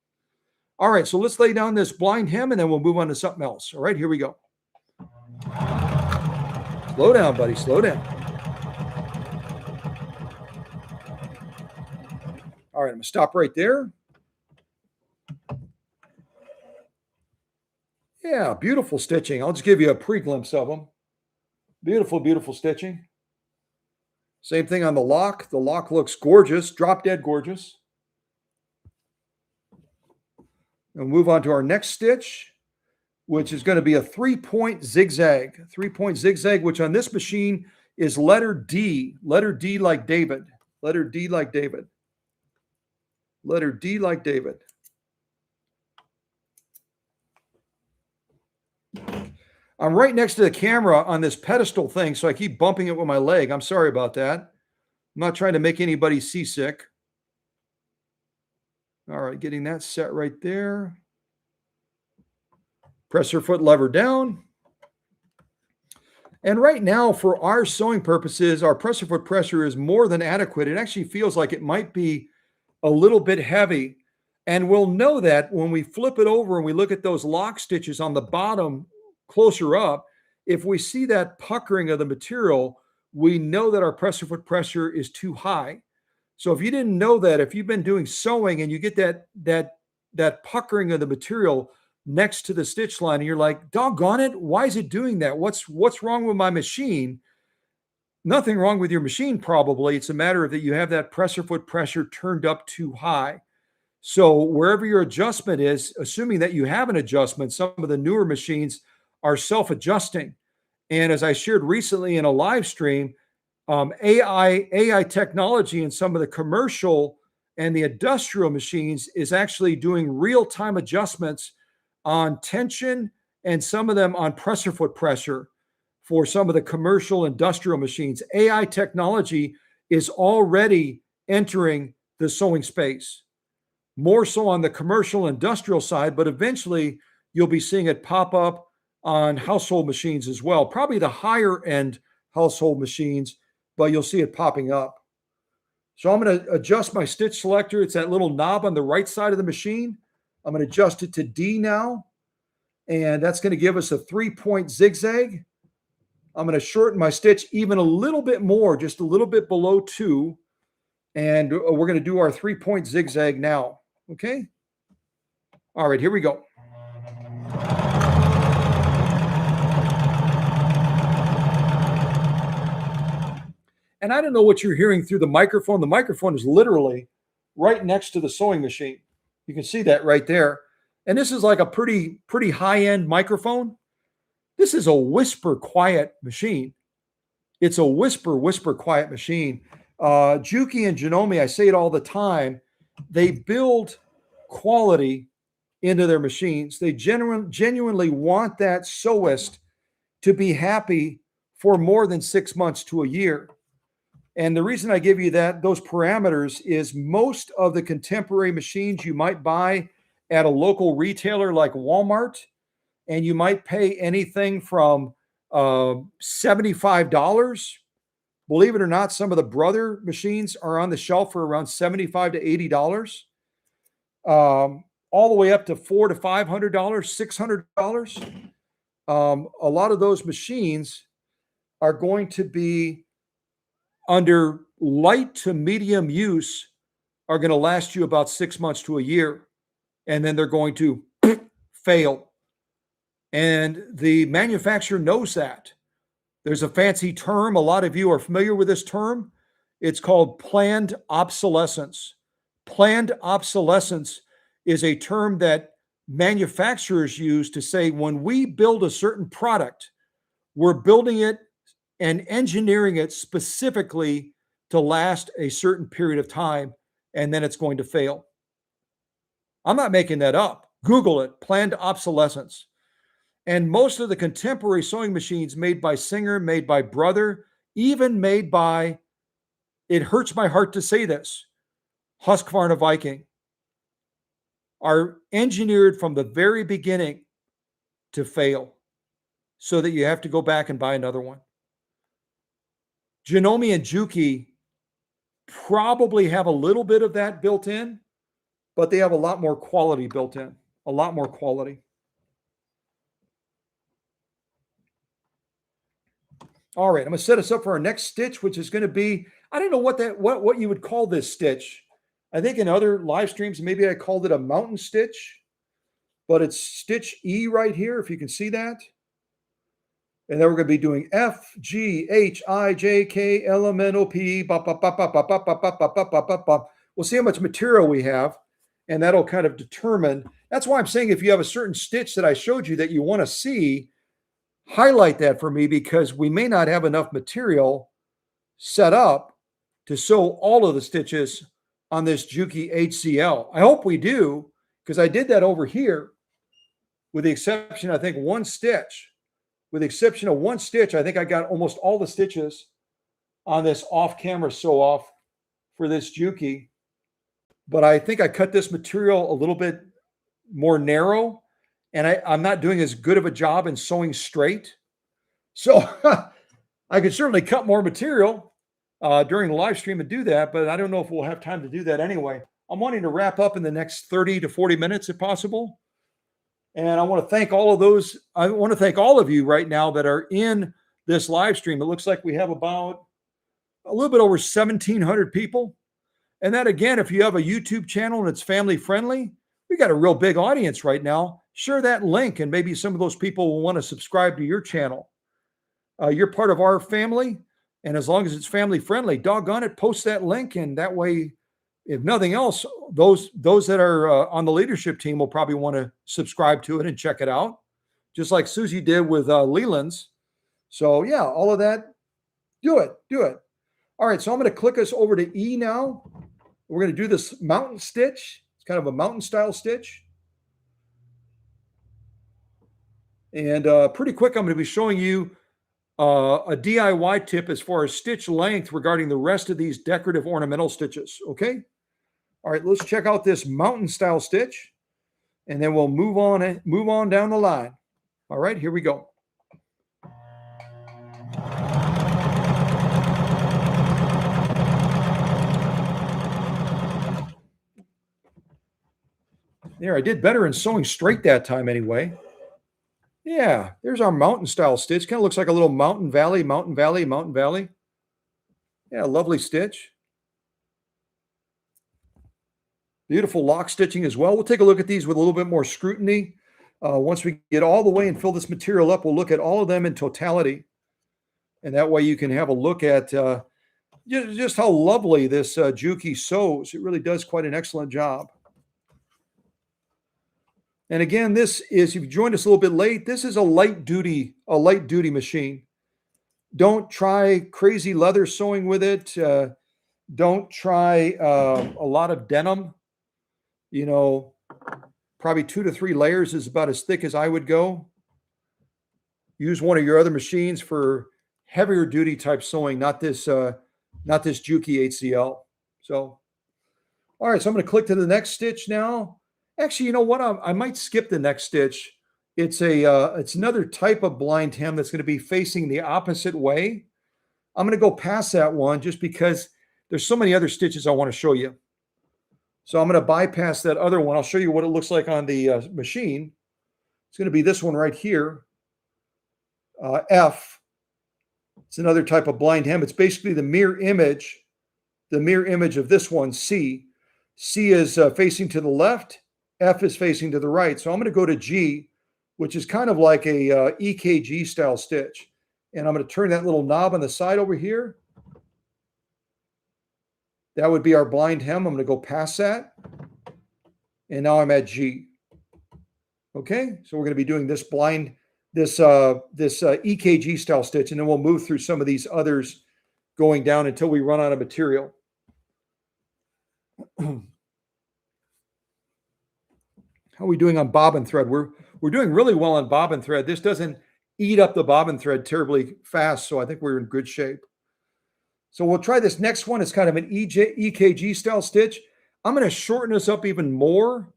All right, so let's lay down this blind hem and then we'll move on to something else. All right, here we go. Slow down, buddy. Slow down. All right, I'm going to stop right there. Yeah, beautiful stitching. I'll just give you a pre-glimpse of them. Beautiful, beautiful stitching. Same thing on the lock. The lock looks gorgeous, drop dead gorgeous. And move on to our next stitch, which is going to be a 3-point zigzag. 3-point zigzag, which on this machine is letter D. Letter D like David. Letter D like David. Letter D like David. I'm right next to the camera on this pedestal thing, so I keep bumping it with my leg. I'm sorry about that. I'm not trying to make anybody seasick. All right, getting that set right there. Presser foot lever down. And right now, for our sewing purposes, our presser foot pressure is more than adequate. It actually feels like it might be a little bit heavy. And we'll know that when we flip it over and we look at those lock stitches on the bottom closer up. If we see that puckering of the material, we know that our presser foot pressure is too high. So if you didn't know that, if you've been doing sewing and you get that puckering of the material next to the stitch line, and you're like, doggone it, why is it doing that? What's wrong with my machine? Nothing wrong with your machine, probably. It's a matter of that you have that presser foot pressure turned up too high. So wherever your adjustment is, assuming that you have an adjustment, some of the newer machines are self-adjusting. And as I shared recently in a live stream, AI technology in some of the commercial and the industrial machines is actually doing real-time adjustments on tension and some of them on presser foot pressure for some of the commercial industrial machines. AI technology is already entering the sewing space, more so on the commercial industrial side, but eventually you'll be seeing it pop up on household machines as well, probably the higher end household machines, but you'll see it popping up. So I'm going to adjust my stitch selector. It's that little knob on the right side of the machine. I'm going to adjust it to D now, and that's going to give us a 3-point zigzag. I'm going to shorten my stitch even a little bit more, just a little bit below 2, and we're going to do our 3-point zigzag now, okay? All right, here we go. And I don't know what you're hearing through the microphone. The microphone is literally right next to the sewing machine. You can see that right there. And this is like a pretty high-end microphone. This is a whisper quiet machine. It's a whisper quiet machine. JUKI and Janome, I say it all the time, they build quality into their machines. They genuinely want that sewist to be happy for more than 6 months to a year. And the reason I give you those parameters is most of the contemporary machines you might buy at a local retailer like Walmart, and you might pay anything from $75. Believe it or not, some of the Brother machines are on the shelf for around $75 to $80, all the way up to $400 to $500, $600. A lot of those machines are going to be under light to medium use, are going to last you about 6 months to a year, and then they're going to fail. And the manufacturer knows that. There's a fancy term. A lot of you are familiar with this term. It's called planned obsolescence. Planned obsolescence is a term that manufacturers use to say when we build a certain product, we're building it and engineering it specifically to last a certain period of time, and then it's going to fail. I'm not making that up. Google it, planned obsolescence. And most of the contemporary sewing machines made by Singer, made by Brother, even made by, it hurts my heart to say this, Husqvarna Viking, are engineered from the very beginning to fail so that you have to go back and buy another one. Janome and JUKI probably have a little bit of that built in, but they have a lot more quality built in, a lot more quality. All right, I'm going to set us up for our next stitch, which is going to be, I don't know what you would call this stitch. I think in other live streams, maybe I called it a mountain stitch, but it's stitch E right here, if you can see that. And then we're going to be doing F, G, H, I, J, K, L, M, N, O, P. We'll see how much material we have, and that'll kind of determine. That's why I'm saying if you have a certain stitch that I showed you that you want to see, highlight that for me, because we may not have enough material set up to sew all of the stitches on this JUKI HZL. I hope we do, because I did that over here with the exception, I think, one stitch. With the exception of one stitch, I think I got almost all the stitches on this off-camera sew-off for this JUKI. But I think I cut this material a little bit more narrow, and I'm not doing as good of a job in sewing straight. So I could certainly cut more material during the live stream and do that, but I don't know if we'll have time to do that anyway. I'm wanting to wrap up in the next 30 to 40 minutes if possible. And I want to thank all of those. I want to thank all of you right now that are in this live stream. It looks like we have about a little bit over 1,700 people. And that, again, if you have a YouTube channel and it's family friendly, we got a real big audience right now. Share that link, and maybe some of those people will want to subscribe to your channel. You're part of our family, and as long as it's family friendly, doggone it, post that link, and that way, if nothing else, those that are on the leadership team will probably want to subscribe to it and check it out, just like Susie did with Leland's. So yeah, all of that, do it. All right, so I'm going to click us over to E now. We're going to do this mountain stitch. It's kind of a mountain style stitch. And pretty quick, I'm going to be showing you a DIY tip as far as stitch length regarding the rest of these decorative ornamental stitches, okay? All right, let's check out this mountain style stitch, and then we'll move on down the line. All right, here we go. There, I did better in sewing straight that time anyway. Yeah, there's our mountain style stitch. Kind of looks like a little mountain valley. Yeah, lovely stitch. Beautiful lock stitching as well. We'll take a look at these with a little bit more scrutiny. Once we get all the way and fill this material up, we'll look at all of them in totality. And that way you can have a look at just how lovely this JUKI sews. It really does quite an excellent job. And again, this is, if you joined us a little bit late, this is a light duty machine. Don't try crazy leather sewing with it. Don't try a lot of denim. You know, probably 2 to 3 layers is about as thick as I would go. Use one of your other machines for heavier duty type sewing, not this JUKI HZL. So, all right, so I'm going to click to the next stitch now. Actually, you know what? I might skip the next stitch. It's another type of blind hem that's going to be facing the opposite way. I'm going to go past that one just because there's so many other stitches I want to show you. So I'm going to bypass that other one. I'll show you what it looks like on the machine. It's going to be this one right here. F. It's another type of blind hem. It's basically the mirror image of this one, C. C is facing to the left. F is facing to the right. So I'm going to go to G, which is kind of like a EKG style stitch. And I'm going to turn that little knob on the side over here. That would be our blind hem. I'm going to go past that. And now I'm at G. Okay, so we're going to be doing this EKG style stitch, and then we'll move through some of these others going down until we run out of material. How are we doing on bobbin thread? We're doing really well on bobbin thread. This doesn't eat up the bobbin thread terribly fast, so I think we're in good shape. So we'll try this next one. It's kind of an EKG style stitch. I'm going to shorten this up even more.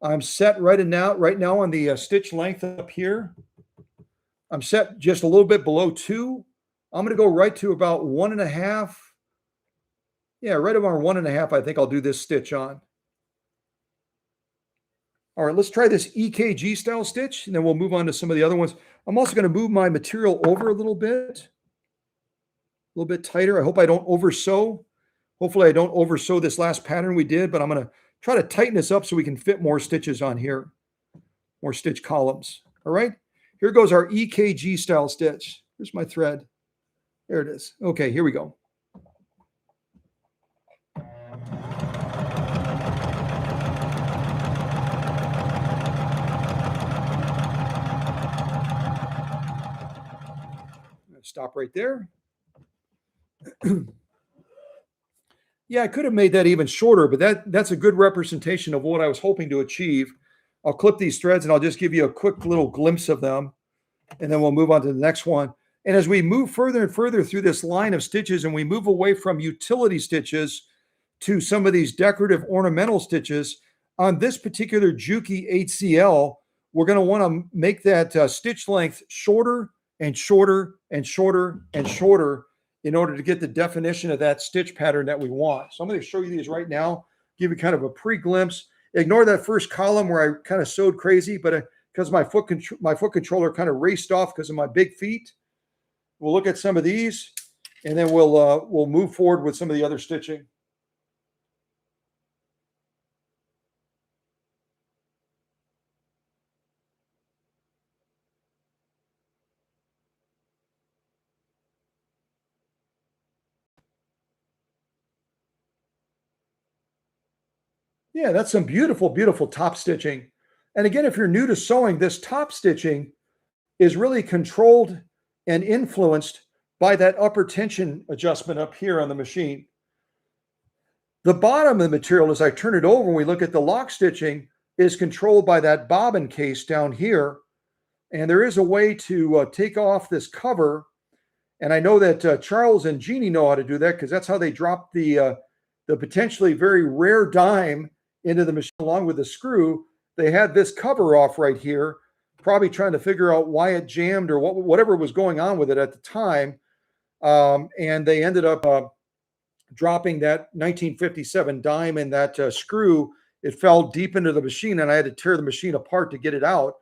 I'm set right now on the stitch length up here. I'm set just a little bit below 2. I'm going to go right to about 1.5. Yeah, right around 1.5. I think I'll do this stitch on. All right, let's try this EKG style stitch, and then we'll move on to some of the other ones. I'm also going to move my material over a little bit tighter. I hope I don't oversew. Hopefully I don't oversew this last pattern we did, but I'm going to try to tighten this up so we can fit more stitches on here, more stitch columns. All right, here goes our EKG style stitch. Here's my thread. There it is. Okay, here we go. Stop right there. Yeah, I could have made that even shorter, but that's a good representation of what I was hoping to achieve. I'll clip these threads and I'll just give you a quick little glimpse of them, and then we'll move on to the next one. And as we move further and further through this line of stitches and we move away from utility stitches to some of these decorative ornamental stitches, on this particular JUKI HZL, we're going to want to make that stitch length shorter and shorter and shorter and shorter in order to get the definition of that stitch pattern that we want. So I'm going to show you these right now, give you kind of a pre-glimpse. Ignore that first column where I kind of sewed crazy, but because my foot controller kind of raced off because of my big feet. We'll look at some of these, and then we'll move forward with some of the other stitching. Yeah, that's some beautiful, beautiful top stitching. And again, if you're new to sewing, this top stitching is really controlled and influenced by that upper tension adjustment up here on the machine. The bottom of the material, as I turn it over and we look at the lock stitching, is controlled by that bobbin case down here. And there is a way to take off this cover. And I know that Charles and Jeanie know how to do that because that's how they drop the potentially very rare dime into the machine along with the screw. They had this cover off right here, probably trying to figure out why it jammed or whatever was going on with it at the time. And they ended up dropping that 1957 dime and that screw. It fell deep into the machine, and I had to tear the machine apart to get it out.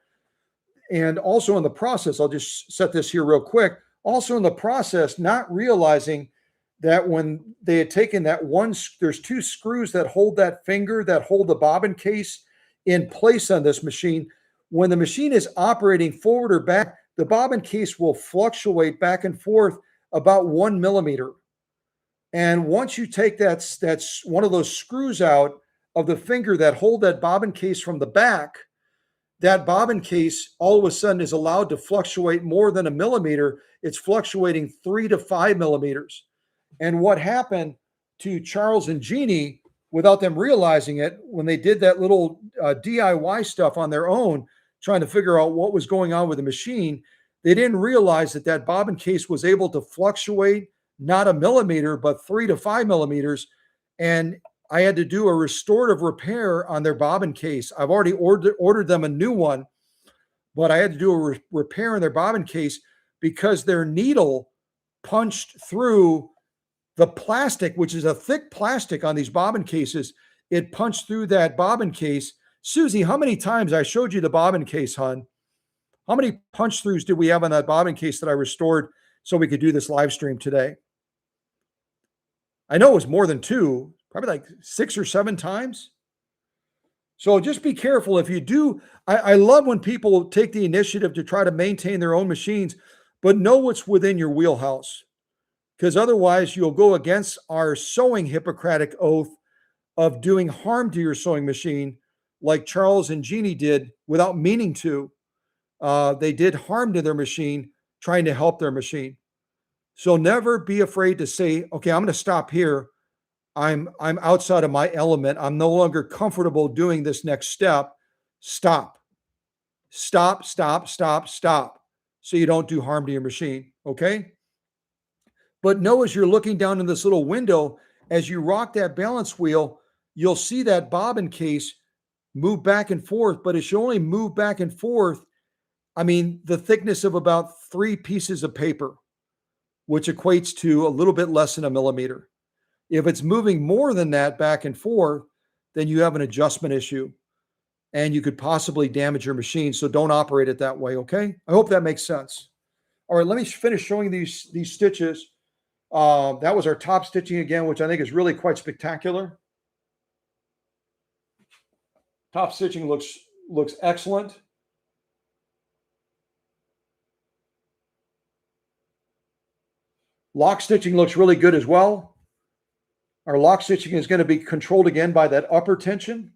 And also in the process, I'll just set this here real quick. Also in the process, not realizing that when they had taken that one, there's 2 screws that hold that finger, that hold the bobbin case in place on this machine. When the machine is operating forward or back, the bobbin case will fluctuate back and forth about 1 millimeter. And once you take that's one of those screws out of the finger that hold that bobbin case from the back, that bobbin case all of a sudden is allowed to fluctuate more than a millimeter. It's fluctuating 3 to 5 millimeters. And what happened to Charles and Jeanie, without them realizing it, when they did that little DIY stuff on their own, trying to figure out what was going on with the machine, they didn't realize that that bobbin case was able to fluctuate not a millimeter, but 3 to 5 millimeters. And I had to do a restorative repair on their bobbin case. I've already ordered them a new one, but I had to do a repair in their bobbin case because their needle punched through the plastic, which is a thick plastic on these bobbin cases. It punched through that bobbin case. Susie, how many times I showed you the bobbin case, hon? How many punch throughs did we have on that bobbin case that I restored so we could do this live stream today? I know it was more than 2, probably like 6 or 7 times. So just be careful if you do. I love when people take the initiative to try to maintain their own machines, but know what's within your wheelhouse, because otherwise you'll go against our sewing Hippocratic oath of doing harm to your sewing machine, like Charles and Jeanie did without meaning to. They did harm to their machine trying to help their machine. So never be afraid to say, okay, I'm going to stop here. I'm outside of my element. I'm no longer comfortable doing this next step. Stop. Stop, stop, stop, stop. So you don't do harm to your machine, okay? But know as you're looking down in this little window, as you rock that balance wheel, you'll see that bobbin case move back and forth, but it should only move back and forth, I mean, the thickness of about 3 pieces of paper, which equates to a little bit less than a millimeter. If it's moving more than that back and forth, then you have an adjustment issue and you could possibly damage your machine. So don't operate it that way, okay? I hope that makes sense. All right, let me finish showing these stitches. That was our top stitching again, which I think is really quite spectacular. Top stitching looks excellent. Lock stitching looks really good as well. Our lock stitching is going to be controlled again by that upper tension.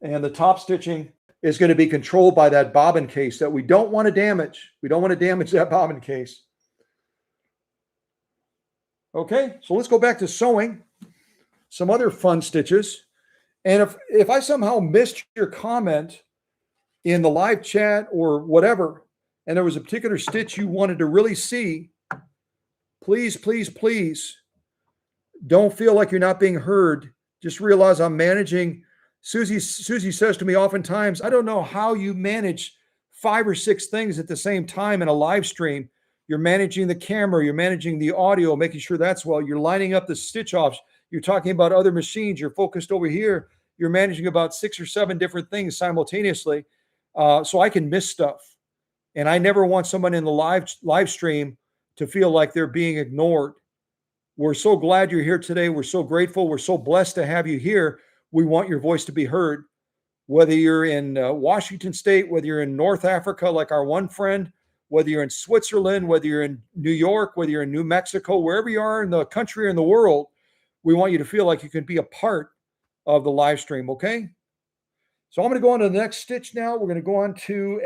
And the top stitching is going to be controlled by that bobbin case that we don't want to damage. We don't want to damage that bobbin case. Okay, so let's go back to sewing. Some other fun stitches. And if I somehow missed your comment in the live chat or whatever, and there was a particular stitch you wanted to really see, please, please, please don't feel like you're not being heard. Just realize I'm managing. Susie says to me oftentimes, I don't know how you manage 5 or 6 things at the same time in a live stream. You're managing the camera, you're managing the audio, making sure that's well, you're lining up the stitch offs, you're talking about other machines, you're focused over here, you're managing about 6 or 7 different things simultaneously. So I can miss stuff. And I never want someone in the live stream to feel like they're being ignored. We're so glad you're here today. We're so grateful. We're so blessed to have you here. We want your voice to be heard. Whether you're in Washington State, whether you're in North Africa, like our one friend, whether you're in Switzerland, whether you're in New York, whether you're in New Mexico, wherever you are in the country or in the world, we want you to feel like you can be a part of the live stream, okay? So I'm going to go on to the next stitch now. We're going to go on to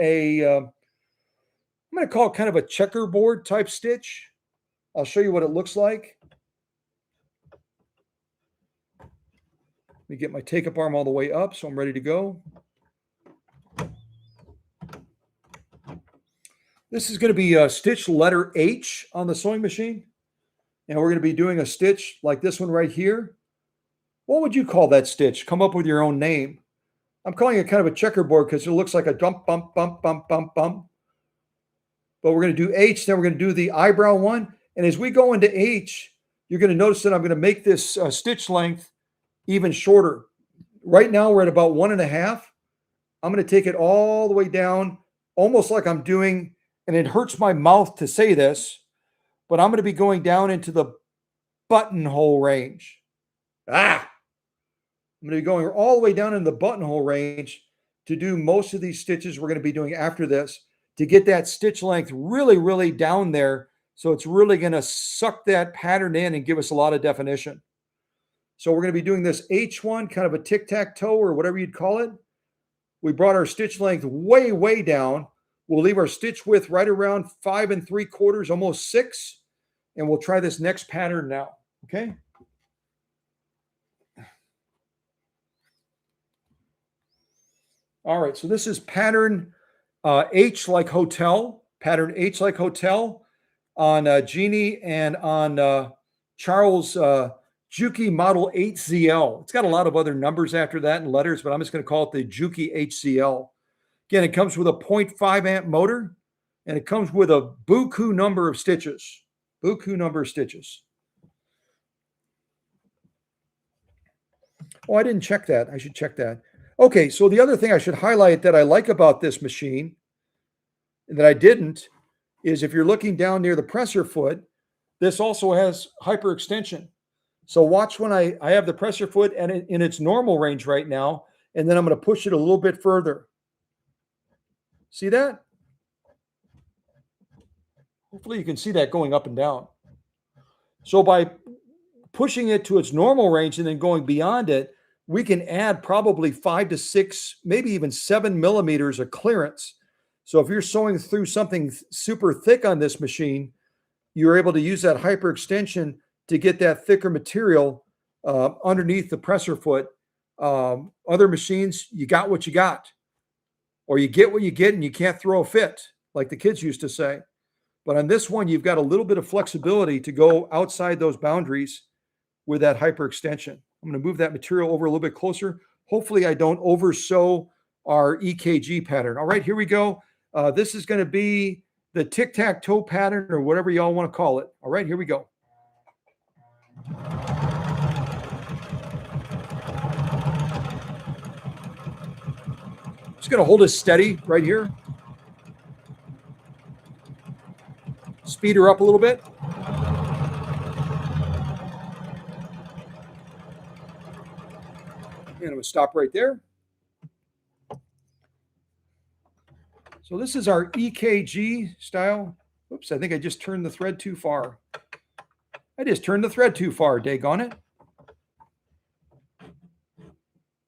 I'm going to call it kind of a checkerboard type stitch. I'll show you what it looks like. Let me get my take-up arm all the way up so I'm ready to go. This is going to be stitch letter H on the sewing machine. And we're going to be doing a stitch like this one right here. What would you call that stitch? Come up with your own name. I'm calling it kind of a checkerboard because it looks like a bump, bump, bump, bump, bump, bump. But we're going to do H, then we're going to do the eyebrow one. And as we go into H, you're going to notice that I'm going to make this stitch length even shorter. Right now, we're at about 1.5. I'm going to take it all the way down, almost like I'm doing, and it hurts my mouth to say this, but I'm going to be going down into the buttonhole range. I'm going to be going all the way down in the buttonhole range to do most of these stitches we're going to be doing after this to get that stitch length really, really down there. So it's really going to suck that pattern in and give us a lot of definition. So we're going to be doing this H1, kind of a tic-tac-toe or whatever you'd call it. We brought our stitch length way, way down. We'll leave our stitch width right around 5 3/4, almost 6. And we'll try this next pattern now, okay? All right, so this is pattern H like hotel, pattern H like hotel on Jeanie and on Charles JUKI Model HZL. It's got a lot of other numbers after that and letters, but I'm just going to call it the JUKI HZL. Again, it comes with a 0.5 amp motor, and it comes with a buku number of stitches. Buku number of stitches. Oh, I didn't check that. I should check that. Okay, so the other thing I should highlight that I like about this machine that I didn't is if you're looking down near the presser foot, this also has hyperextension. So watch when I have the presser foot and in its normal range right now, and then I'm going to push it a little bit further. See that? Hopefully you can see that going up and down. So by pushing it to its normal range and then going beyond it, we can add probably 5 to 6, maybe even 7 millimeters of clearance. So if you're sewing through something super thick on this machine, you're able to use that hyperextension to get that thicker material underneath the presser foot. Other machines, you got what you got, or you get what you get and you can't throw a fit, like the kids used to say. But on this one, you've got a little bit of flexibility to go outside those boundaries with that hyperextension. I'm going to move that material over a little bit closer. Hopefully I don't over sew our EKG pattern. All right, here we go. This is going to be the tic-tac-toe pattern or whatever y'all want to call it. All right, here we go. Just going to hold it steady right here. Speed her up a little bit. And I'm going to stop right there. So this is our EKG style. Oops, I think I just turned the thread too far. I just turned the thread too far, daggone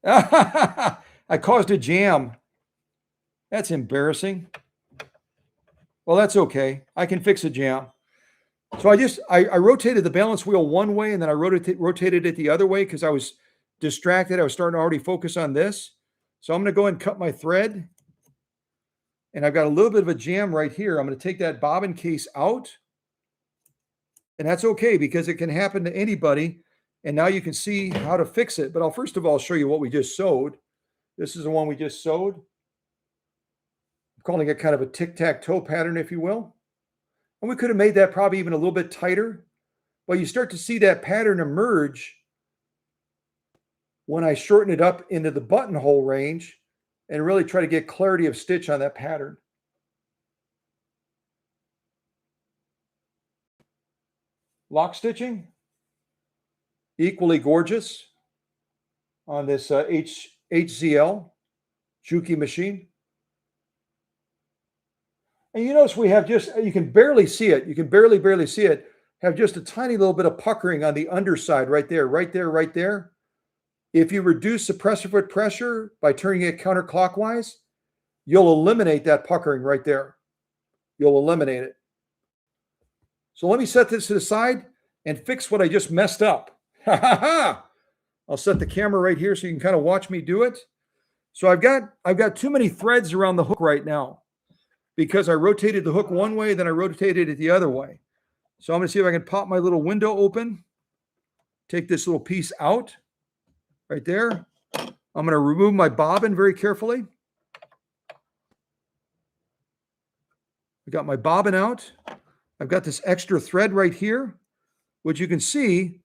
it. I caused a jam. That's embarrassing. Well, that's okay. I can fix a jam. So I rotated the balance wheel one way and then I rotated it the other way because I was distracted. I was starting to already focus on this. So I'm going to go ahead and cut my thread. And I've got a little bit of a jam right here. I'm going to take that bobbin case out. And that's okay because it can happen to anybody. And now you can see how to fix it. But I'll first of all show you what we just sewed. This is the one we just sewed. I'm calling it kind of a tic-tac-toe pattern, if you will. And we could have made that probably even a little bit tighter. But you start to see that pattern emerge when I shorten it up into the buttonhole range and really try to get clarity of stitch on that pattern. Lock stitching, equally gorgeous on this HZL JUKI machine. And you notice we have just, you can barely see it. You can barely see it. Have just a tiny little bit of puckering on the underside right there, right there, right there. If you reduce the presser foot pressure by turning it counterclockwise, you'll eliminate that puckering right there. You'll eliminate it. So let me set this to the side and fix what I just messed up. I'll set the camera right here so you can kind of watch me do it. So I've got too many threads around the hook right now because I rotated the hook one way, then I rotated it the other way. So I'm going to see if I can pop my little window open, take this little piece out. Right there. I'm going to remove my bobbin very carefully. I got my bobbin out. I've got this extra thread right here, which you can see,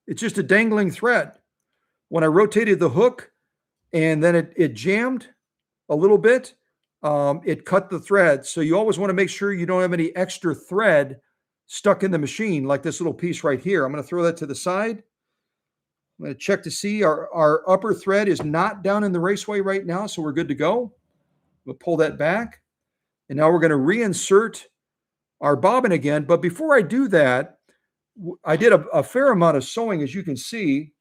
it's just a dangling thread. When I rotated the hook and then it jammed a little bit, it cut the thread. So you always want to make sure you don't have any extra thread stuck in the machine like this little piece right here. I'm going to throw that to the side. I'm going to check to see our upper thread is not down in the raceway right now, so we're good to go. We'll pull that back. And now we're going to reinsert our bobbin again. But before I do that, I did a fair amount of sewing, as you can see.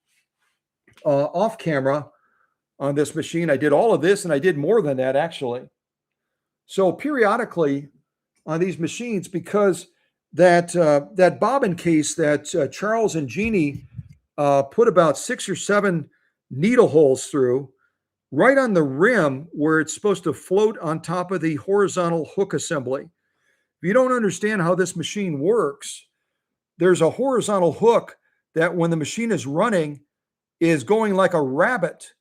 off camera on this machine. I did all of this and I did more than that actually. So periodically on these machines, because that bobbin case that Charles and Jeanie put about 6 or 7 needle holes through, right on the rim where it's supposed to float on top of the horizontal hook assembly. If you don't understand how this machine works, there's a horizontal hook that when the machine is running is going like a rabbit,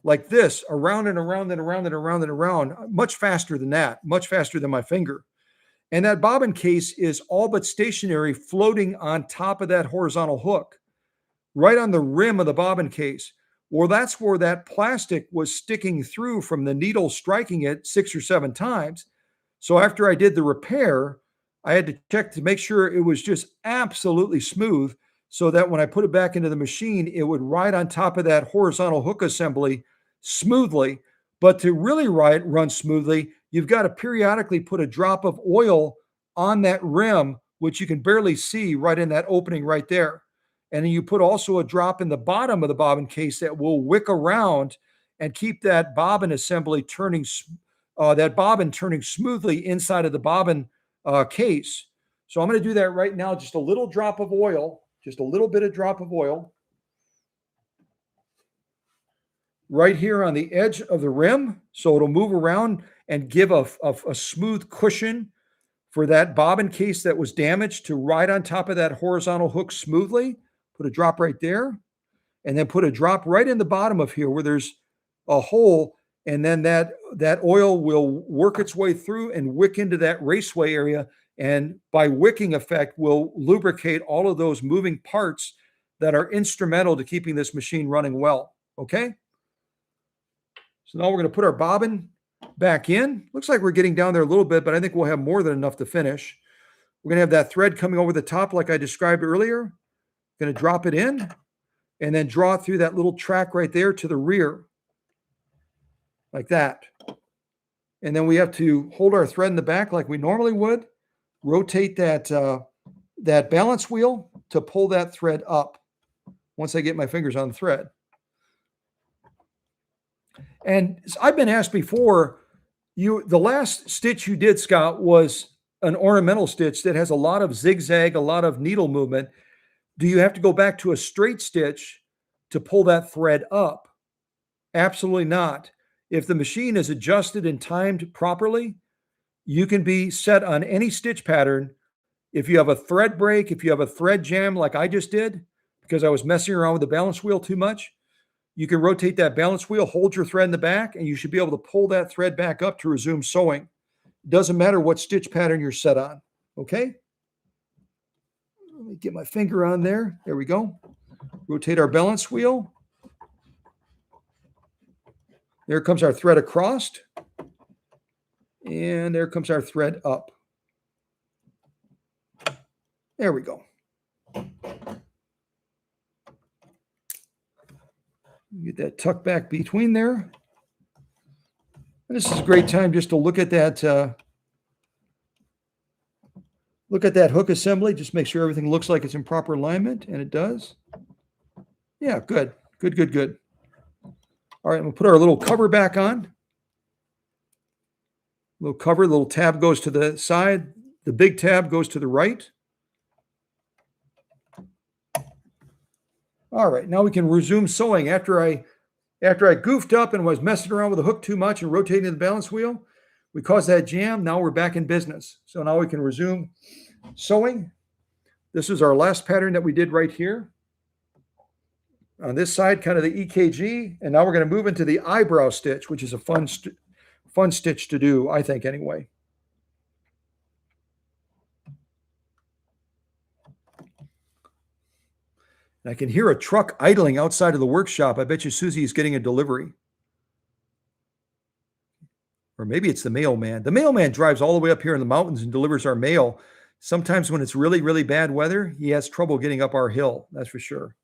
like this, around and around and around and around and around, much faster than that, much faster than my finger. And that bobbin case is all but stationary, floating on top of that horizontal hook, right on the rim of the bobbin case. Well, that's where that plastic was sticking through from the needle striking it 6 or 7 times. So after I did the repair, I had to check to make sure it was just absolutely smooth so that when I put it back into the machine, it would ride on top of that horizontal hook assembly smoothly. But to really run smoothly, you've got to periodically put a drop of oil on that rim, which you can barely see right in that opening right there. And then you put also a drop in the bottom of the bobbin case that will wick around and keep that bobbin assembly turning, turning smoothly inside of the bobbin case. So I'm going to do that right now. Just a little drop of oil, just a little bit of drop of oil right here on the edge of the rim. So it'll move around and give a smooth cushion for that bobbin case that was damaged to ride on top of that horizontal hook smoothly. Put a drop right there, and then put a drop right in the bottom of here where there's a hole, and then that oil will work its way through and wick into that raceway area, and by wicking effect will lubricate all of those moving parts that are instrumental to keeping this machine running well. Okay? So now we're going to put our bobbin back in. Looks like we're getting down there a little bit, but I think we'll have more than enough to finish. We're going to have that thread coming over the top like I described earlier. Going to drop it in and then draw it through that little track right there to the rear, like that. And then we have to hold our thread in the back like we normally would, rotate that balance wheel to pull that thread up once I get my fingers on the thread. And I've been asked before, the last stitch you did, Scott, was an ornamental stitch that has a lot of zigzag, a lot of needle movement. Do you have to go back to a straight stitch to pull that thread up? Absolutely not. If the machine is adjusted and timed properly, you can be set on any stitch pattern. If you have a thread break, if you have a thread jam like I just did, because I was messing around with the balance wheel too much, you can rotate that balance wheel, hold your thread in the back, and you should be able to pull that thread back up to resume sewing. Doesn't matter what stitch pattern you're set on, okay? Let me get my finger on there. There we go. Rotate our balance wheel. There comes our thread across. And there comes our thread up. There we go. Get that tucked back between there. And this is a great time just to look at that hook assembly. Just make sure everything looks like it's in proper alignment, and it does. Yeah, good. Good, good, good. All right, we'll put our little cover back on. Little cover, little tab goes to the side. The big tab goes to the right. All right, now we can resume sewing. After I goofed up and was messing around with the hook too much and rotating the balance wheel, we caused that jam. Now we're back in business. So now we can resume sewing. This is our last pattern that we did right here. On this side, kind of the EKG. And now we're going to move into the eyebrow stitch, which is a fun stitch to do, I think, anyway. And I can hear a truck idling outside of the workshop. I bet you Susie is getting a delivery. Or maybe it's the mailman. The mailman drives all the way up here in the mountains and delivers our mail. Sometimes when it's really, really bad weather, he has trouble getting up our hill. That's for sure.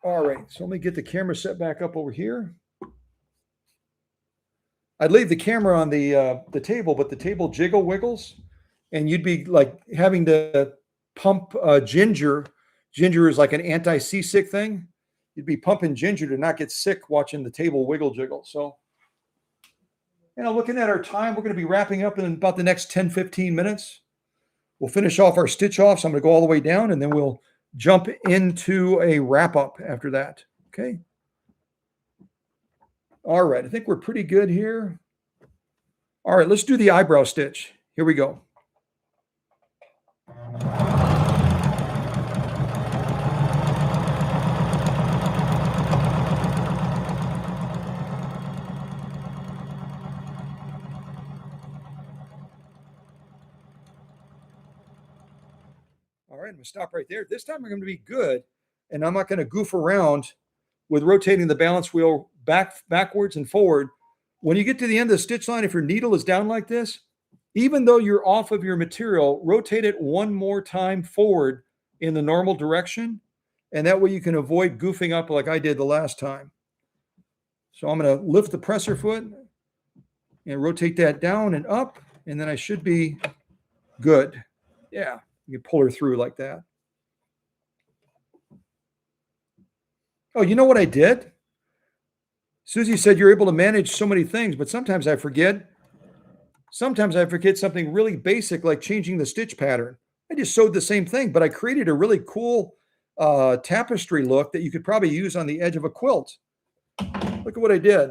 All right, so let me get the camera set back up over here. I'd leave the camera on the table, but the table jiggle wiggles, and you'd be like having to pump ginger. Ginger is like an anti-seasick thing. you'd be pumping ginger to not get sick watching the table wiggle jiggle. So, looking at our time, we're going to be wrapping up in about the next 10, 15 minutes. We'll finish off our stitch off. So I'm going to go all the way down and then we'll jump into a wrap up after that. Okay. All right. I think we're pretty good here. All right. Let's do the eyebrow stitch. Here we go. All right, I'm going to stop right there. This time I'm going to be good, and I'm not going to goof around with rotating the balance wheel backwards and forward. When you get to the end of the stitch line, if your needle is down like this, even though you're off of your material, rotate it one more time forward in the normal direction, and that way you can avoid goofing up like I did the last time. So I'm going to lift the presser foot and rotate that down and up, and then I should be good. Yeah. You pull her through like that. Oh, you know what I did? Susie said you're able to manage so many things, but sometimes I forget. Sometimes I forget something really basic like changing the stitch pattern. I just sewed the same thing, but I created a really cool tapestry look that you could probably use on the edge of a quilt. Look at what I did.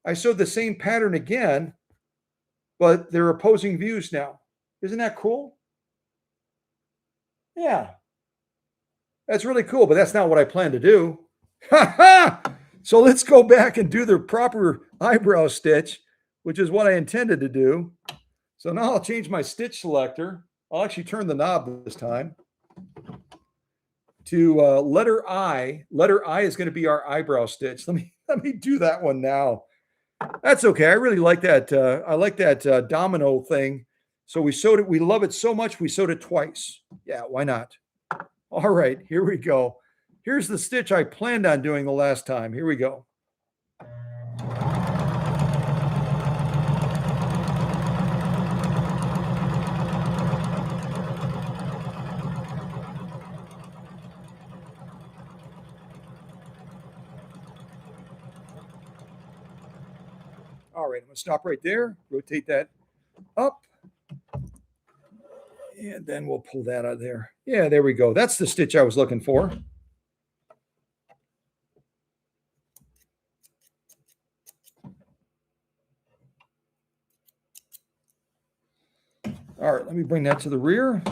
I sewed the same pattern again, but they're opposing views now. Isn't that cool? Yeah, that's really cool, but that's not what I plan to do. So let's go back and do the proper eyebrow stitch, which is what I intended to do. So now I'll change my stitch selector. I'll actually turn the knob this time to letter I. Letter I is going to be our eyebrow stitch. Let me do that one now. That's okay. I really like that. I like that domino thing. So we sewed it. We love it so much. We sewed it twice. Yeah, why not? All right, here we go. Here's the stitch I planned on doing the last time. Here we go. All right, I'm going to stop right there. Rotate that up. And then we'll pull that out of there. Yeah, there we go. That's the stitch I was looking for. All right, let me bring that to the rear.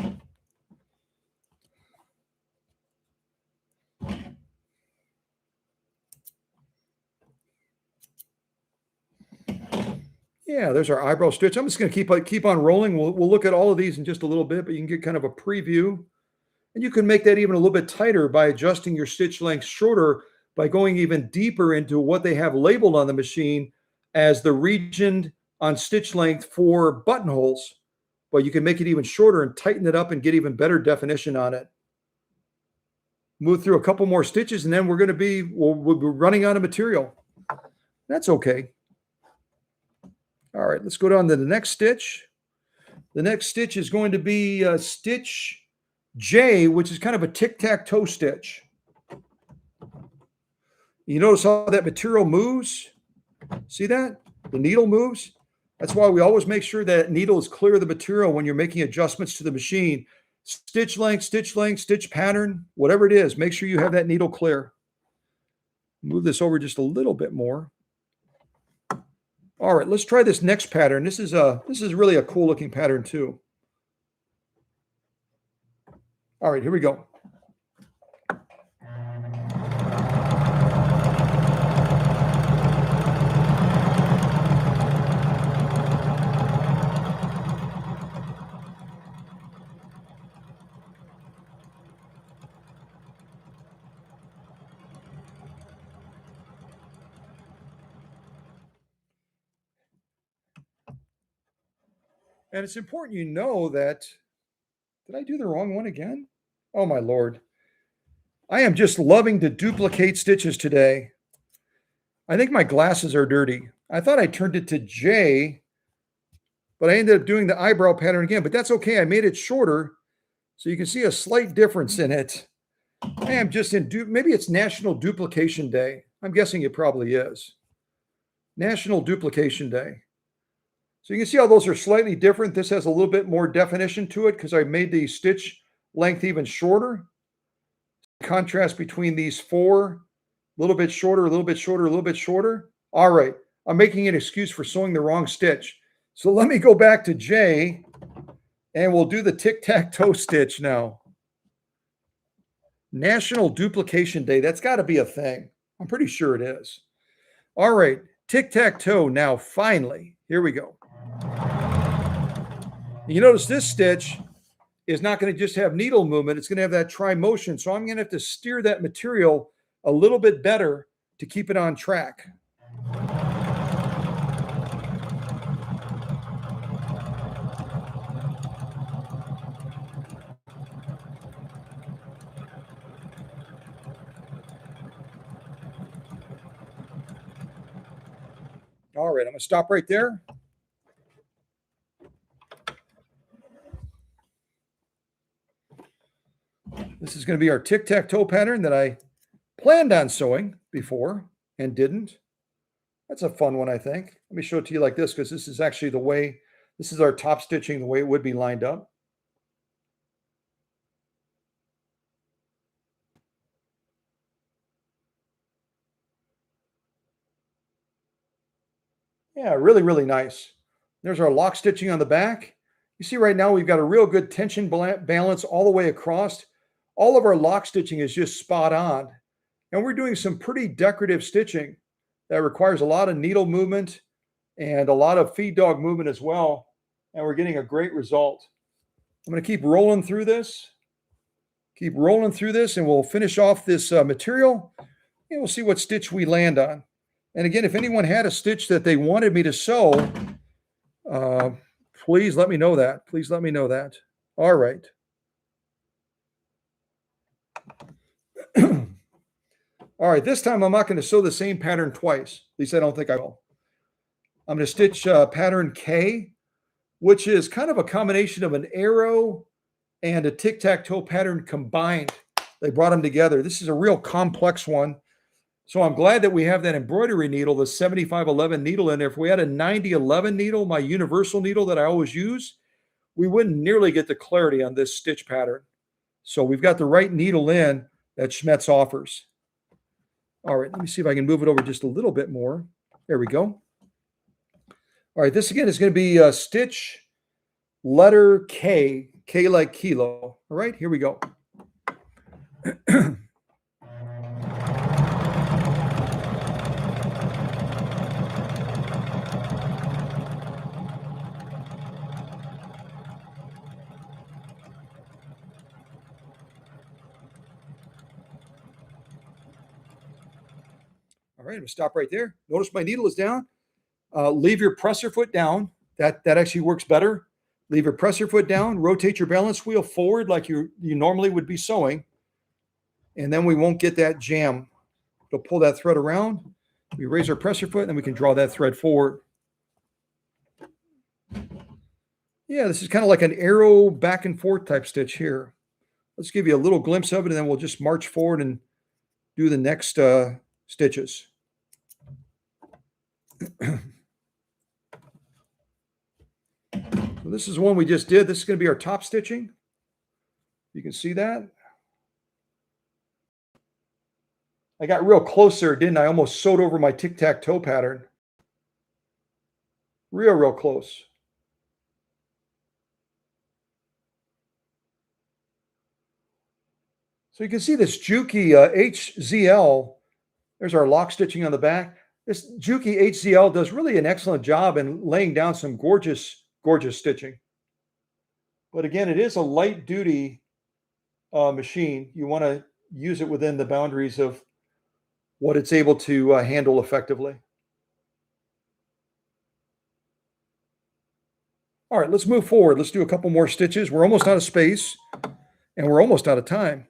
Yeah, there's our eyebrow stitch. I'm just going to keep on rolling. We'll look at all of these in just a little bit, but you can get kind of a preview. And you can make that even a little bit tighter by adjusting your stitch length shorter by going even deeper into what they have labeled on the machine as the region on stitch length for buttonholes. But you can make it even shorter and tighten it up and get even better definition on it. Move through a couple more stitches and then we'll be running out of material. That's okay. All right, let's go down to the next stitch. The next stitch is going to be stitch J, which is kind of a tic-tac-toe stitch. You notice how that material moves? See that? The needle moves. That's why we always make sure that needle is clear of the material when you're making adjustments to the machine. Stitch length, stitch pattern, whatever it is, make sure you have that needle clear. Move this over just a little bit more. All right, let's try this next pattern. This is really a cool looking pattern too. All right, here we go. And it's important you know that, did I do the wrong one again? Oh my Lord. I am just loving to duplicate stitches today. I think my glasses are dirty. I thought I turned it to J, but I ended up doing the eyebrow pattern again, but that's okay. I made it shorter so you can see a slight difference in it. I am just in, maybe it's National Duplication Day. I'm guessing it probably is. National Duplication Day. So you can see how those are slightly different. This has a little bit more definition to it because I made the stitch length even shorter. Contrast between these four, a little bit shorter, a little bit shorter, a little bit shorter. All right, I'm making an excuse for sewing the wrong stitch. So let me go back to J and we'll do the tic-tac-toe stitch now. National Duplication Day, that's got to be a thing. I'm pretty sure it is. All right, tic-tac-toe now, finally. Here we go. You notice this stitch is not going to just have needle movement. It's going to have that tri-motion. So I'm going to have to steer that material a little bit better to keep it on track. All right, I'm going to stop right there. This is going to be our tic-tac-toe pattern that I planned on sewing before and didn't. That's a fun one, I think. Let me show it to you like this because this is actually the way, this is our top stitching, the way it would be lined up. Yeah, really, really nice. There's our lock stitching on the back. You see right now we've got a real good tension balance all the way across. All of our lock stitching is just spot on. And we're doing some pretty decorative stitching that requires a lot of needle movement and a lot of feed dog movement as well. And we're getting a great result. I'm going to keep rolling through this. Keep rolling through this and we'll finish off this material and we'll see what stitch we land on. And again, if anyone had a stitch that they wanted me to sew, please let me know that. Please let me know that. All right. All right, this time I'm not going to sew the same pattern twice. At least I don't think I will. I'm going to stitch pattern K, which is kind of a combination of an arrow and a tic-tac-toe pattern combined. They brought them together. This is a real complex one. So I'm glad that we have that embroidery needle, the 7511 needle in there. If we had a 9011 needle, my universal needle that I always use, we wouldn't nearly get the clarity on this stitch pattern. So we've got the right needle in that Schmetz offers. All right, let me see if I can move it over just a little bit more. There we go. All right, this again is going to be stitch letter K, K like kilo. All right, here we go. All right, I'm going to stop right there. Notice my needle is down. Leave your presser foot down. That actually works better. Leave your presser foot down. Rotate your balance wheel forward like you normally would be sewing. And then we won't get that jam. It'll pull that thread around. We raise our presser foot and then we can draw that thread forward. Yeah, this is kind of like an arrow back and forth type stitch here. Let's give you a little glimpse of it and then we'll just march forward and do the next stitches. So this is one we just did. This is going to be our top stitching. You can see that. I got real close there, didn't I? I almost sewed over my tic-tac-toe pattern. Real close. So you can see this JUKI HZL. There's our lock stitching on the back. This JUKI HZL does really an excellent job in laying down some gorgeous stitching. But again, it is a light duty machine. You want to use it within the boundaries of what it's able to handle effectively. All right, let's move forward. Let's do a couple more stitches. We're almost out of space and we're almost out of time.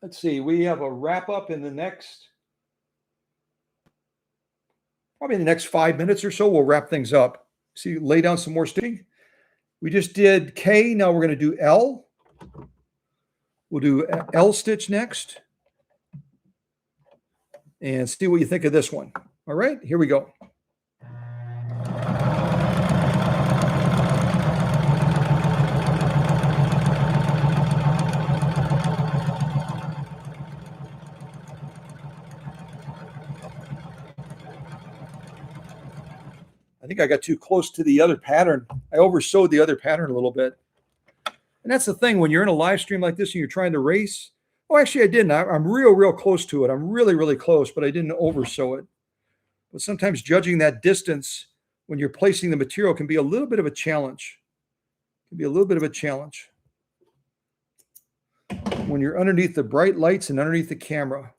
Let's see, we have a wrap up in the next, probably in the next 5 minutes or so, we'll wrap things up. See, lay down some more stitching. We just did K, now we're going to do L. We'll do L stitch next and see what you think of this one. All right, here we go. I think I got too close to the other pattern. I oversewed the other pattern a little bit. And that's the thing, when you're in a live stream like this and you're trying to race. Oh, actually, I didn't. I'm real close to it. I'm really close, but I didn't oversew it. But sometimes judging that distance when you're placing the material can be a little bit of a challenge. It can be a little bit of a challenge when you're underneath the bright lights and underneath the camera.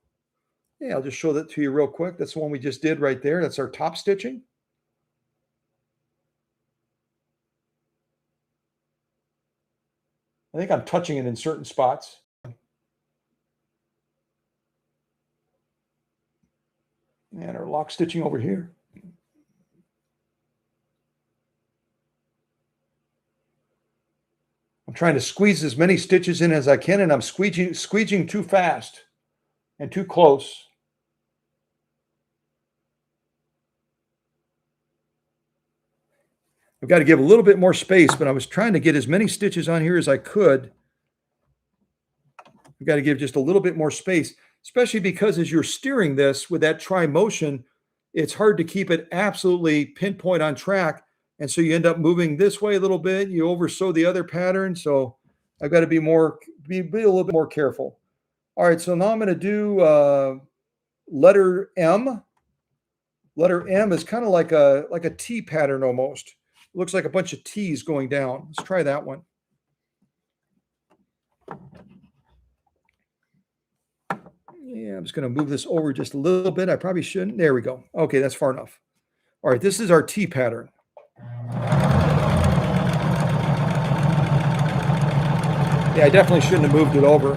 Yeah, I'll just show that to you real quick. That's the one we just did right there. That's our top stitching. I think I'm touching it in certain spots. And our lock stitching over here. I'm trying to squeeze as many stitches in as I can, and I'm squeezing too fast and too close. I've got to give a little bit more space, but I was trying to get as many stitches on here as I could. I've got to give just a little bit more space, especially because as you're steering this with that tri-motion, it's hard to keep it absolutely pinpoint on track. And so you end up moving this way a little bit. You oversew the other pattern. So I've got to be a little bit more careful. All right, so now I'm going to do letter M. Letter M is kind of like a T pattern almost. It looks like a bunch of T's going down. Let's try that one. Yeah, I'm just going to move this over just a little bit. I probably shouldn't. There we go. Okay, that's far enough. All right, this is our T pattern. Yeah, I definitely shouldn't have moved it over.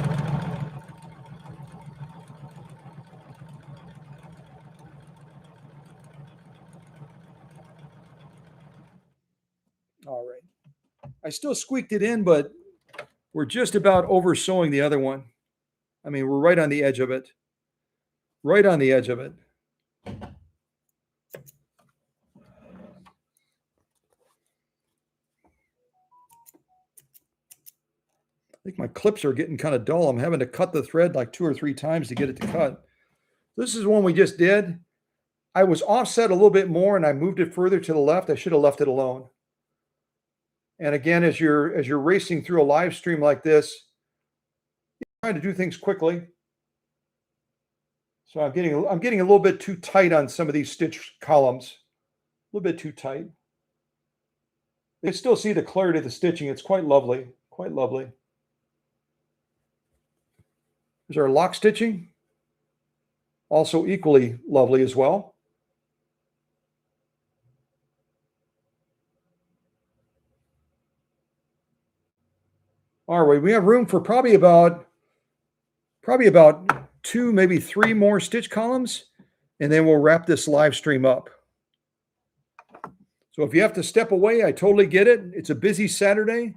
All right. I still squeaked it in, but we're just about oversewing the other one. I mean, we're right on the edge of it. Right on the edge of it. I think my clips are getting kind of dull. I'm having to cut the thread like 2 or 3 times to get it to cut. This is one we just did. I was offset a little bit more and I moved it further to the left. I should have left it alone. And again, as you're racing through a live stream like this, you're trying to do things quickly. So I'm getting a little bit too tight on some of these stitch columns. A little bit too tight. You can still see the clarity of the stitching. It's quite lovely. Quite lovely. There's our lock stitching. Also equally lovely as well. All right, we have room for probably about 2, maybe 3 more stitch columns, and then we'll wrap this live stream up. So if you have to step away, I totally get it. It's a busy Saturday,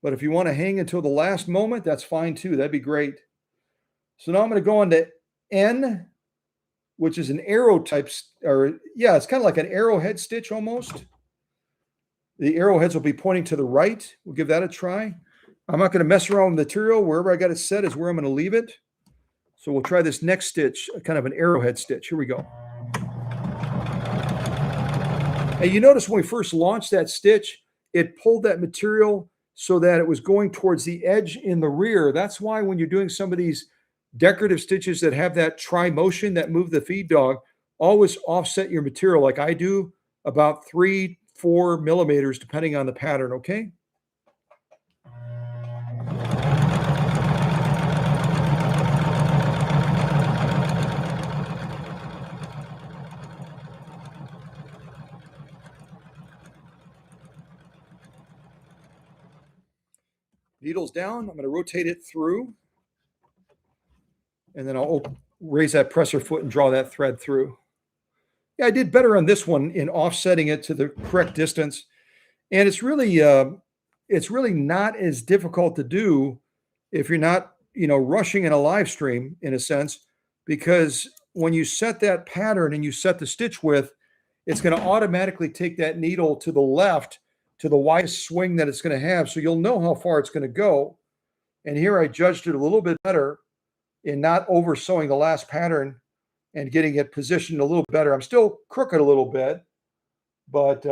but if you want to hang until the last moment, that's fine too. That'd be great. So now I'm going to go on to N, which is an arrow type, or yeah, it's kind of like an arrowhead stitch almost. The arrowheads will be pointing to the right. We'll give that a try. I'm not going to mess around with material. Wherever I got it set is where I'm going to leave it. So we'll try this next stitch, kind of an arrowhead stitch. Here we go. And you notice when we first launched that stitch, it pulled that material so that it was going towards the edge in the rear. That's why when you're doing some of these decorative stitches that have that tri-motion that move the feed dog, always offset your material like I do, about 3-4 millimeters, depending on the pattern, okay? Needles down. I'm going to rotate it through. And then I'll raise that presser foot and draw that thread through. Yeah, I did better on this one in offsetting it to the correct distance. And it's really not as difficult to do if you're not rushing in a live stream in a sense, because when you set that pattern and you set the stitch width, it's going to automatically take that needle to the left to the widest swing that it's going to have. So you'll know how far it's going to go. And here I judged it a little bit better in not over sewing the last pattern and getting it positioned a little better. I'm still crooked a little bit, but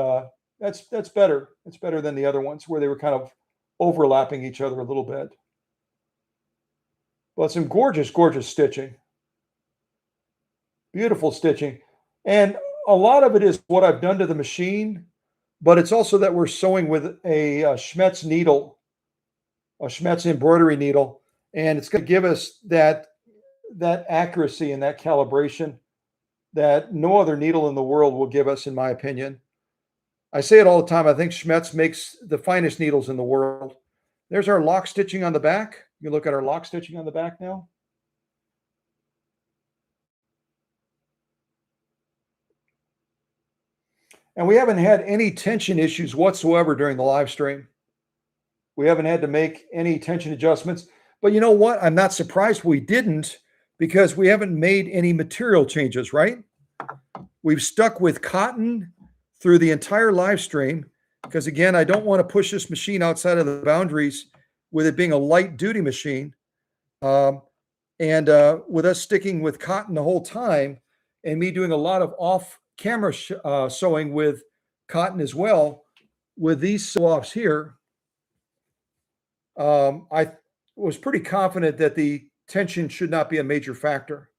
that's better. It's better than the other ones where they were kind of overlapping each other a little bit. But some gorgeous, gorgeous stitching. Beautiful stitching. And a lot of it is what I've done to the machine, but it's also that we're sewing with a Schmetz needle, a Schmetz embroidery needle, and it's going to give us that accuracy and that calibration that no other needle in the world will give us, in my opinion. I say it all the time. I think Schmetz makes the finest needles in the world. There's our lock stitching on the back. You look at our lock stitching on the back now. And we haven't had any tension issues whatsoever during the live stream. We haven't had to make any tension adjustments. But you know what? I'm not surprised we didn't, because we haven't made any material changes, right? We've stuck with cotton through the entire live stream, because again, I don't want to push this machine outside of the boundaries with it being a light duty machine. And with us sticking with cotton the whole time and me doing a lot of off camera sewing with cotton as well, with these sew-offs here, I was pretty confident that the tension should not be a major factor.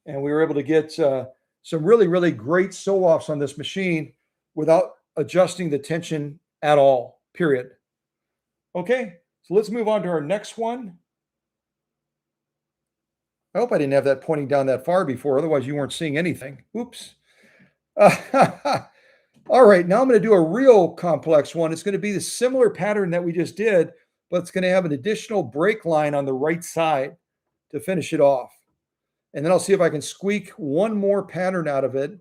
And we were able to get some really, really great sew-offs on this machine without adjusting the tension at all, period. Okay, so let's move on to our next one. I hope I didn't have that pointing down that far before, otherwise you weren't seeing anything. Oops. All right, now I'm going to do a real complex one. It's going to be the similar pattern that we just did, but it's going to have an additional break line on the right side to finish it off. And then I'll see if I can squeak one more pattern out of it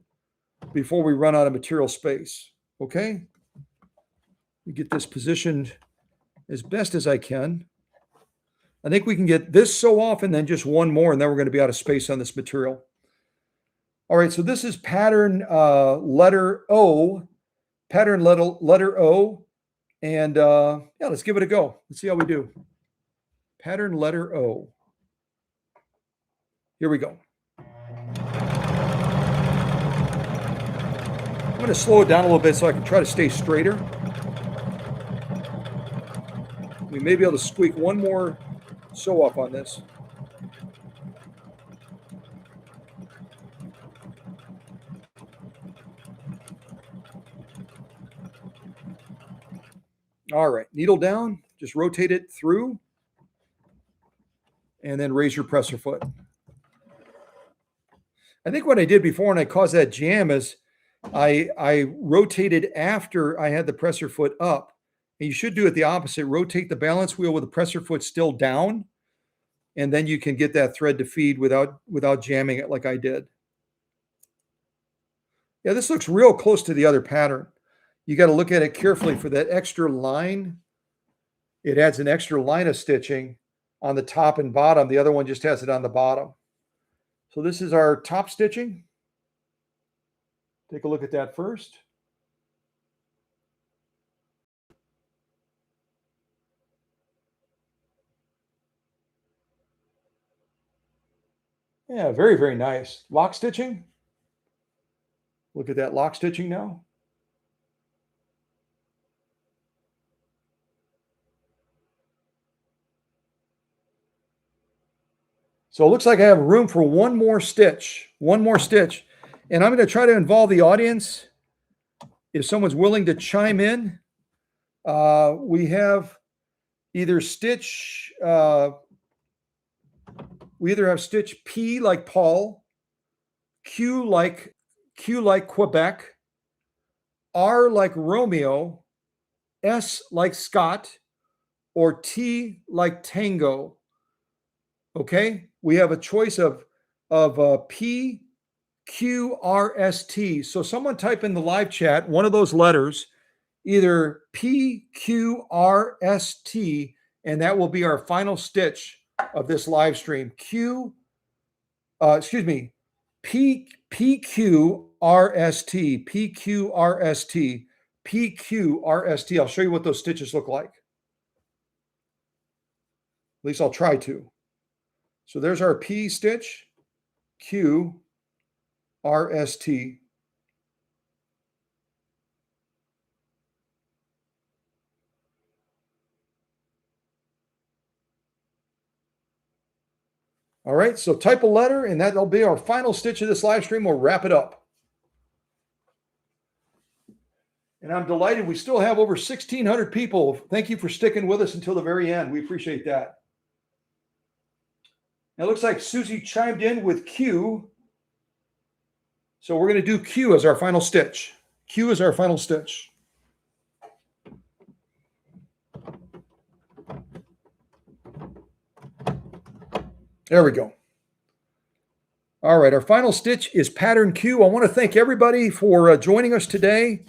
before we run out of material space. Okay? We get this positioned as best as I can. I think we can get this sew off and then just one more, and then we're going to be out of space on this material. All right, so this is pattern letter O, pattern letter O, and yeah, let's give it a go. Let's see how we do. Pattern letter O. Here we go. I'm going to slow it down a little bit so I can try to stay straighter. We may be able to squeak one more sew off on this. All right, needle down, just rotate it through, and then raise your presser foot. I think what I did before and I caused that jam is I rotated after I had the presser foot up. And you should do it the opposite. Rotate the balance wheel with the presser foot still down, and then you can get that thread to feed without jamming it like I did. Yeah, this looks real close to the other pattern. You got to look at it carefully for that extra line. It adds an extra line of stitching on the top and bottom. The other one just has it on the bottom. So this is our top stitching. Take a look at that first. Yeah, very, very nice. Lock stitching. Look at that lock stitching now. So it looks like I have room for one more stitch. And I'm going to try to involve the audience. If someone's willing to chime in, we have either stitch, we either have stitch P like Paul, Q like Quebec, R like Romeo, S like Scott, or T like Tango. Okay, we have a choice of P, Q, R, S, T. So someone type in the live chat one of those letters, either P, Q, R, S, T, and that will be our final stitch of this live stream. PQRST, PQRST, PQRST. I'll show you what those stitches look like. At least I'll try to. So there's our P stitch, Q, R, S, T. All right, so type a letter, and that'll be our final stitch of this live stream. We'll wrap it up. And I'm delighted we still have over 1,600 people. Thank you for sticking with us until the very end. We appreciate that. Now it looks like Susie chimed in with Q. So we're going to do Q as our final stitch. Q is our final stitch. There we go. All right, our final stitch is pattern Q. I want to thank everybody for joining us today.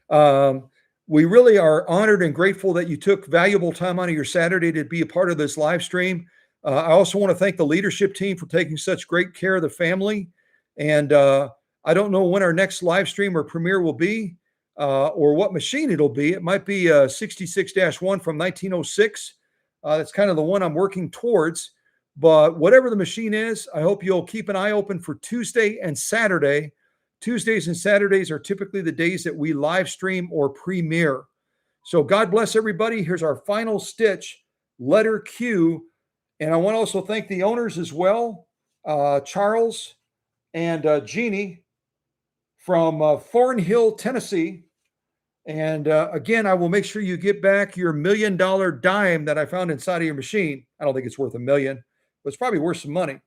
We really are honored and grateful that you took valuable time out of your Saturday to be a part of this live stream. I also want to thank the leadership team for taking such great care of the family. And I don't know when our next live stream or premiere will be or what machine it'll be. It might be 66-1 from 1906. That's kind of the one I'm working towards. But whatever the machine is, I hope you'll keep an eye open for Tuesday and Saturday. Tuesdays and Saturdays are typically the days that we live stream or premiere. So God bless everybody. Here's our final stitch, letter Q. And I want to also thank the owners as well, Charles and Jeanie from Thornhill, Tennessee. And again, I will make sure you get back your $1 million dime that I found inside of your machine. I don't think it's worth $1 million, but it's probably worth some money.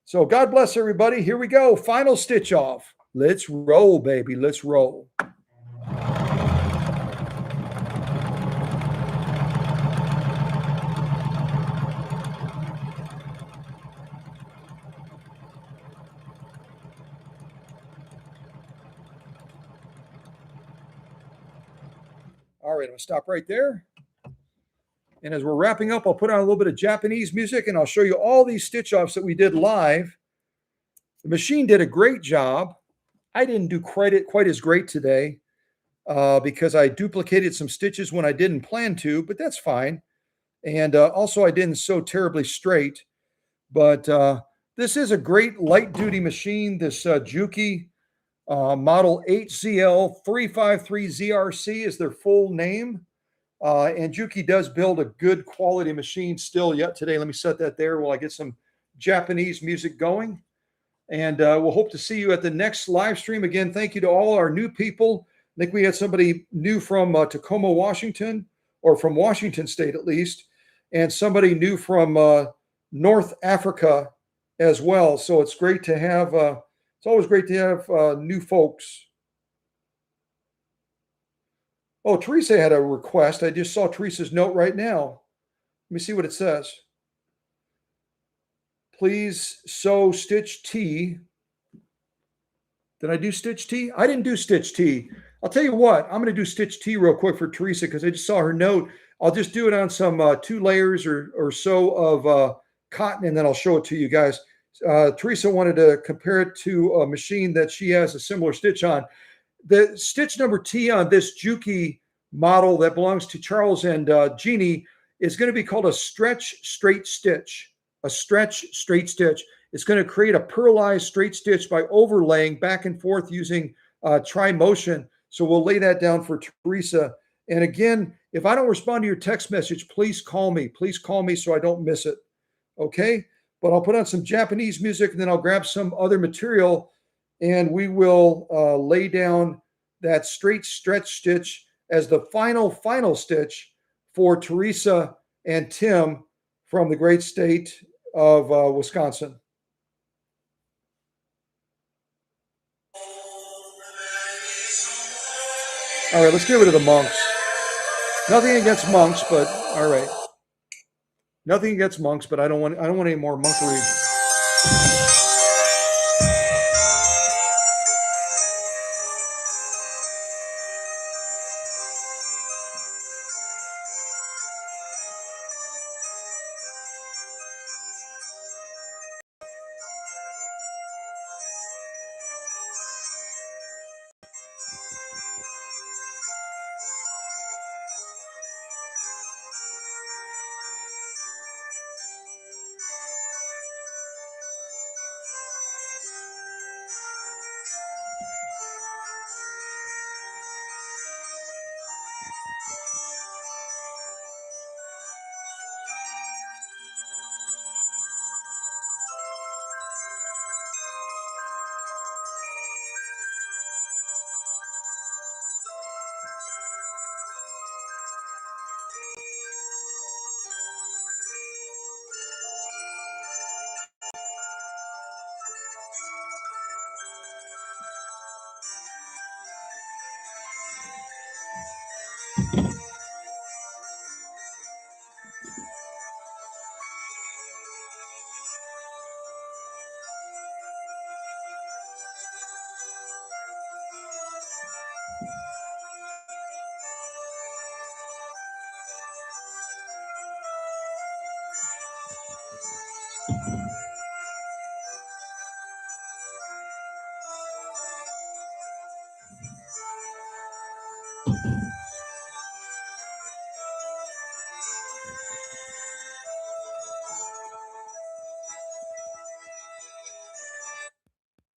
So God bless everybody. Here we go. Final stitch off. Let's roll, baby. Let's roll. All right, I'm going to stop right there. And as we're wrapping up, I'll put on a little bit of Japanese music and I'll show you all these stitch offs that we did live. The machine did a great job. I didn't do quite as great today because I duplicated some stitches when I didn't plan to, but that's fine. And also I didn't sew terribly straight. But this is a great light duty machine, this JUKI model HZL-353ZR-C is their full name. And JUKI does build a good quality machine still yet today. Let me set that there while I get some Japanese music going. And we'll hope to see you at the next live stream. Again, thank you to all our new people. I think we had somebody new from Tacoma, Washington, or from Washington State at least, and somebody new from North Africa as well. So it's great to have, it's always great to have new folks. Oh, Teresa had a request. I just saw Teresa's note right now. Let me see what it says. Please sew stitch T. Did I do stitch T? I didn't do stitch T. I'll tell you what, I'm going to do stitch T real quick for Teresa because I just saw her note. I'll just do it on some 2 layers or so of cotton, and then I'll show it to you guys. Teresa wanted to compare it to a machine that she has a similar stitch on. The stitch number T on this JUKI model that belongs to Charles and Jeanie is going to be called a stretch straight stitch. A stretch straight stitch. It's going to create a purlized straight stitch by overlaying back and forth using tri-motion. So we'll lay that down for Teresa. And again, if I don't respond to your text message, please call me. Please call me so I don't miss it. Okay? But I'll put on some Japanese music and then I'll grab some other material and we will lay down that straight stretch stitch as the final stitch for Teresa and Tim from the great state of Wisconsin. All right, let's get rid of the monks. Nothing against monks, but all right. Nothing against monks, but I don't want any more monkery.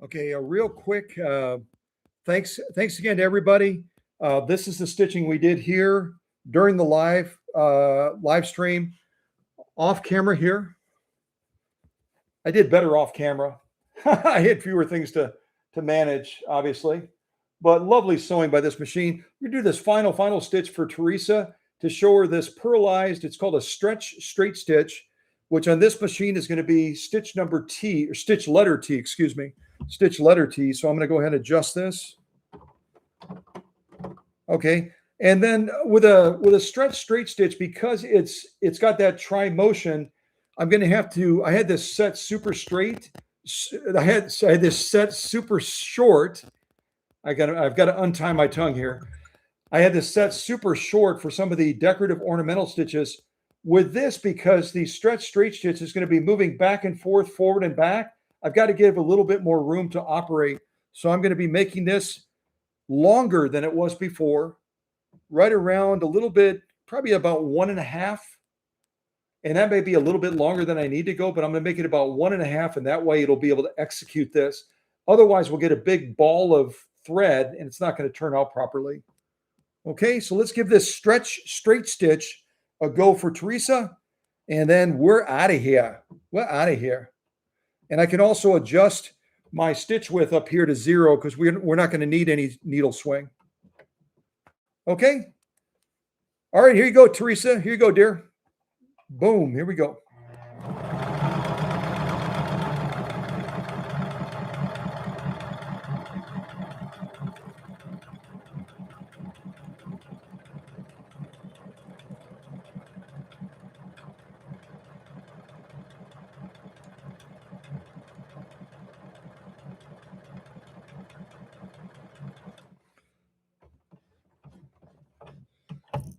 Okay, a real quick thanks again to everybody. This is the stitching we did here during the live stream off camera here. I did better off camera. I had fewer things to manage, obviously, but lovely sewing by this machine. We do this final stitch for Teresa to show her this pearlized. It's called a stretch straight stitch, which on this machine is going to be stitch number T, or stitch letter T, excuse me, stitch letter T. So I'm going to go ahead and adjust this. Okay, and then with a stretch straight stitch, because it's got that tri motion, I'm going to have to. I had this set super straight. I had this set super short. I've got to untie my tongue here. I had this set super short for some of the decorative ornamental stitches. With this, because the stretch straight stitch is going to be moving back and forth, forward and back, I've got to give a little bit more room to operate. So I'm going to be making this longer than it was before, right around a little bit, probably about 1.5. And that may be a little bit longer than I need to go, but I'm going to make it about 1.5. And that way it'll be able to execute this. Otherwise, we'll get a big ball of thread and it's not going to turn out properly. Okay, so let's give this stretch straight stitch a go for Teresa. And then we're out of here. We're out of here. And I can also adjust my stitch width up here to 0 because we're not going to need any needle swing. Okay. All right, here you go, Teresa. Here you go, dear. Boom, here we go.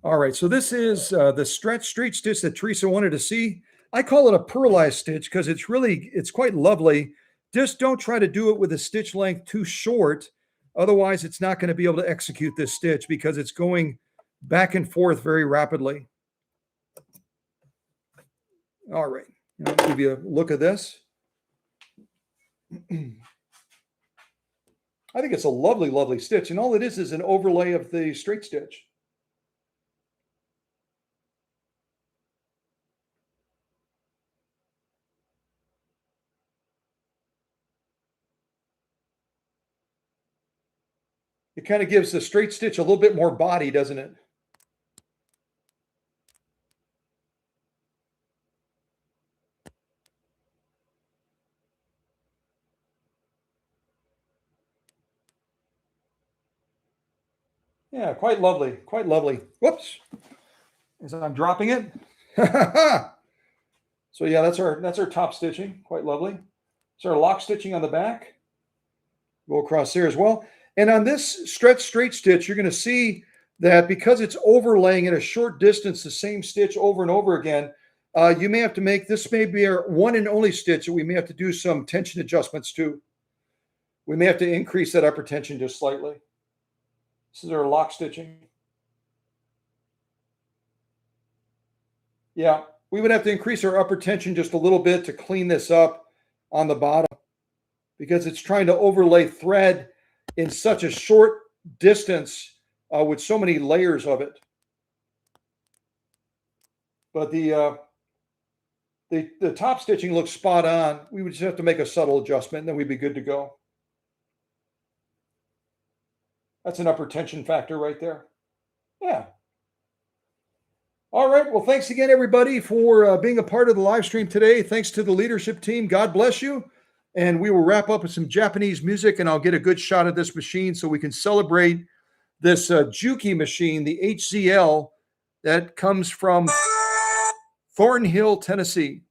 All right, so this is the stretch straight stitch that Teresa wanted to see. I call it a pearlized stitch because it's quite lovely. Just don't try to do it with a stitch length too short. Otherwise, it's not going to be able to execute this stitch because it's going back and forth very rapidly. All right, I'll give you a look at this. I think it's a lovely, lovely stitch. And all it is an overlay of the straight stitch. It kind of gives the straight stitch a little bit more body, doesn't it? Yeah, quite lovely, quite lovely. Whoops, as I'm dropping it. So yeah, that's our top stitching, quite lovely. So our lock stitching on the back. Go across there as well. And on this stretch straight stitch, you're going to see that because it's overlaying at a short distance the same stitch over and over again, you may have to make, this may be our one and only stitch that we may have to do some tension adjustments to. We may have to increase that upper tension just slightly. This is our lock stitching. Yeah, we would have to increase our upper tension just a little bit to clean this up on the bottom because it's trying to overlay thread in such a short distance with so many layers of it. but the top stitching looks spot on. We would just have to make a subtle adjustment, and then we'd be good to go. That's an upper tension factor right there. Yeah. All right. Well, thanks again, everybody, for being a part of the live stream today. Thanks to the leadership team. God bless you. And we will wrap up with some Japanese music, and I'll get a good shot of this machine so we can celebrate this JUKI machine, the HZL, that comes from Thornhill, Tennessee.